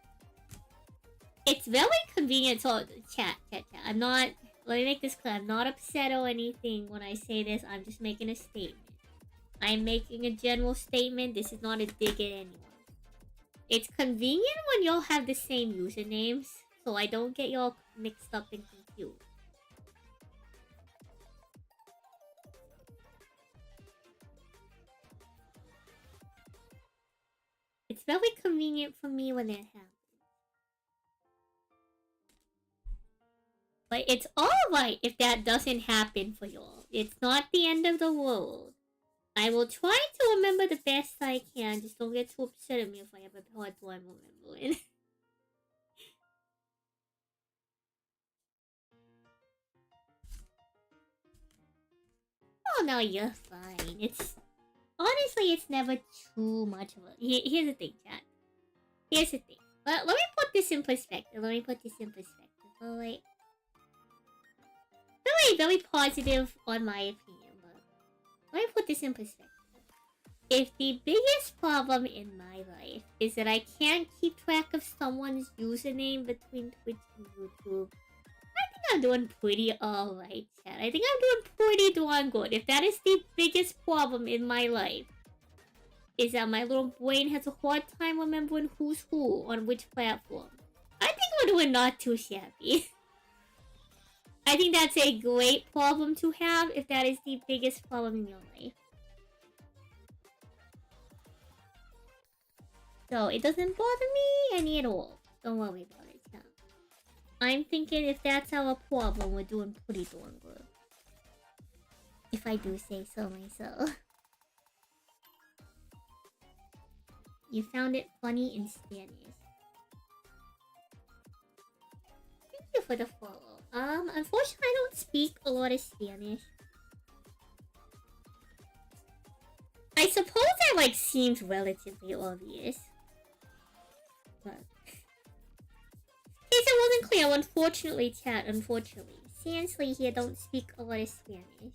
It's very convenient. So, chat. I'm not... Let me make this clear. I'm not upset or anything when I say this. I'm just making a statement. I'm making a general statement. This is not a dig at anyone. It's convenient when y'all have the same usernames, so I don't get y'all mixed up and confused. It's very convenient for me when that happens. But it's alright if that doesn't happen for y'all. It's not the end of the world. I will try to remember the best I can. Just don't get too upset at me if I have a hard time remembering. Oh no, you're fine. It's honestly, it's never too much of a... Here's the thing, chat. Here's the thing. Let me put this in perspective. So, like... Very, very positive on my opinion, but... Let me put this in perspective. If the biggest problem in my life is that I can't keep track of someone's username between Twitch and YouTube, I think I'm doing pretty alright, chat. I think I'm doing pretty darn good. If that is the biggest problem in my life, is that my little brain has a hard time remembering who's who on which platform, I think we're doing not too shabby. I think that's a great problem to have if that is the biggest problem in your life. So it doesn't bother me any at all. Don't worry about it, chat. I'm thinking if that's our problem, we're doing pretty darn good. If I do say so myself. You found it funny in Spanish. Thank you for the follow. Unfortunately I don't speak a lot of Spanish. I suppose that like seems relatively obvious. But in case it wasn't clear, unfortunately, chat, unfortunately. Seriously, here don't speak a lot of Spanish.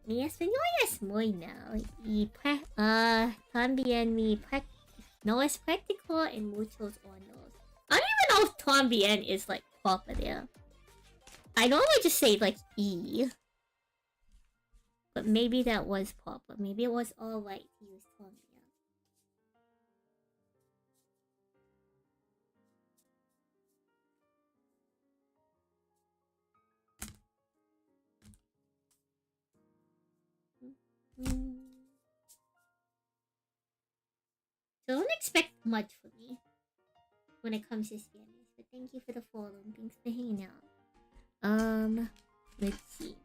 Mi español es muy mal y también no es práctico en muchos años. I don't even know if también is like proper there. I normally just say like E. But maybe that was proper. Maybe it was alright to use también. So don't expect much from me when it comes to Spanish. But thank you for the follow and thanks for hanging out. Let's see.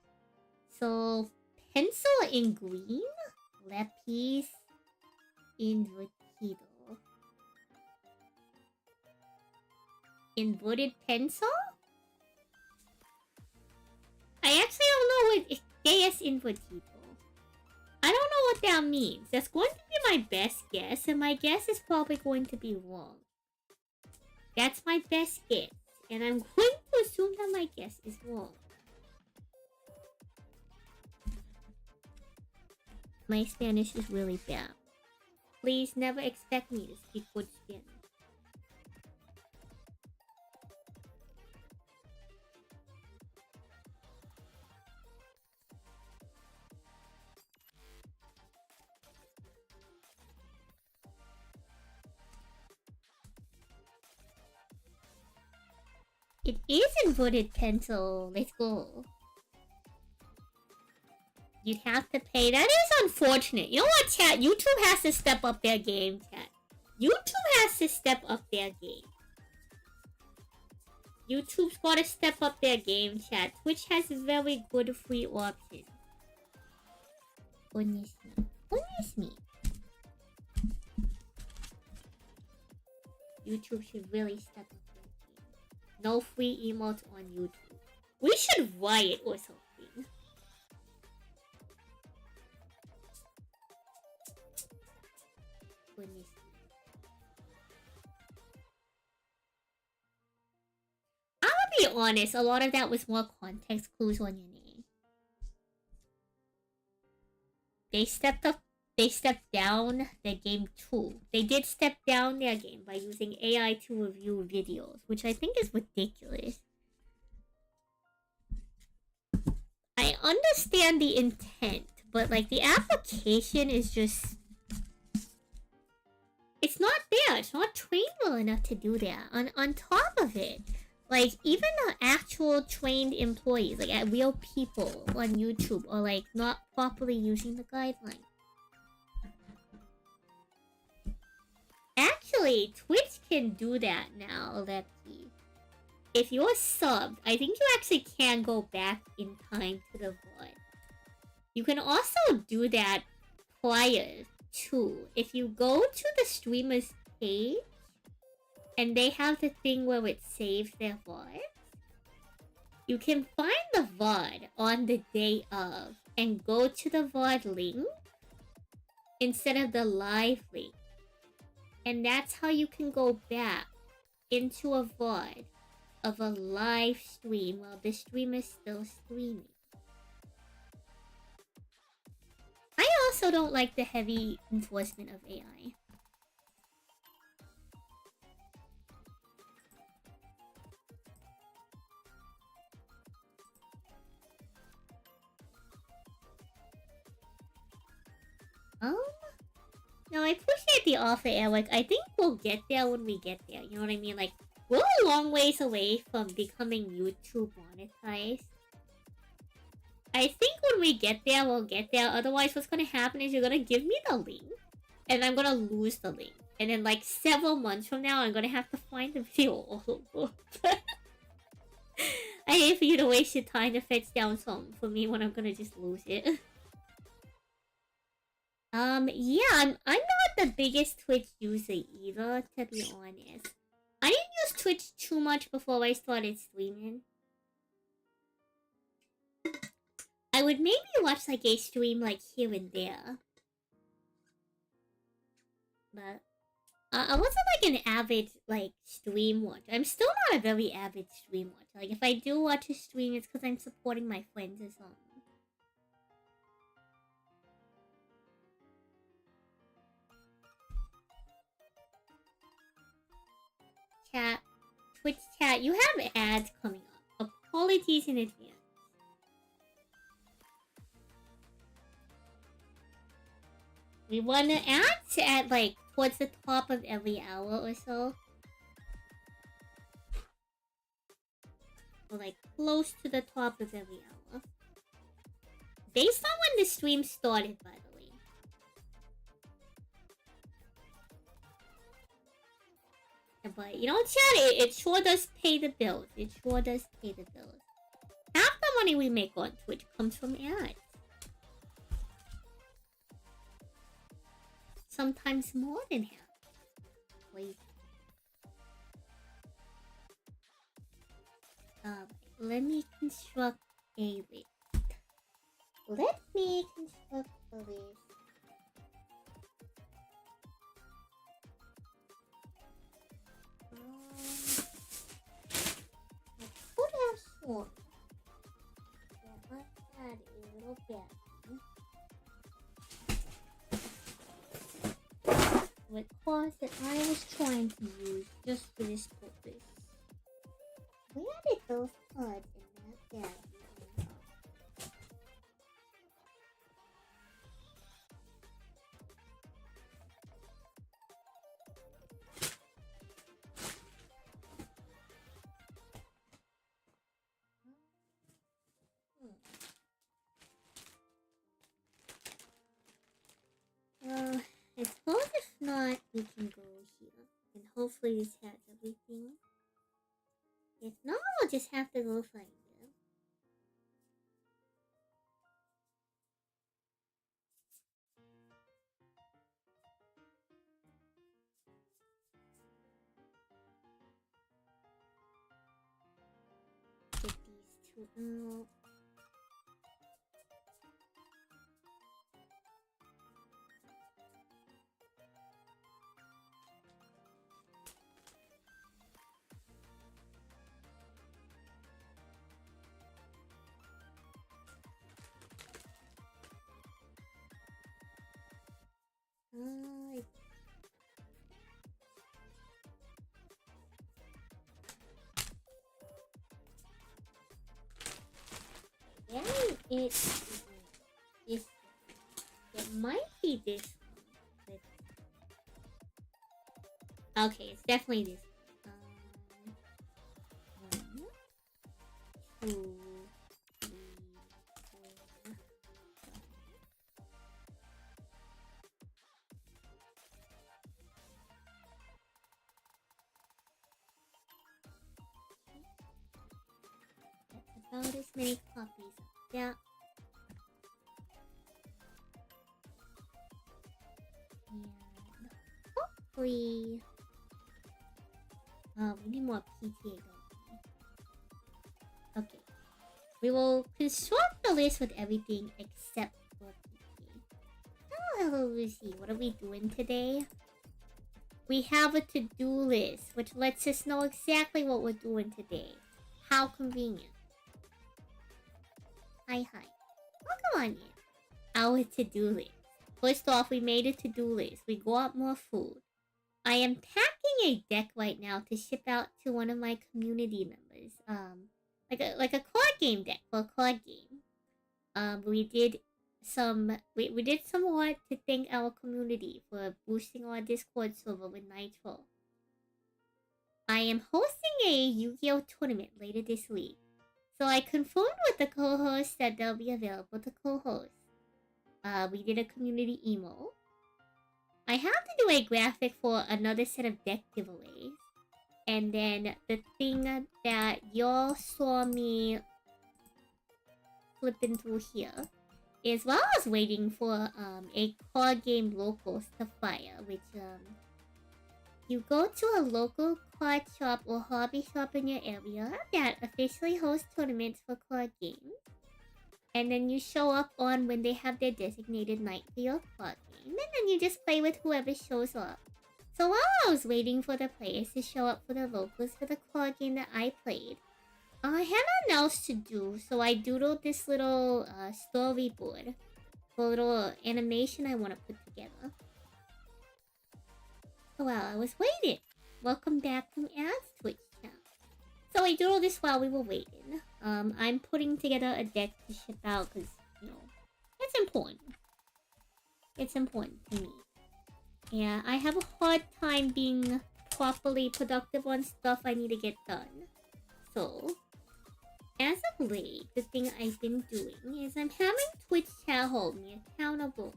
So pencil in green, lápiz invertido. Inverted pencil? I actually don't know what es invertido. I don't know what that means. That's going to be my best guess, and my guess is probably going to be wrong. That's my best guess, and I'm going to assume that my guess is wrong. My Spanish is really bad. Please never expect me to speak good Spanish. It is inverted pencil. Let's go. You'd have to pay. That is unfortunate. You know what, chat? YouTube has to step up their game, chat. YouTube has to step up their game. YouTube's gotta step up their game, chat. Twitch has very good free options. Honestly. YouTube should really step up their game. No free emotes on YouTube. We should riot or something. I'm gonna be honest, a lot of that was more context clues on your name. They stepped down their game too. They did step down their game by using AI to review videos, which I think is ridiculous. I understand the intent, but like the application is just... It's not there. It's not trained well enough to do that. On top of it, like even the actual trained employees, like real people on YouTube, are like not properly using the guidelines. Actually, Twitch can do that now, Lepke. If you're subbed, I think you actually can go back in time to the VOD. You can also do that prior to. If you go to the streamer's page, and they have the thing where it saves their VOD, you can find the VOD on the day of, and go to the VOD link, instead of the live link. And that's how you can go back into a VOD of a live stream while the stream is still streaming. I also don't like the heavy enforcement of AI. No, I appreciate the offer, Eric. I think we'll get there when we get there. You know what I mean? Like, we're a long ways away from becoming YouTube monetized. I think when we get there, we'll get there. Otherwise, what's gonna happen is you're gonna give me the link, and I'm gonna lose the link. And then, like, several months from now, I'm gonna have to find the video all over. I hate for you to waste your time to fetch down something for me when I'm gonna just lose it. Yeah, I'm not the biggest Twitch user either, to be honest. I didn't use Twitch too much before I started streaming. I would maybe watch like a stream like here and there. But I wasn't like an avid like stream watcher. I'm still not a very avid stream watcher. Like if I do watch a stream, it's because I'm supporting my friends or something. Chat, Twitch chat, you have ads coming up. Apologies in advance. We want to ads at like towards the top of every hour or so. Or like close to the top of every hour. Based on when the stream started, by the way. But you know, chat, it sure does pay the bills. It sure does pay the bills. Half the money we make on Twitch comes from ads. Sometimes more than half. Wait. Let me construct a list. Let me construct a list. I could have sworn that I had a little bit. With claws that I was trying to use just for this purpose. Where did those cards in that bag come from? I suppose if not, we can go here. And hopefully this has everything. If not, we'll just have to go find them. Get these two out. It might be this one. Okay, it's definitely this one. 1, 2, 3, 4. That's about as many copies of that. And hopefully, we need more PTA, don't we? Okay, we will construct the list with everything except for PTA. hello, Lucy. What are we doing today? We have a to-do list, which lets us know exactly what we're doing today. How convenient. Hi. Welcome on in. Our to-do list. First off, we made a to-do list. We got more food. I am packing a deck right now to ship out to one of my community members. Like a card game deck for a card game. We did some art to thank our community for boosting our Discord server with Nitro. I am hosting a Yu-Gi-Oh tournament later this week, so I confirmed with the co-host that they'll be available to co-host. We did a community emo. I have to do a graphic for another set of deck giveaways. And then the thing that y'all saw me flipping through here is while I was waiting for a card game locals to fire, which you go to a local card shop or hobby shop in your area that officially hosts tournaments for card games. And then you show up on when they have their designated night for your card game. And then you just play with whoever shows up. So while I was waiting for the players to show up for the locals for the card game that I played, I had nothing else to do. So I doodled this little storyboard for a little animation I want to put together. So while I was waiting, welcome back from Ad's Twitch channel. So I doodled this while we were waiting. I'm putting together a deck to ship out because, you know, it's important. It's important to me. Yeah, I have a hard time being properly productive on stuff I need to get done. So, as of late, the thing I've been doing is I'm having Twitch chat hold me accountable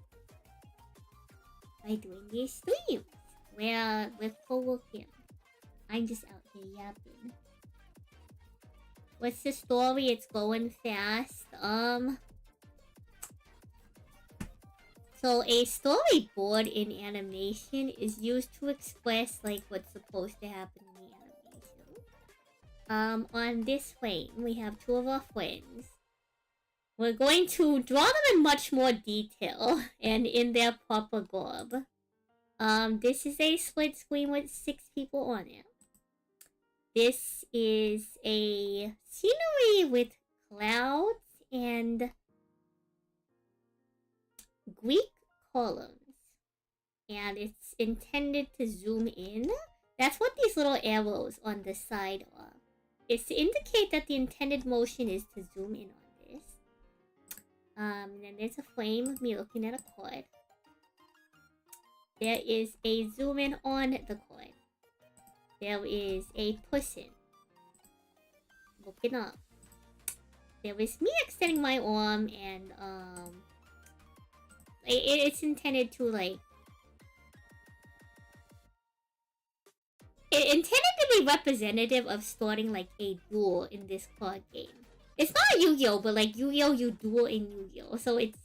by doing these streams where we're co-working. I'm just out here yapping. What's the story? It's going fast. So a storyboard in animation is used to express like what's supposed to happen in the animation. On this frame, we have two of our friends. We're going to draw them in much more detail and in their proper garb. This is a split screen with 6 people on it. This is a scenery with clouds and Greek columns. And it's intended to zoom in. That's what these little arrows on the side are. It's to indicate that the intended motion is to zoom in on this. And then there's a frame of me looking at a card. There is a zoom in on the card. There is a person looking up. There is me extending my arm and it's intended to like intended to be representative of starting like a duel in this card game. It's not Yu-Gi-Oh, but like Yu-Gi-Oh, you duel in Yu-Gi-Oh. So it's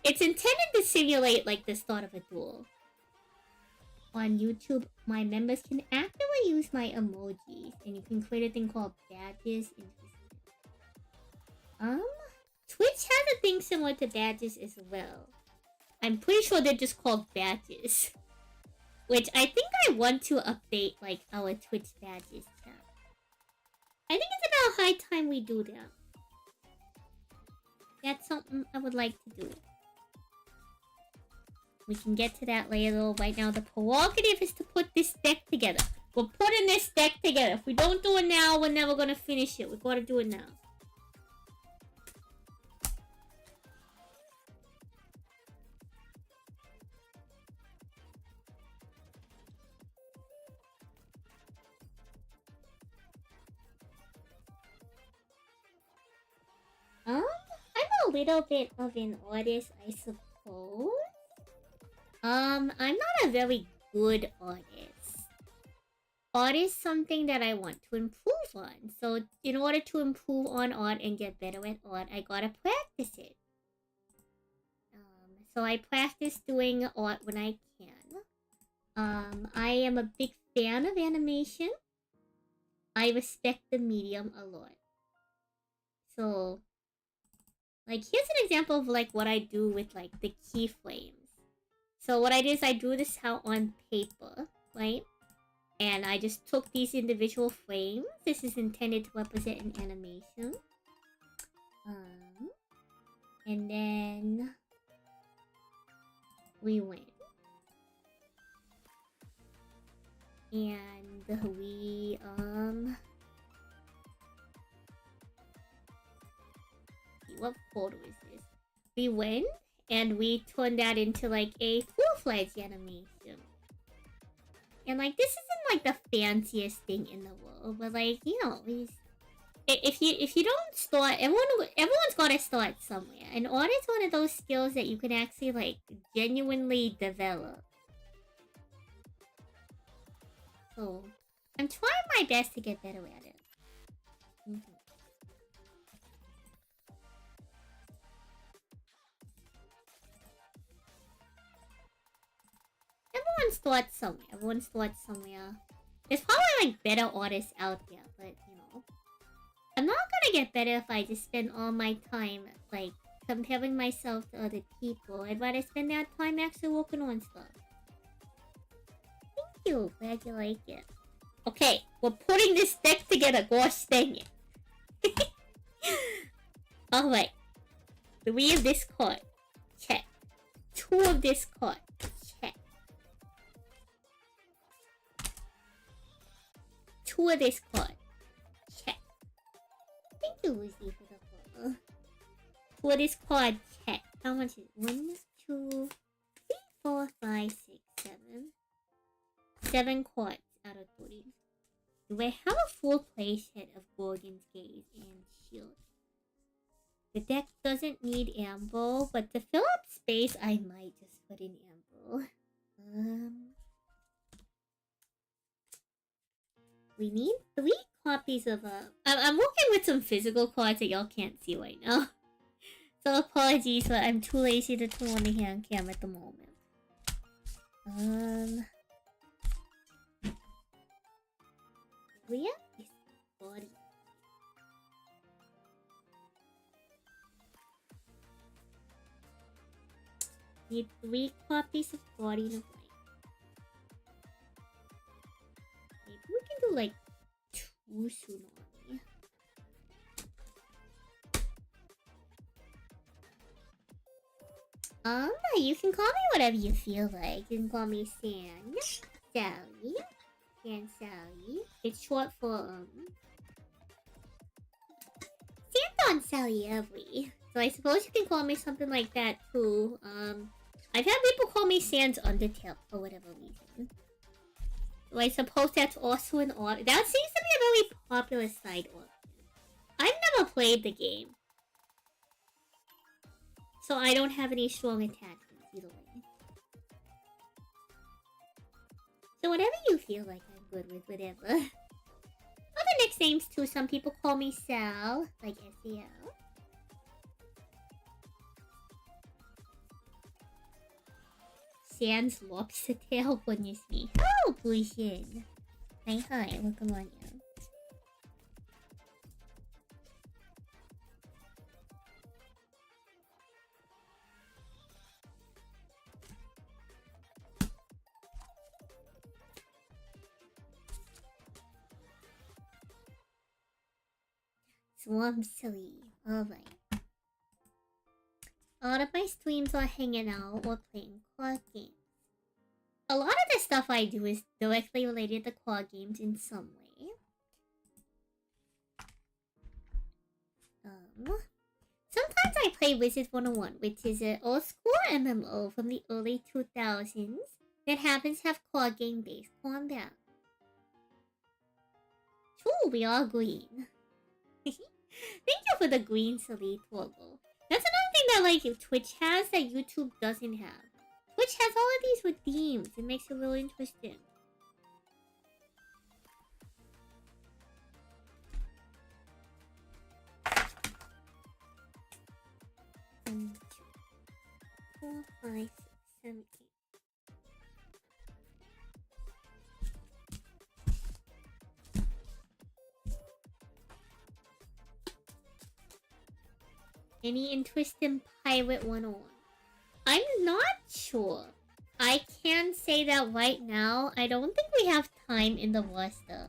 intended to simulate like the start of a duel. On YouTube, my members can actively use my emojis, and you can create a thing called badges. Twitch has a thing similar to badges as well. I'm pretty sure they're just called badges. Which I think I want to update, like, our Twitch badges tab. I think it's about high time we do that. That's something I would like to do. We can get to that later, though. Right now, the prerogative is to put this deck together. We're putting this deck together. If we don't do it now, we're never gonna finish it. We gotta do it now. I'm a little bit of an artist, I suppose. I'm not a very good artist. Art is something that I want to improve on. So in order to improve on art and get better at art, I gotta practice it. So I practice doing art when I can. I am a big fan of animation. I respect the medium a lot. So, like, here's an example of, like, what I do with, like, the keyframes. So what I did is I drew this out on paper, right? And I just took these individual frames. This is intended to represent an animation. And then we went. And we, what photo is this? We went and we turned that into like a full-fledged animation. And like this isn't like the fanciest thing in the world, but like, you know, if you don't start, everyone's gotta start somewhere. And art is one of those skills that you can actually like genuinely develop. So I'm trying my best to get better at it. Everyone starts somewhere. Everyone starts somewhere. There's probably like better artists out there, but you know, I'm not gonna get better if I just spend all my time like comparing myself to other people. I'd rather spend that time actually working on stuff. Thank you. Glad you like it. Okay, we're putting this deck together. Gosh dang it. Alright. 3 of this card. Check. 2 of this card. Check. 2 of this card. Check. Thank you, Lucy, for the follow. 2 of this card. Check. How much is it? 1, 2, 3, 4, 5, 6, 7. 7 cards out of 30. Do I have a full playset of Gorgon's Gaze and Shield? The deck doesn't need amble, but to fill up space, I might just put in amble. We need 3 copies of I'm working with some physical cards that y'all can't see right now. So apologies, but I'm too lazy to turn on the hand cam at the moment. We have this body. Need 3 copies of Guardian of Light. Maybe we can do like 2 Tsunami. You can call me whatever you feel like. You can call me San, Sally, San Sally. It's short for Santon Sally Every. So I suppose you can call me something like that too. I've had people call me Sans Undertale for whatever reason. So I suppose that's also an option. That seems to be a very popular side option. I've never played the game, so I don't have any strong attachments either way. So whatever you feel like, I'm good with whatever. Other nicknames too. Some people call me Sal, like S-A-L. Sans lobster tail goodness me. Oh, Bushin. Hi, welcome on you. Swamp silly. Alright. A lot of my streams are hanging out or playing card games. A lot of the stuff I do is directly related to card games in some way. Sometimes I play Wizard 101, which is an old school MMO from the early 2000s that happens to have card game based combat. True, we are green. Thank you for the green Salute logo. That's another thing that like Twitch has that YouTube doesn't have. Twitch has all of these redeems. It makes it really interesting. One, 2, 4, 5, 6, 7, 8. Any interest in Pirate 101? I'm not sure. I can say that right now. I don't think we have time in the roster.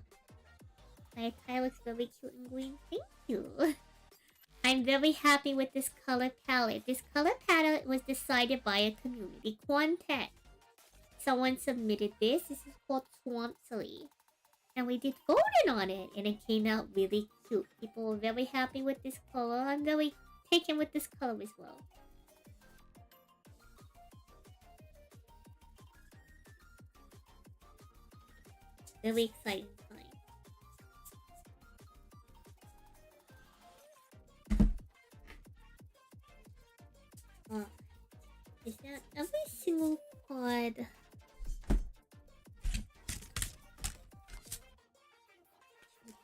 My tie looks very cute and green. Thank you. I'm very happy with this color palette. This color palette was decided by a community contest. Someone submitted this. This is called Swamp Silly. And we did voting on it, and it came out really cute. People were very happy with this color. I'm very taken with this color as well. Really exciting time. Is that every single pod?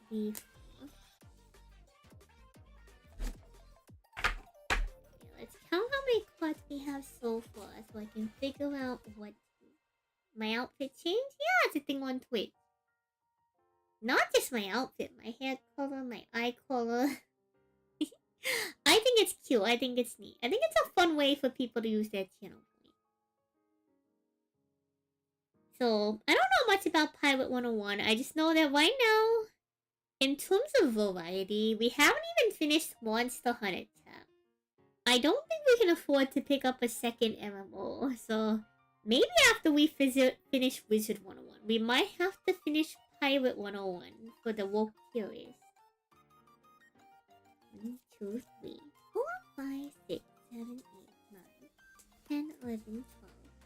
Yeah, let's count how many quads we have so far so I can figure out what my outfit changed. Yeah, it's a thing on Twitch. Not just my outfit, my hair color, my eye color. I think it's cute. I think it's neat. I think it's a fun way for people to use their channel point. So, I don't know much about Pirate 101. I just know that right now, in terms of variety, we haven't even finished Monster Hunter tab. I don't think we can afford to pick up a second MMO, so maybe after we finish Wizard 101, we might have to finish Pirate 101 for the woke series. 1, 2, 3, 4, 5, 6, 7, 8, 9, 10, 11, 12,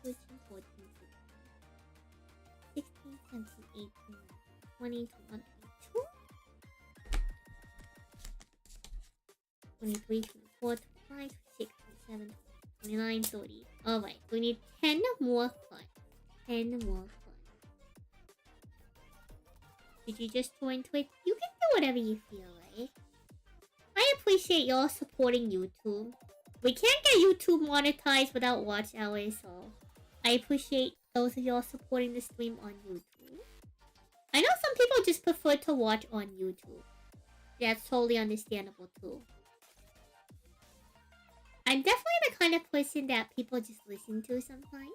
13, 14, 15, 16, 17, 18, 19, 20, 21, 22. 23, 24, 25, 26, 27, 29, 30. Alright, we need 10 more fun. 10 more fun. Did you just join Twitch? You can do whatever you feel like. I appreciate y'all supporting YouTube. We can't get YouTube monetized without watch hours, so I appreciate those of y'all supporting the stream on YouTube. I know some people just prefer to watch on YouTube. That's totally understandable too. I'm definitely the kind of person that people just listen to sometimes.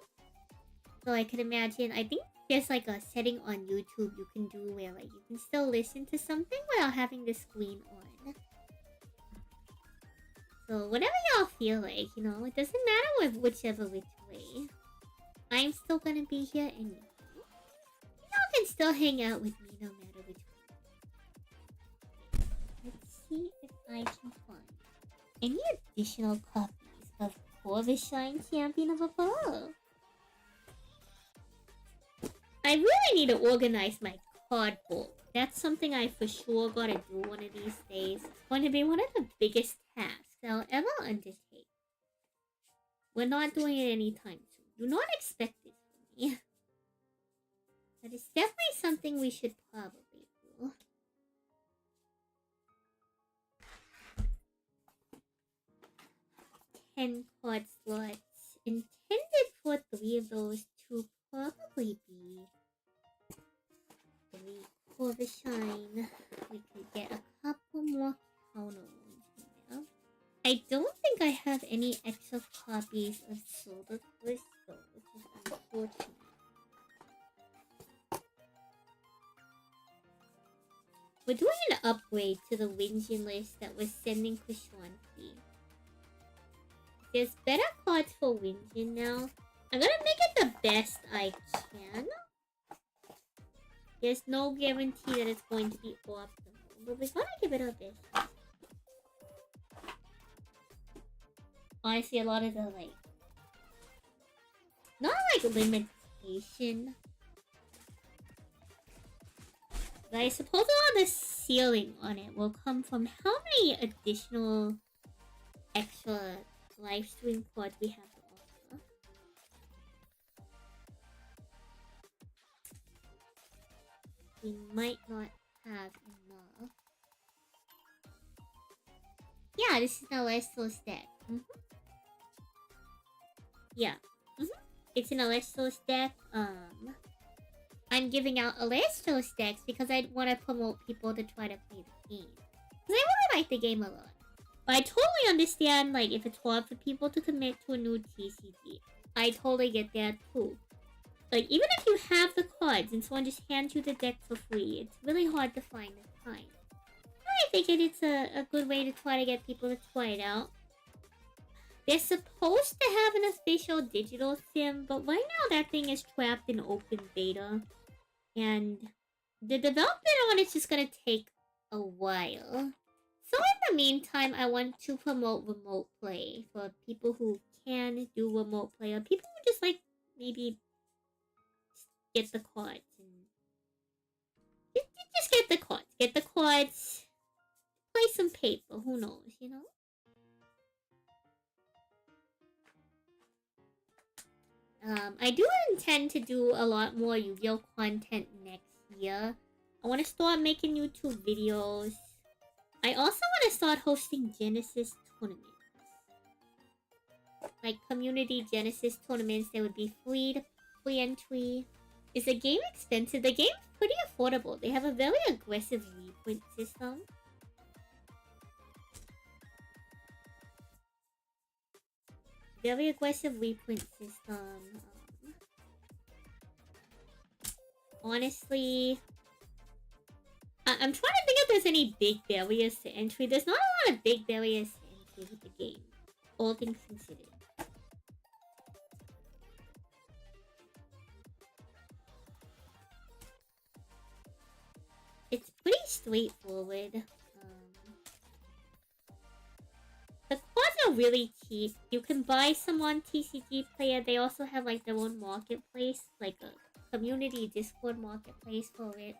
So I can imagine, I think there's like a setting on YouTube you can do where like you can still listen to something without having the screen on. So whatever y'all feel like, you know, it doesn't matter with whichever which way. I'm still gonna be here anyway. Y'all can still hang out with me no matter which way. Let's see if I can find any additional copies of Corvus Shine Champion of Apollo. I really need to organize my card book. That's something I for sure gotta do one of these days. It's going to be one of the biggest tasks I'll ever undertake. We're not doing it anytime soon. Do not expect it from me. But it's definitely something we should probably do. Ten card slots intended for 3 of those to probably be 3 Corvus Shine. We could get a couple more counter ones from there. I don't think I have any extra copies of Solar Crystal, which is unfortunate. We're doing an upgrade to the Winjin list that we're sending Krishanti. There's better cards for Winjin now. I'm gonna make it the best I can. There's no guarantee that it's going to be optimal, but we're gonna give it our best. Honestly, a lot of the, like... not like limitation. But I suppose a lot of the ceiling on it will come from how many additional extra live stream quads we have to offer. We might not have enough. Yeah, this is an Celestial stack. Yeah. It's an Celestial stack. I'm giving out Celestial stacks because I want to promote people to try to play the game. Because I really like the game a lot. But I totally understand, like, if it's hard for people to commit to a new TCG. I totally get that too. Like, even if you have the cards and someone just hands you the deck for free, it's really hard to find the time. I think it's a good way to try to get people to try it out. They're supposed to have an official digital sim, but right now that thing is trapped in open beta. And the development on it's just gonna take a while. So in the meantime, I want to promote remote play for people who can do remote play, or people who just like maybe get the cards and just get the cards. Get the cards. Play some paper. Who knows? You know. I do intend to do a lot more Yu-Gi-Oh content next year. I want to start making YouTube videos. I also want to start hosting Genesis tournaments. Like community Genesis tournaments, they would be free entry. Is the game expensive? The game's pretty affordable. They have a very aggressive reprint system. Very aggressive reprint system. Honestly, I'm trying to think if there's any big barriers to entry. There's not a lot of big barriers to entry with the game, all things considered. It's pretty straightforward. The cards are really cheap. You can buy some on TCG Player. They also have like their own marketplace, like a community Discord marketplace for it.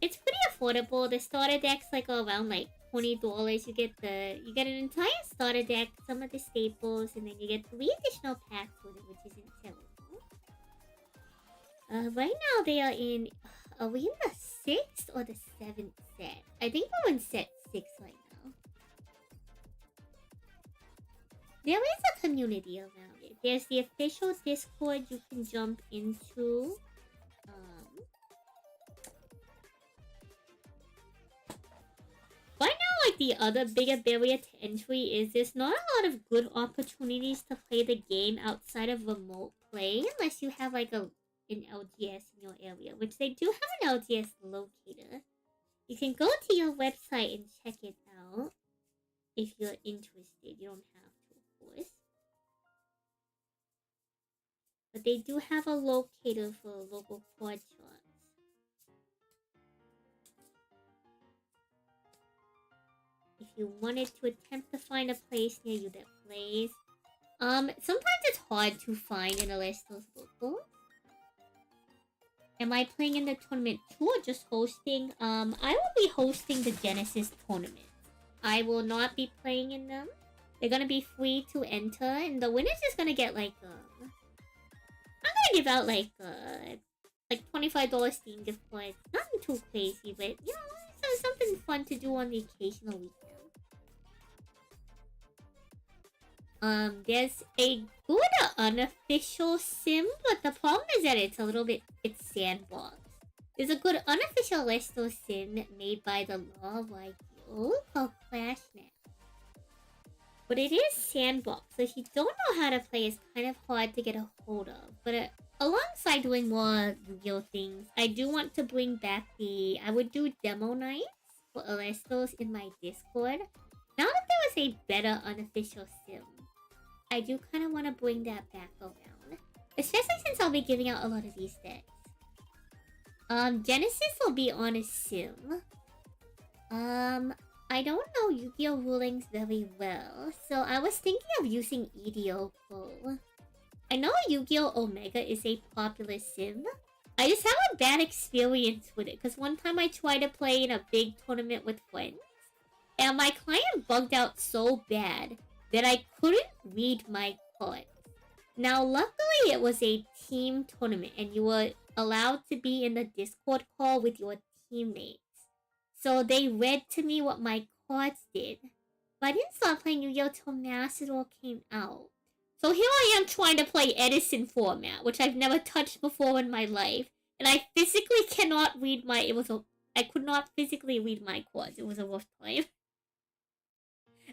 It's pretty affordable. The starter deck's like around like $20. You get an entire starter deck, some of the staples, and then you get 3 additional packs with it, which isn't terrible. Right now they are in. Are we in the 6th or the 7th set? I think we're in set 6 right now. There is a community around it. There's the official Discord you can jump into. Right now, like the other bigger barrier to entry is there's not a lot of good opportunities to play the game outside of remote play unless you have like an LGS in your area, which they do have an LGS locator. You can go to your website and check it out if you're interested. You don't have to, of course. But they do have a locator for local card shops. If you wanted to attempt to find a place near you that plays. Sometimes it's hard to find in a list of locals. Am I playing in the tournament too or just hosting? I will be hosting the Genesis tournament. I will not be playing in them. They're gonna be free to enter, and the winner's just gonna get like I'm gonna give out like $25 Steam gift cards. Nothing too crazy, but you know, something fun to do on the occasional weekend. There's a good unofficial sim, but the problem is that it's sandbox. There's a good unofficial Lesto sim made by the Law of IQ called ClashNet. But it is sandbox, so if you don't know how to play, it's kind of hard to get a hold of. But alongside doing more Yu-Gi-Oh things, I do want to bring back I would do demo nights for Alestos in my Discord. Now that there was a better unofficial sim, I do kind of want to bring that back around. Especially since I'll be giving out a lot of these decks. Genesis will be on a sim. I don't know Yu-Gi-Oh rulings very well, so I was thinking of using EDO Pro. I know Yu-Gi-Oh Omega is a popular sim. I just have a bad experience with it, because one time I tried to play in a big tournament with friends, and my client bugged out so bad that I couldn't read my cards. Now, luckily it was a team tournament, and you were allowed to be in the Discord call with your teammates. So they read to me what my cards did. But I didn't start playing Yu-Gi-Oh till Macedor came out. So here I am trying to play Edison format, which I've never touched before in my life. And I physically cannot read I could not physically read my cards. It was a rough time.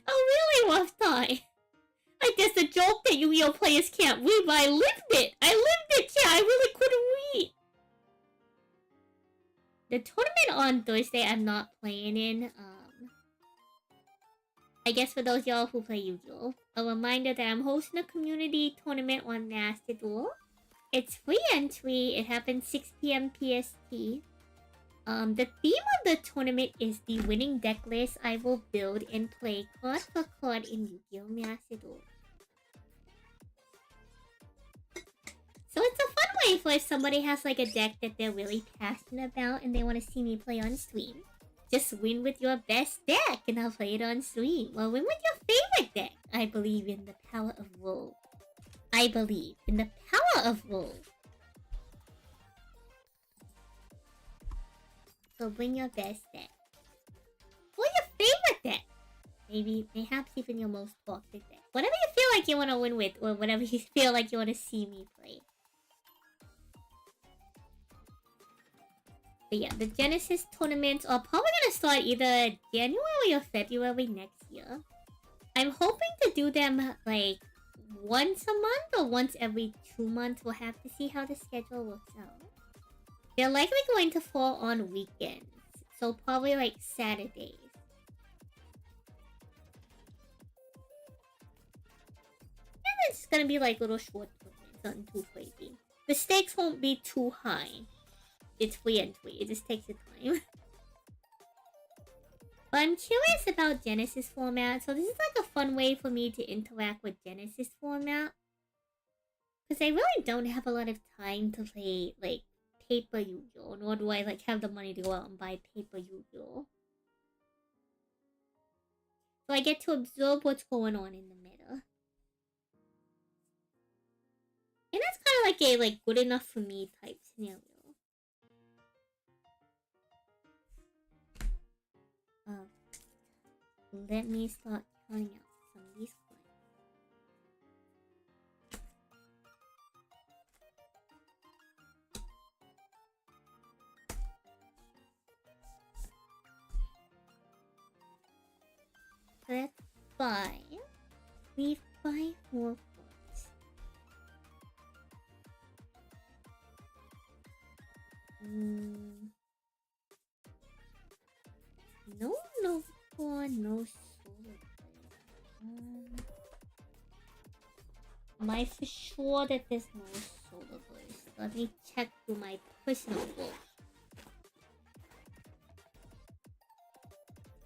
A really rough time. Like, there's a joke that Yu-Gi-Oh! Players can't read, but I lived it! I lived it, yeah! I really couldn't read! The tournament on Thursday I'm not playing in, I guess for those y'all who play Yu-Gi-Oh! A reminder that I'm hosting a community tournament on Master Duel. It's free entry, it happens 6 PM PST. The theme of the tournament is the winning deck list I will build and play card for card in Yu-Gi-Oh! Master Duel. So it's a fun way for if somebody has like a deck that they're really passionate about and they want to see me play on stream. Just win with your best deck and I'll play it on stream. Or win with your favorite deck. I believe in the power of role. I believe in the power of role. So bring your best deck. Or your favorite deck. Maybe, perhaps even your most toxic deck. Whatever you feel like you want to win with, or whatever you feel like you want to see me play. But yeah, the Genesis tournaments are probably gonna start either January or February next year. I'm hoping to do them like once a month or once every 2 months. We'll have to see how the schedule works out. They're likely going to fall on weekends, so probably like Saturdays. And it's gonna be like little short tournaments, nothing too crazy. The stakes won't be too high. It's free entry, it just takes your time. But I'm curious about Genesis format, so this is like a fun way for me to interact with Genesis format. Because I really don't have a lot of time to play, like, paper Yu-Gi-Oh! Nor do I, like, have the money to go out and buy paper Yu-Gi-Oh! So I get to observe what's going on in the meta. And that's kind of like a, like, good enough for me type scenario. Let me start counting out some of these coins. So that's 5. We have 5 more coins. No, no. No solar blaze. Am I for sure that there's no solar blaze? Let me check through my personal book.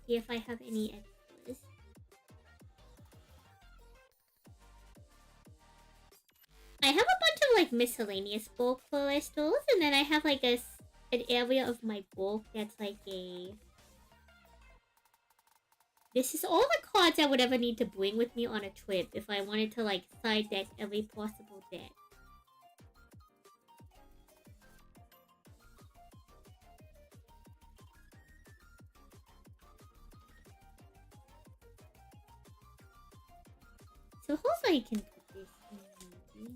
See if I have any extras. I have a bunch of like miscellaneous bulk for crystals, and then I have like an area of my bulk that's like a... This is all the cards I would ever need to bring with me on a trip if I wanted to, like, side deck every possible deck. So hopefully I can put this in maybe.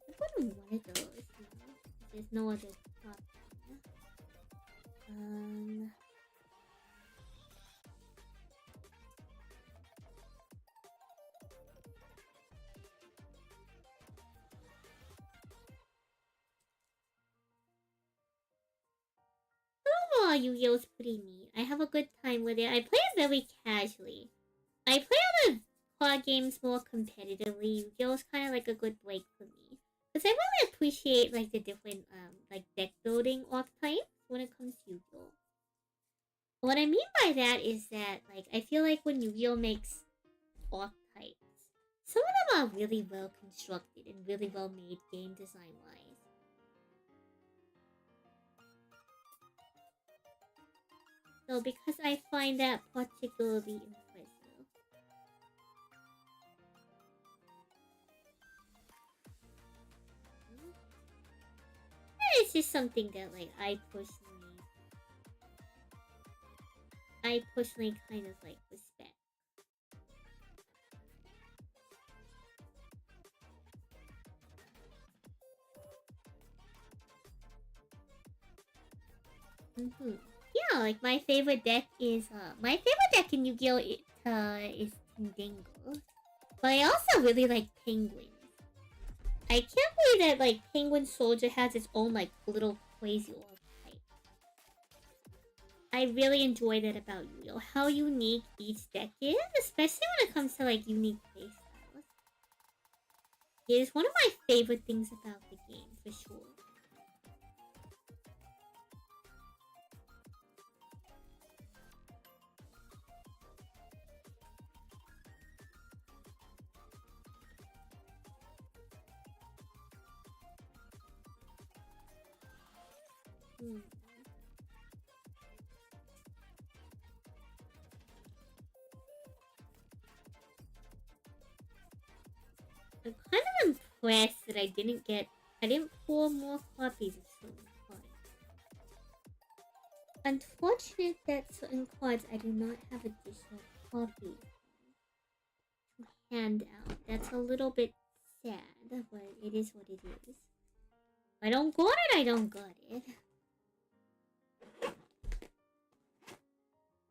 I put in one of those, you know? There's no other top. Overall, Yu-Gi-Oh's pretty neat. I have a good time with it. I play it very casually. I play other card games more competitively. Yu-Gi-Oh's kind of like a good break for me. Because I really appreciate like the different like deck building archetypes when it comes to Yu-Gi-Oh! What I mean by that is that like I feel like when Yu-Gi-Oh! Makes archetypes, some of them are really well constructed and really well made game design wise. So because I find that particularly impressive. It's just something that like I personally kind of like respect. Yeah, Yeah, like my favorite deck is my favorite deck in Yu-Gi-Oh! Is Tindango. But I also really like Penguins. I can't believe that like Penguin Soldier has its own like little crazy orb type. I really enjoy that about Yu-Gi-Oh! How unique each deck is, especially when it comes to like unique playstyles. It is one of my favorite things about the game for sure. I'm kind of impressed that I didn't pull more copies of certain cards. Unfortunate that certain cards I do not have additional copies to hand out. That's a little bit sad, but it is what it is. If I don't got it, I don't got it.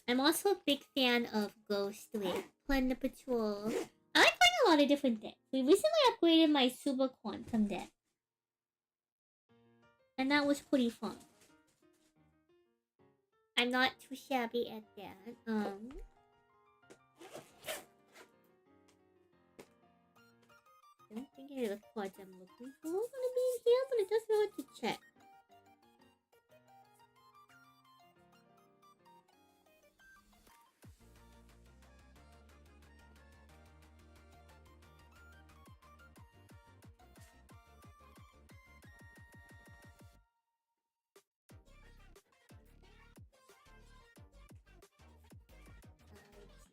I'm also a big fan of Ghost with Plunder Patrol. I like playing a lot of different decks. We recently upgraded my Super Quantum deck. And that was pretty fun. I'm not too shabby at that. I don't think any of the cards I'm looking for are gonna be in here, but it does not hurt to check.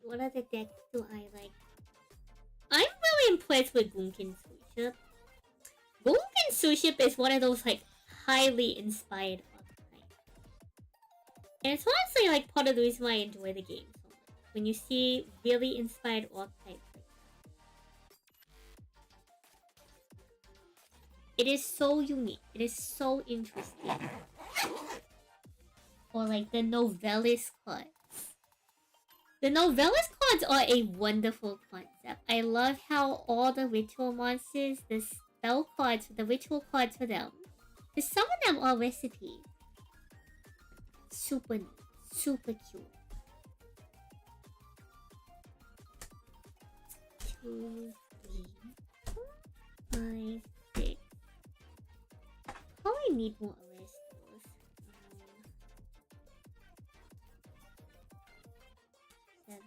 What other decks do I like? I'm really impressed with Gunkin Suship. Gunkin Suship is one of those like highly inspired archetypes. And it's honestly like part of the reason why I enjoy the game so much. When you see really inspired archetypes like that. It is so unique. It is so interesting. Or like the Novellis cards. The Novellis cards are a wonderful concept. I love how all the ritual monsters, the spell cards, the ritual cards for them, some of them are recipes. Super neat. Super cute. 2, 3, 4, 5, 6. Probably need more Aristos. 7,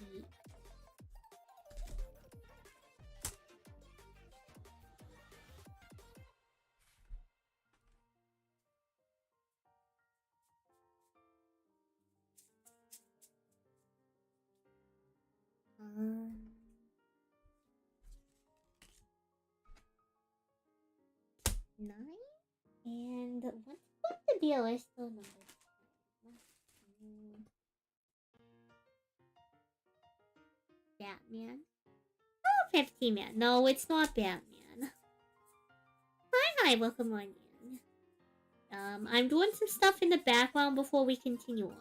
8. Nine, and what's going to be a list of numbers? Batman? Oh, 50 man. No, it's not Batman. Hi, welcome on in. I'm doing some stuff in the background before we continue on.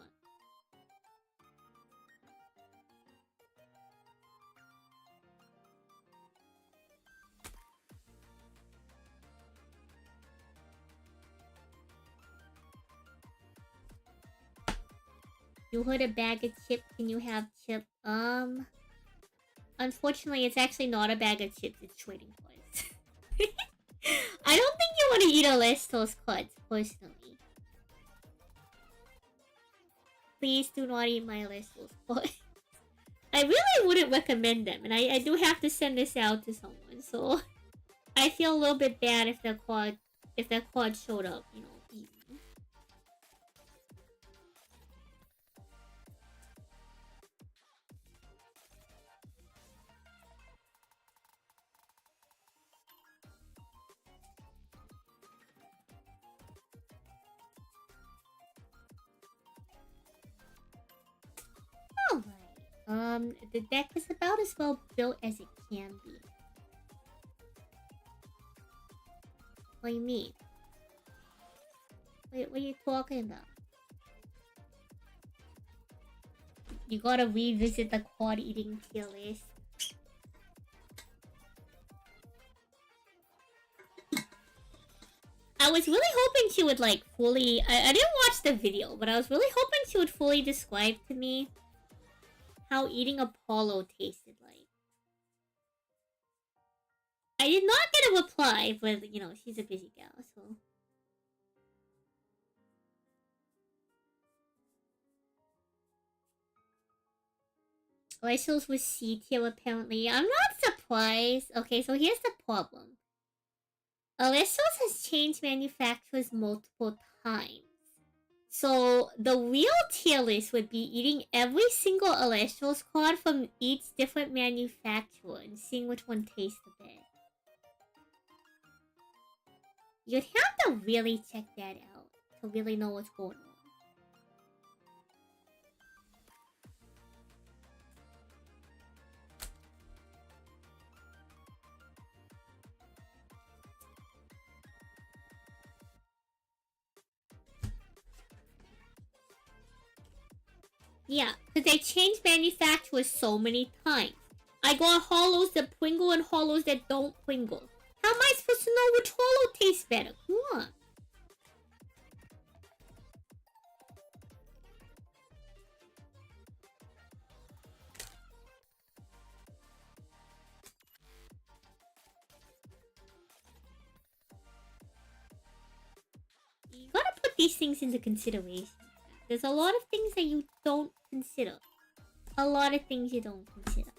You heard a bag of chips and you have chip. Unfortunately, it's actually not a bag of chips, it's trading cards. I don't think you want to eat a list those cards, personally. Please do not eat my list those cards. I really wouldn't recommend them, and I do have to send this out to someone, so I feel a little bit bad if that card showed up, you know, eaten. Alright. The deck is about as well built as it can be. What do you mean? Wait, what are you talking about? You gotta revisit the quad eating tier list. I was really hoping she would like fully... I didn't watch the video, but I was really hoping she would fully describe to me how eating Apollo tasted like. I did not get a reply, but you know, she's a busy gal, so... Rachel's with C tier apparently. I'm not surprised. Okay, so here's the problem. Alessos has changed manufacturers multiple times. So the real tier list would be eating every single Alessos card from each different manufacturer and seeing which one tastes the best. You'd have to really check that out to really know what's going on. Yeah, because they changed manufacturers so many times. I got hollows that pringle and hollows that don't pringle. How am I supposed to know which hollow tastes better? Come on. You gotta put these things into consideration. There's a lot of things that you don't consider. A lot of things you don't consider.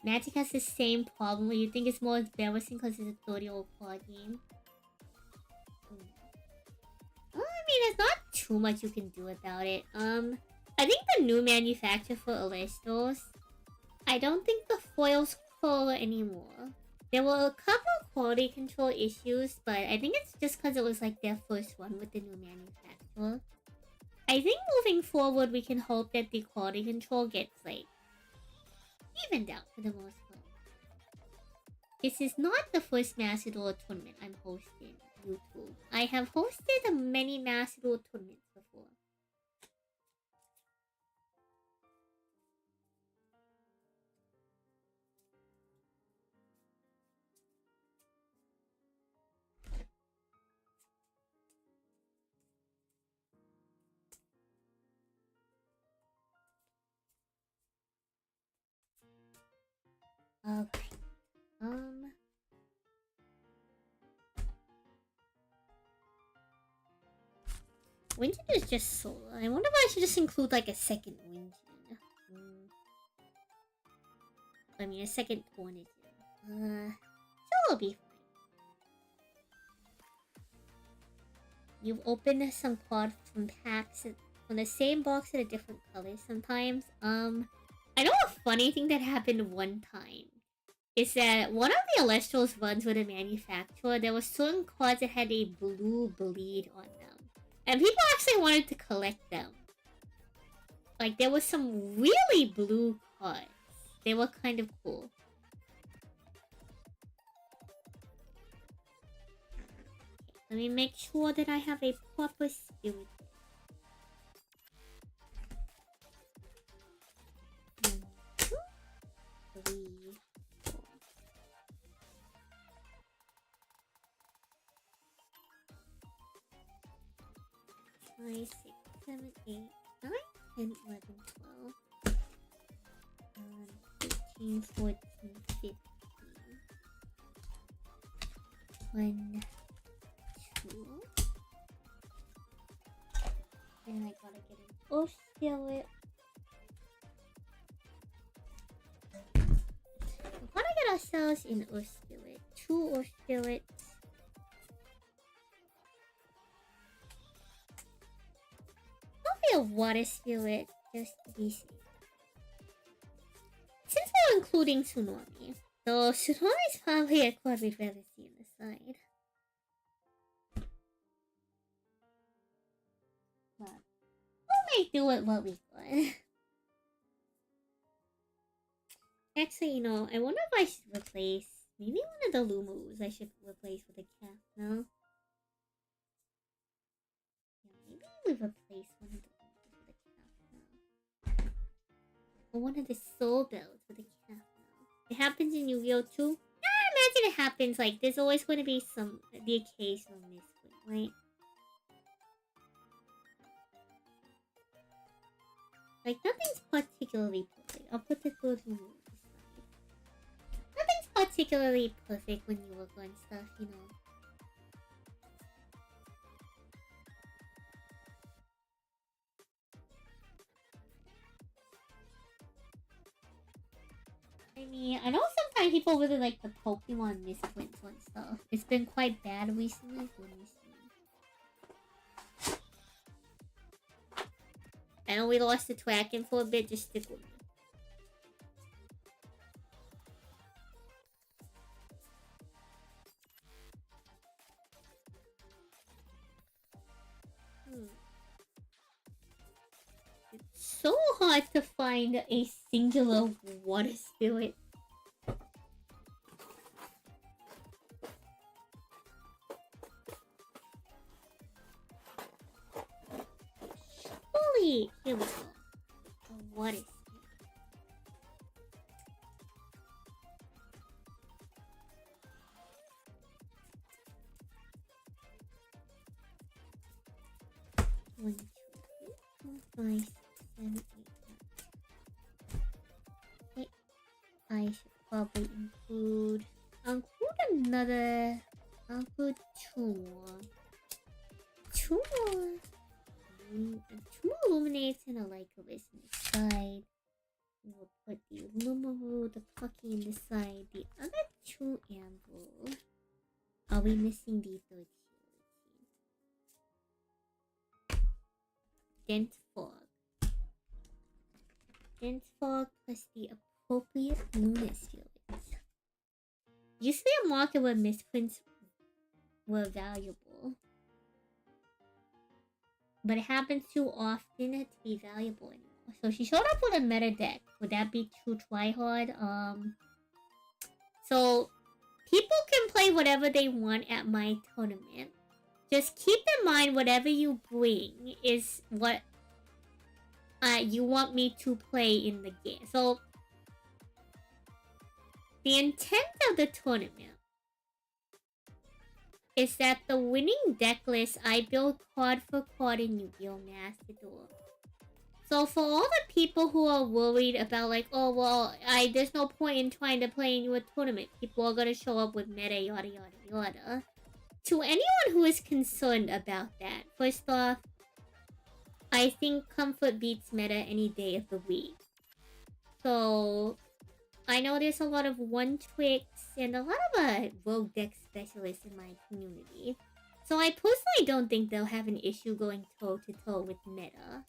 Magic has the same problem where you think it's more embarrassing because it's a 30-year-old card game. Well, I mean, there's not too much you can do about it. I think the new manufacturer for Alestos, I don't think the foils color anymore. There were a couple of quality control issues, but I think it's just because it was like their first one with the new manufacturer. I think moving forward, we can hope that the quality control gets, like, evened out for the most part. This is not the first Master Duel tournament I'm hosting on YouTube. I have hosted many Master Duel tournaments before. Okay. Wind is just solar. I wonder if I should just include like a second wind. I mean, a second tornado. It'll be fine. You've opened some cards from packs from the same box in a different color sometimes. I know a funny thing that happened one time is that one of the Alestro's runs with a manufacturer, there were certain cards that had a blue bleed on them. And people actually wanted to collect them. Like, there was some really blue cards. They were kind of cool. Okay, let me make sure that I have a proper spirit. 1, 2, 3, 4. 5, 6, 7, 8, 9, 10, 11, 12, 13, 14, 15. 1, 2. And I gotta get an Earth Spirit. We gotta get ourselves an Earth Spirit. 2 Earth Spirits. Probably a Water Spirit, just to be safe. Since we're including Tsunami, so Tsunami's probably a card we'd rather see on the side. But we'll make do with what we got. Actually, you know, I wonder if I should replace... Maybe one of the Lumus I should replace with a cat, no? we replace one of the ones with a calf now? Or one of the soul bells with a calf now? It happens in Yu-Gi-Oh! Too? Yeah, I imagine it happens. Like, there's always going to be the occasional misprint, right? Like, nothing's particularly perfect. I'll put the good one aside. Nothing's particularly perfect when you work on stuff, you know. I mean, I know sometimes people really like the Pokemon misprints on stuff. It's been quite bad recently. Let me see. I know we lost the tracking for a bit, just stick with me. It's so hard to find a singular water spirit. Holy! Here we go. A water spirit. One, two, three, four, five, 7, 8, 9. I should probably include another. I'll include 2 more. 2 more. 2 more Illuminates and a Lycoris in the side. We'll put the Lumaru, the Plucky in the side. The other 2 Amble. Are we missing the 13? Dense Fog. Dense Fog plus the appropriate Lunas feelings. Used to be a market where misprints were valuable. But it happens too often to be valuable anymore. So she showed up with a meta deck. Would that be too tryhard? So people can play whatever they want at my tournament. Just keep in mind whatever you bring is what you want me to play in the game. So the intent of the tournament is that the winning deck list I build card for card in Yu-Gi-Oh! Master Duel. So for all the people who are worried about like, oh well, there's no point in trying to play in your tournament. People are gonna show up with meta yada yada yada. To anyone who is concerned about that, first off, I think comfort beats meta any day of the week. So I know there's a lot of one-tricks and a lot of rogue deck specialists in my community. So I personally don't think they'll have an issue going toe-to-toe with meta.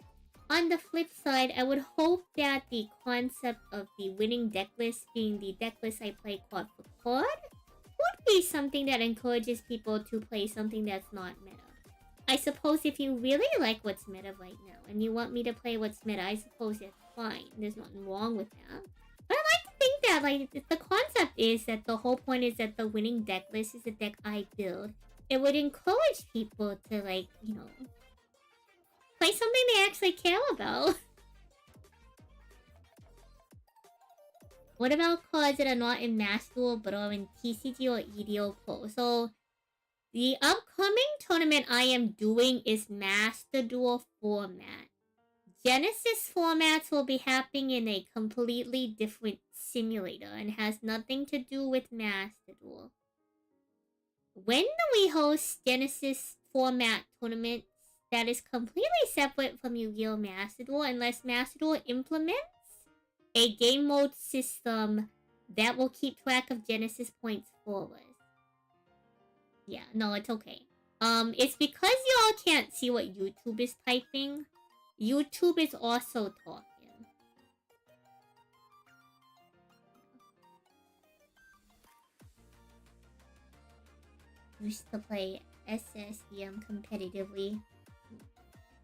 On the flip side, I would hope that the concept of the winning deck list being the deck list I play card for card would be something that encourages people to play something that's not meta. I suppose if you really like what's meta right now and you want me to play what's meta, I suppose that's fine. There's nothing wrong with that. But I like to think that like the concept is that the whole point is that the winning deck list is the deck I build. It would encourage people to like, you know, play something they actually care about. What about cards that are not in Master Duel but are in TCG or EDO Pro? So the upcoming tournament I am doing is Master Duel format. Genesis formats will be happening in a completely different simulator and has nothing to do with Master Duel. When we host Genesis format tournaments, that is completely separate from Yu-Gi-Oh! Master Duel unless Master Duel implements a game mode system that will keep track of Genesis points for us. Yeah, no, it's okay. It's because y'all can't see what YouTube is typing. YouTube is also talking. Used to play SSDM competitively.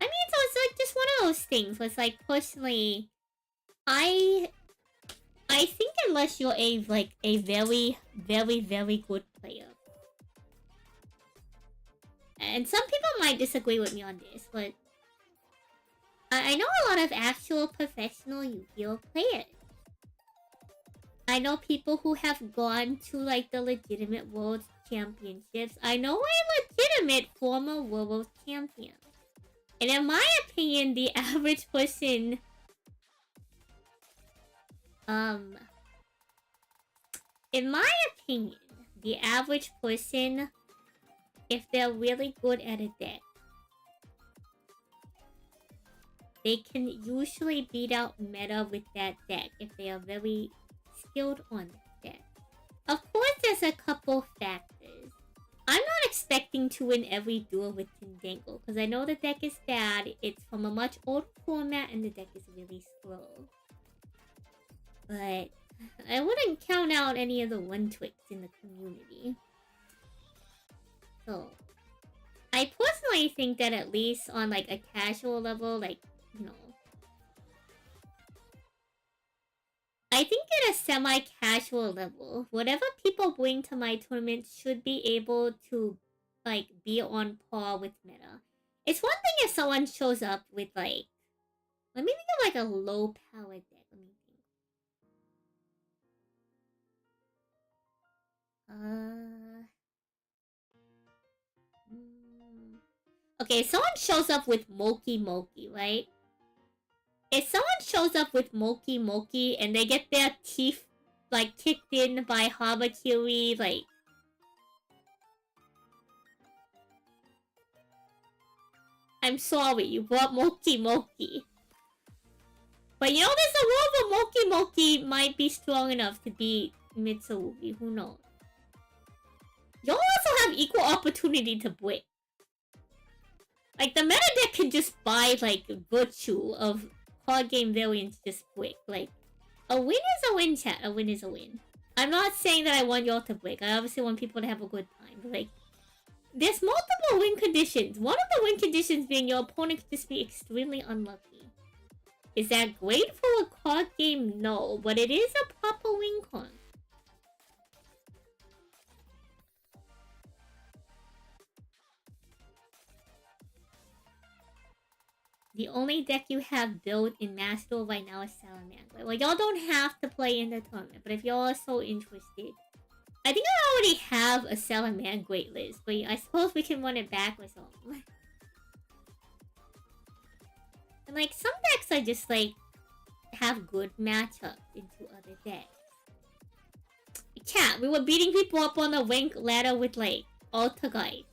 I mean, so it's like just one of those things. Was like personally, I think unless you're a very, very, very good player, and some people might disagree with me on this, but I know a lot of actual professional Yu-Gi-Oh players. I know people who have gone to like the legitimate World Championships. I know a legitimate former World Champion. And in my opinion, the average person... In my opinion, the average person, if they're really good at a deck, they can usually beat out meta with that deck if they are very skilled on that deck. Of course, there's a couple factors. I'm not expecting to win every duel with Tendangle, because I know the deck is bad, it's from a much older format, and the deck is really slow. But I wouldn't count out any of the one-twicks in the community. So, I personally think that at least on like a casual level, like, you know, I think at a semi-casual level, whatever people bring to my tournament should be able to, like, be on par with meta. It's one thing if someone shows up with, like... Let me think of, like, a low-power deck. Let me think. Okay, someone shows up with Moki Moki, right? If someone shows up with Moki Moki and they get their teeth, like, kicked in by Habakiri, like... I'm sorry, you brought Moki Moki. But you know, there's a world where Moki Moki might be strong enough to beat Mitsurugi, who knows? Y'all also have equal opportunity to break. Like, the meta deck can just buy, like, virtue of card game variants just break. Like, a win is a win, chat. A win is a win. I'm not saying that I want y'all to break. I obviously want people to have a good time. But, like, there's multiple win conditions. One of the win conditions being your opponent could just be extremely unlucky. Is that great for a card game? No. But it is a proper win con. The only deck you have built in Master right now is Salamander. Well, y'all don't have to play in the tournament, but if y'all are so interested... I think I already have a Salamander list, but I suppose we can run it back or something. And like, some decks are just like... have good matchups into other decks. Chat, we were beating people up on the rank ladder with like, Alta Guide.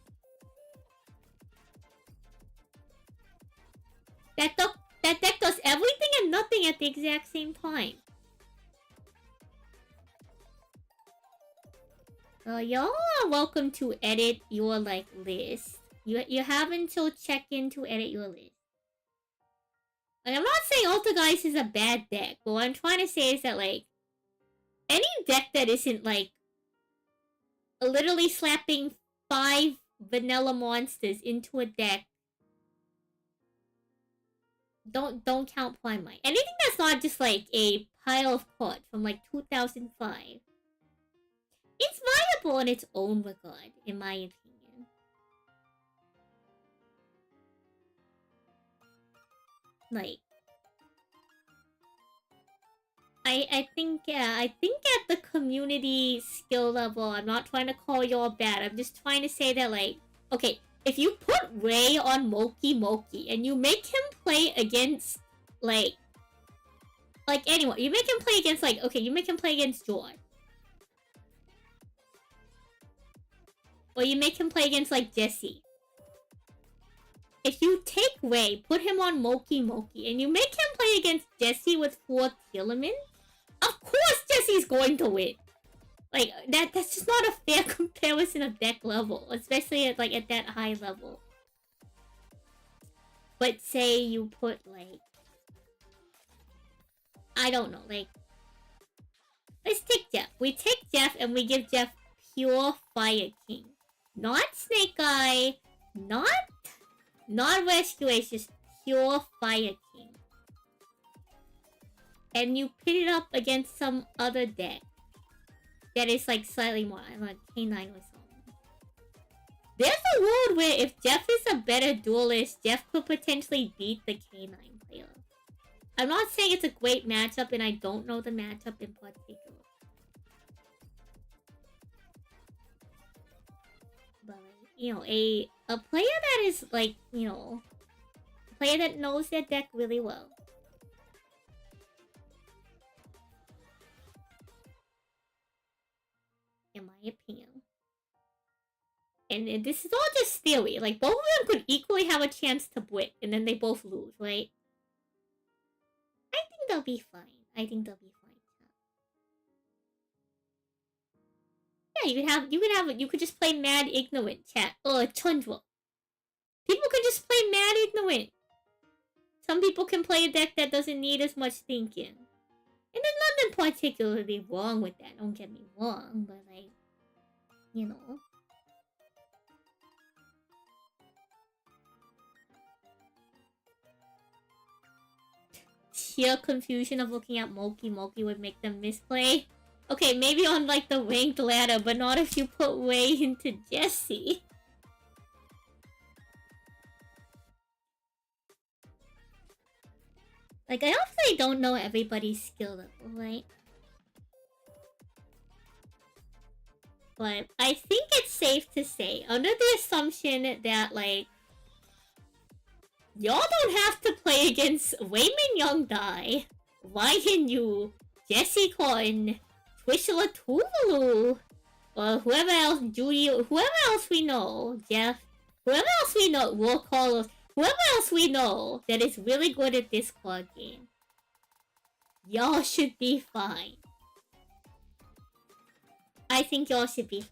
That deck does everything and nothing at the exact same time. Y'all are welcome to edit your, like, list. You have until check-in to edit your list. Like, I'm not saying Altergeist is a bad deck, but what I'm trying to say is that, like, any deck that isn't, like, literally slapping 5 vanilla monsters into a deck don't count Prime Might. Anything that's not just like a pile of cards from like 2005. It's viable in its own regard, in my opinion. Like, I think at the community skill level, I'm not trying to call y'all bad. I'm just trying to say that, like, okay, if you put Ray on Moki Moki and you make him play against, like anyone, you make him play against, like, okay, you make him play against Joy. Or you make him play against, like, Jesse. If you take Ray, put him on Moki Moki, and you make him play against Jesse with 4 Telemans, of course Jesse's going to win. Like, that's just not a fair comparison of deck level, especially at, like, at that high level. But say you put, like... I don't know, like... Let's take Jeff. We take Jeff and we give Jeff pure Fire King. Not Snake Eye, not Rescue Ace, just pure Fire King. And you pit it up against some other deck that is like slightly more, I don't know, K9 or something. There's a world where if Jeff is a better duelist, Jeff could potentially beat the K9 player. I'm not saying it's a great matchup, and I don't know the matchup in particular. But, you know, a player that is, like, you know, a player that knows their deck really well. In my opinion. And this is all just theory. Like, both of them could equally have a chance to win, and then they both lose, right? I think they'll be fine. I think they'll be fine. Yeah, you could just play Mad Ignorant, chat. Or Tundra. People could just play Mad Ignorant. Some people can play a deck that doesn't need as much thinking. And there's nothing particularly wrong with that, don't get me wrong, but like, you know. Sheer confusion of looking at Moki would make them misplay. Okay, maybe on like the ranked ladder, but not if you put Wei into Jessie. Like, I obviously don't know everybody's skill level, right? But I think it's safe to say, under the assumption that, like, y'all don't have to play against Wayman Young Dai, Ryan Yu, Jesse Cotton, Twishla Tuvalu, or whoever else, Judy, whoever else we know, Jeff, whoever else we know, we'll call us, whoever else we know that is really good at this card game. Y'all should be fine. I think y'all should be fine.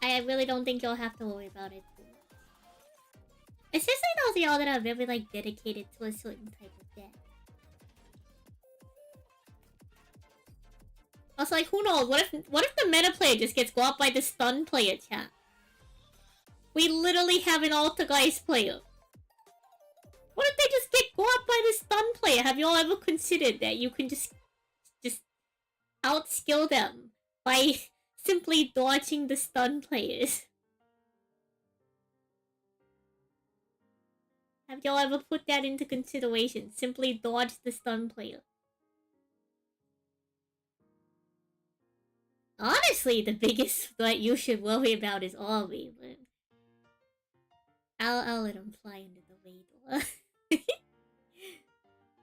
I really don't think y'all have to worry about it too much. Especially those of y'all that are very, like, dedicated to a certain type of deck. Also, like, who knows? What if the meta player just gets got by the stun player, chat? We literally have an Altergeist player. What if they just get got by the stun player? Have y'all ever considered that you can just outskill them by simply dodging the stun players? Have y'all ever put that into consideration? Simply dodge the stun player. Honestly, the biggest threat you should worry about is Ollie, but I'll let him fly into the way door.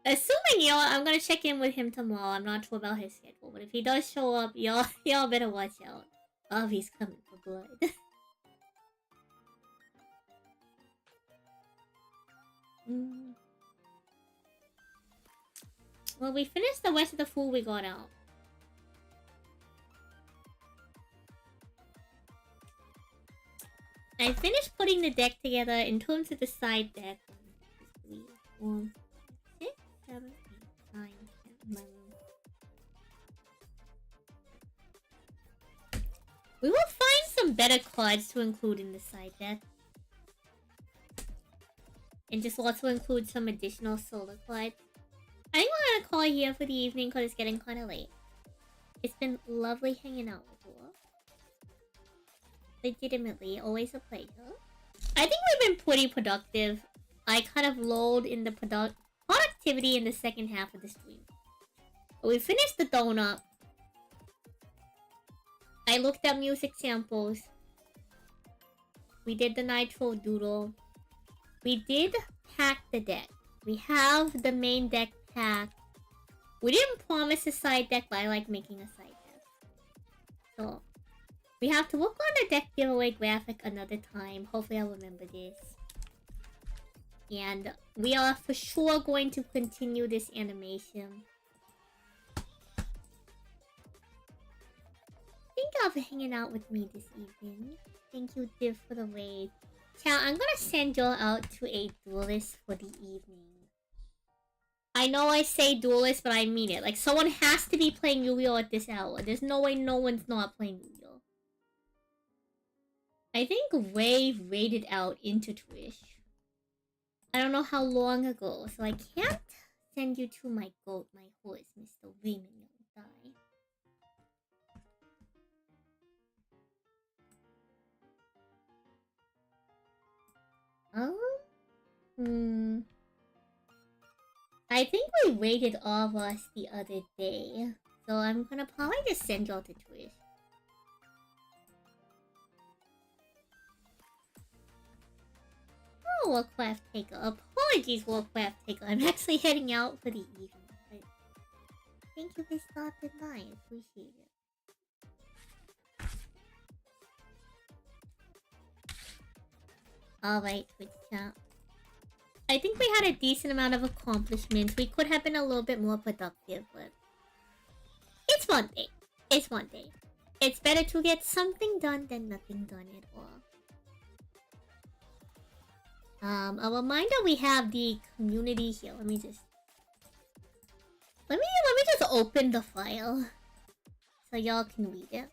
Assuming y'all, I'm gonna check in with him tomorrow. I'm not sure about his schedule, but if he does show up, y'all better watch out. Ollie's coming for blood. Well, we finished the rest of the food we got out. I finished putting the deck together in terms of the side deck. 1, 2, 3, 4, 6, 7, 8, 9, 10, 11. We will find some better cards to include in the side deck. And just also include some additional solo cards. I think we're gonna call it here for the evening because it's getting kind of late. It's been lovely hanging out with you. Legitimately, always a pleasure. I think we've been pretty productive. I kind of lulled in the productivity in the second half of the stream. But we finished the donut. I looked at music samples. We did the Nitro Doodle. We did pack the deck. We have the main deck packed. We didn't promise a side deck, but I like making a side deck. So we have to work on the deck giveaway graphic another time. Hopefully I'll remember this. And we are for sure going to continue this animation. Thank y'all for hanging out with me this evening. Thank you, Div, for the raid. Chat, I'm gonna send y'all out to a duelist for the evening. I know I say duelist, but I mean it. Like, someone has to be playing Yu-Gi-Oh! At this hour. There's no way no one's not playing Yu-Gi-Oh! I think Ray raided out into Twitch. I don't know how long ago, so I can't send you to my goat, my horse, Mr. Raymond. You'll die. I think we rated all of us the other day, so I'm gonna probably just send y'all to Twitch. Oh, Warcraft Taker. Apologies, Warcraft Taker. I'm actually heading out for the evening. But thank you for stopping by. I appreciate it. Alright, Twitch chat. I think we had a decent amount of accomplishments. We could have been a little bit more productive, but it's one day. It's one day. It's better to get something done than nothing done at all. A reminder, we have the community here. Let me just open the file so y'all can read it.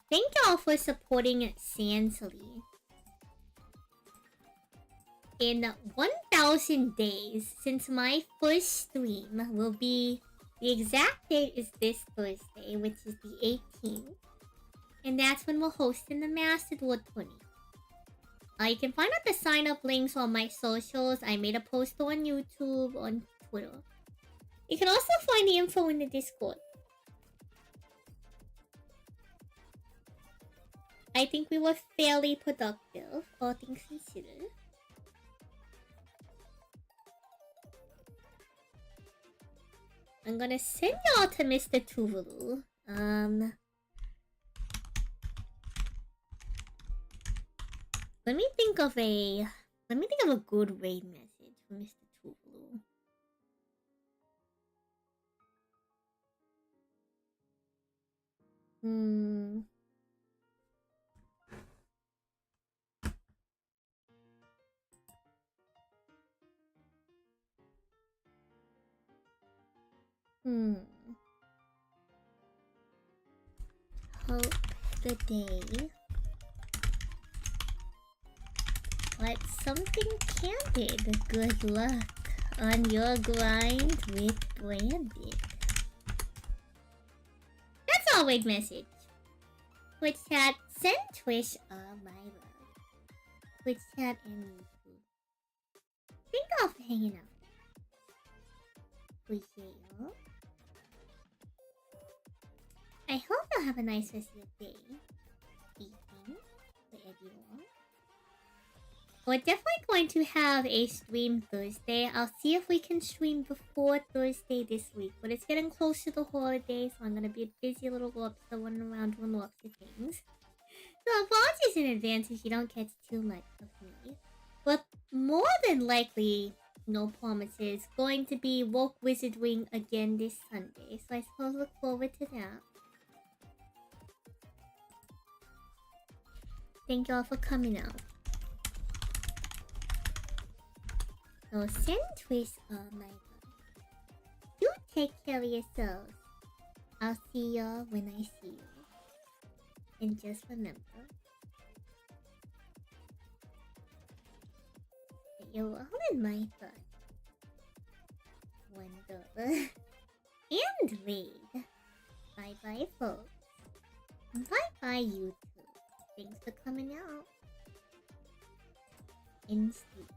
Thank y'all for supporting Santon. In 1,000 days, since my first stream will be... The exact date is this Thursday, which is the 18th. And that's when we're hosting the Master Duel 20. You can find out the sign-up links on my socials. I made a post on YouTube, on Twitter. You can also find the info in the Discord. I think we were fairly productive, all things considered. I'm gonna send y'all to Mr. Tuvalu. Let me think of a good raid message for Mr. Tuvalu. Hope the day. Let something candid. Good luck on your grind with Branded. That's our raid message. Twitch chat, send Twitch all my love. Twitch chat and YouTube. Thank y'all for hanging out. Appreciate y'all. I hope you'll have a nice rest of your day, evening, for everyone. We're definitely going to have a stream Thursday. I'll see if we can stream before Thursday this week, but it's getting close to the holidays, so I'm gonna be a busy little lobster running around doing lots of things. So apologies in advance if you don't catch too much of me. But more than likely, no promises, going to be Woke Wizarding again this Sunday, so I suppose look forward to that. Thank y'all for coming out. So send Twitch my love. You take care of yourselves. I'll see y'all when I see you. And just remember that you're all in my thoughts. Wonder and read. Bye bye folks. Bye bye YouTube. Thanks for coming out. And sleep.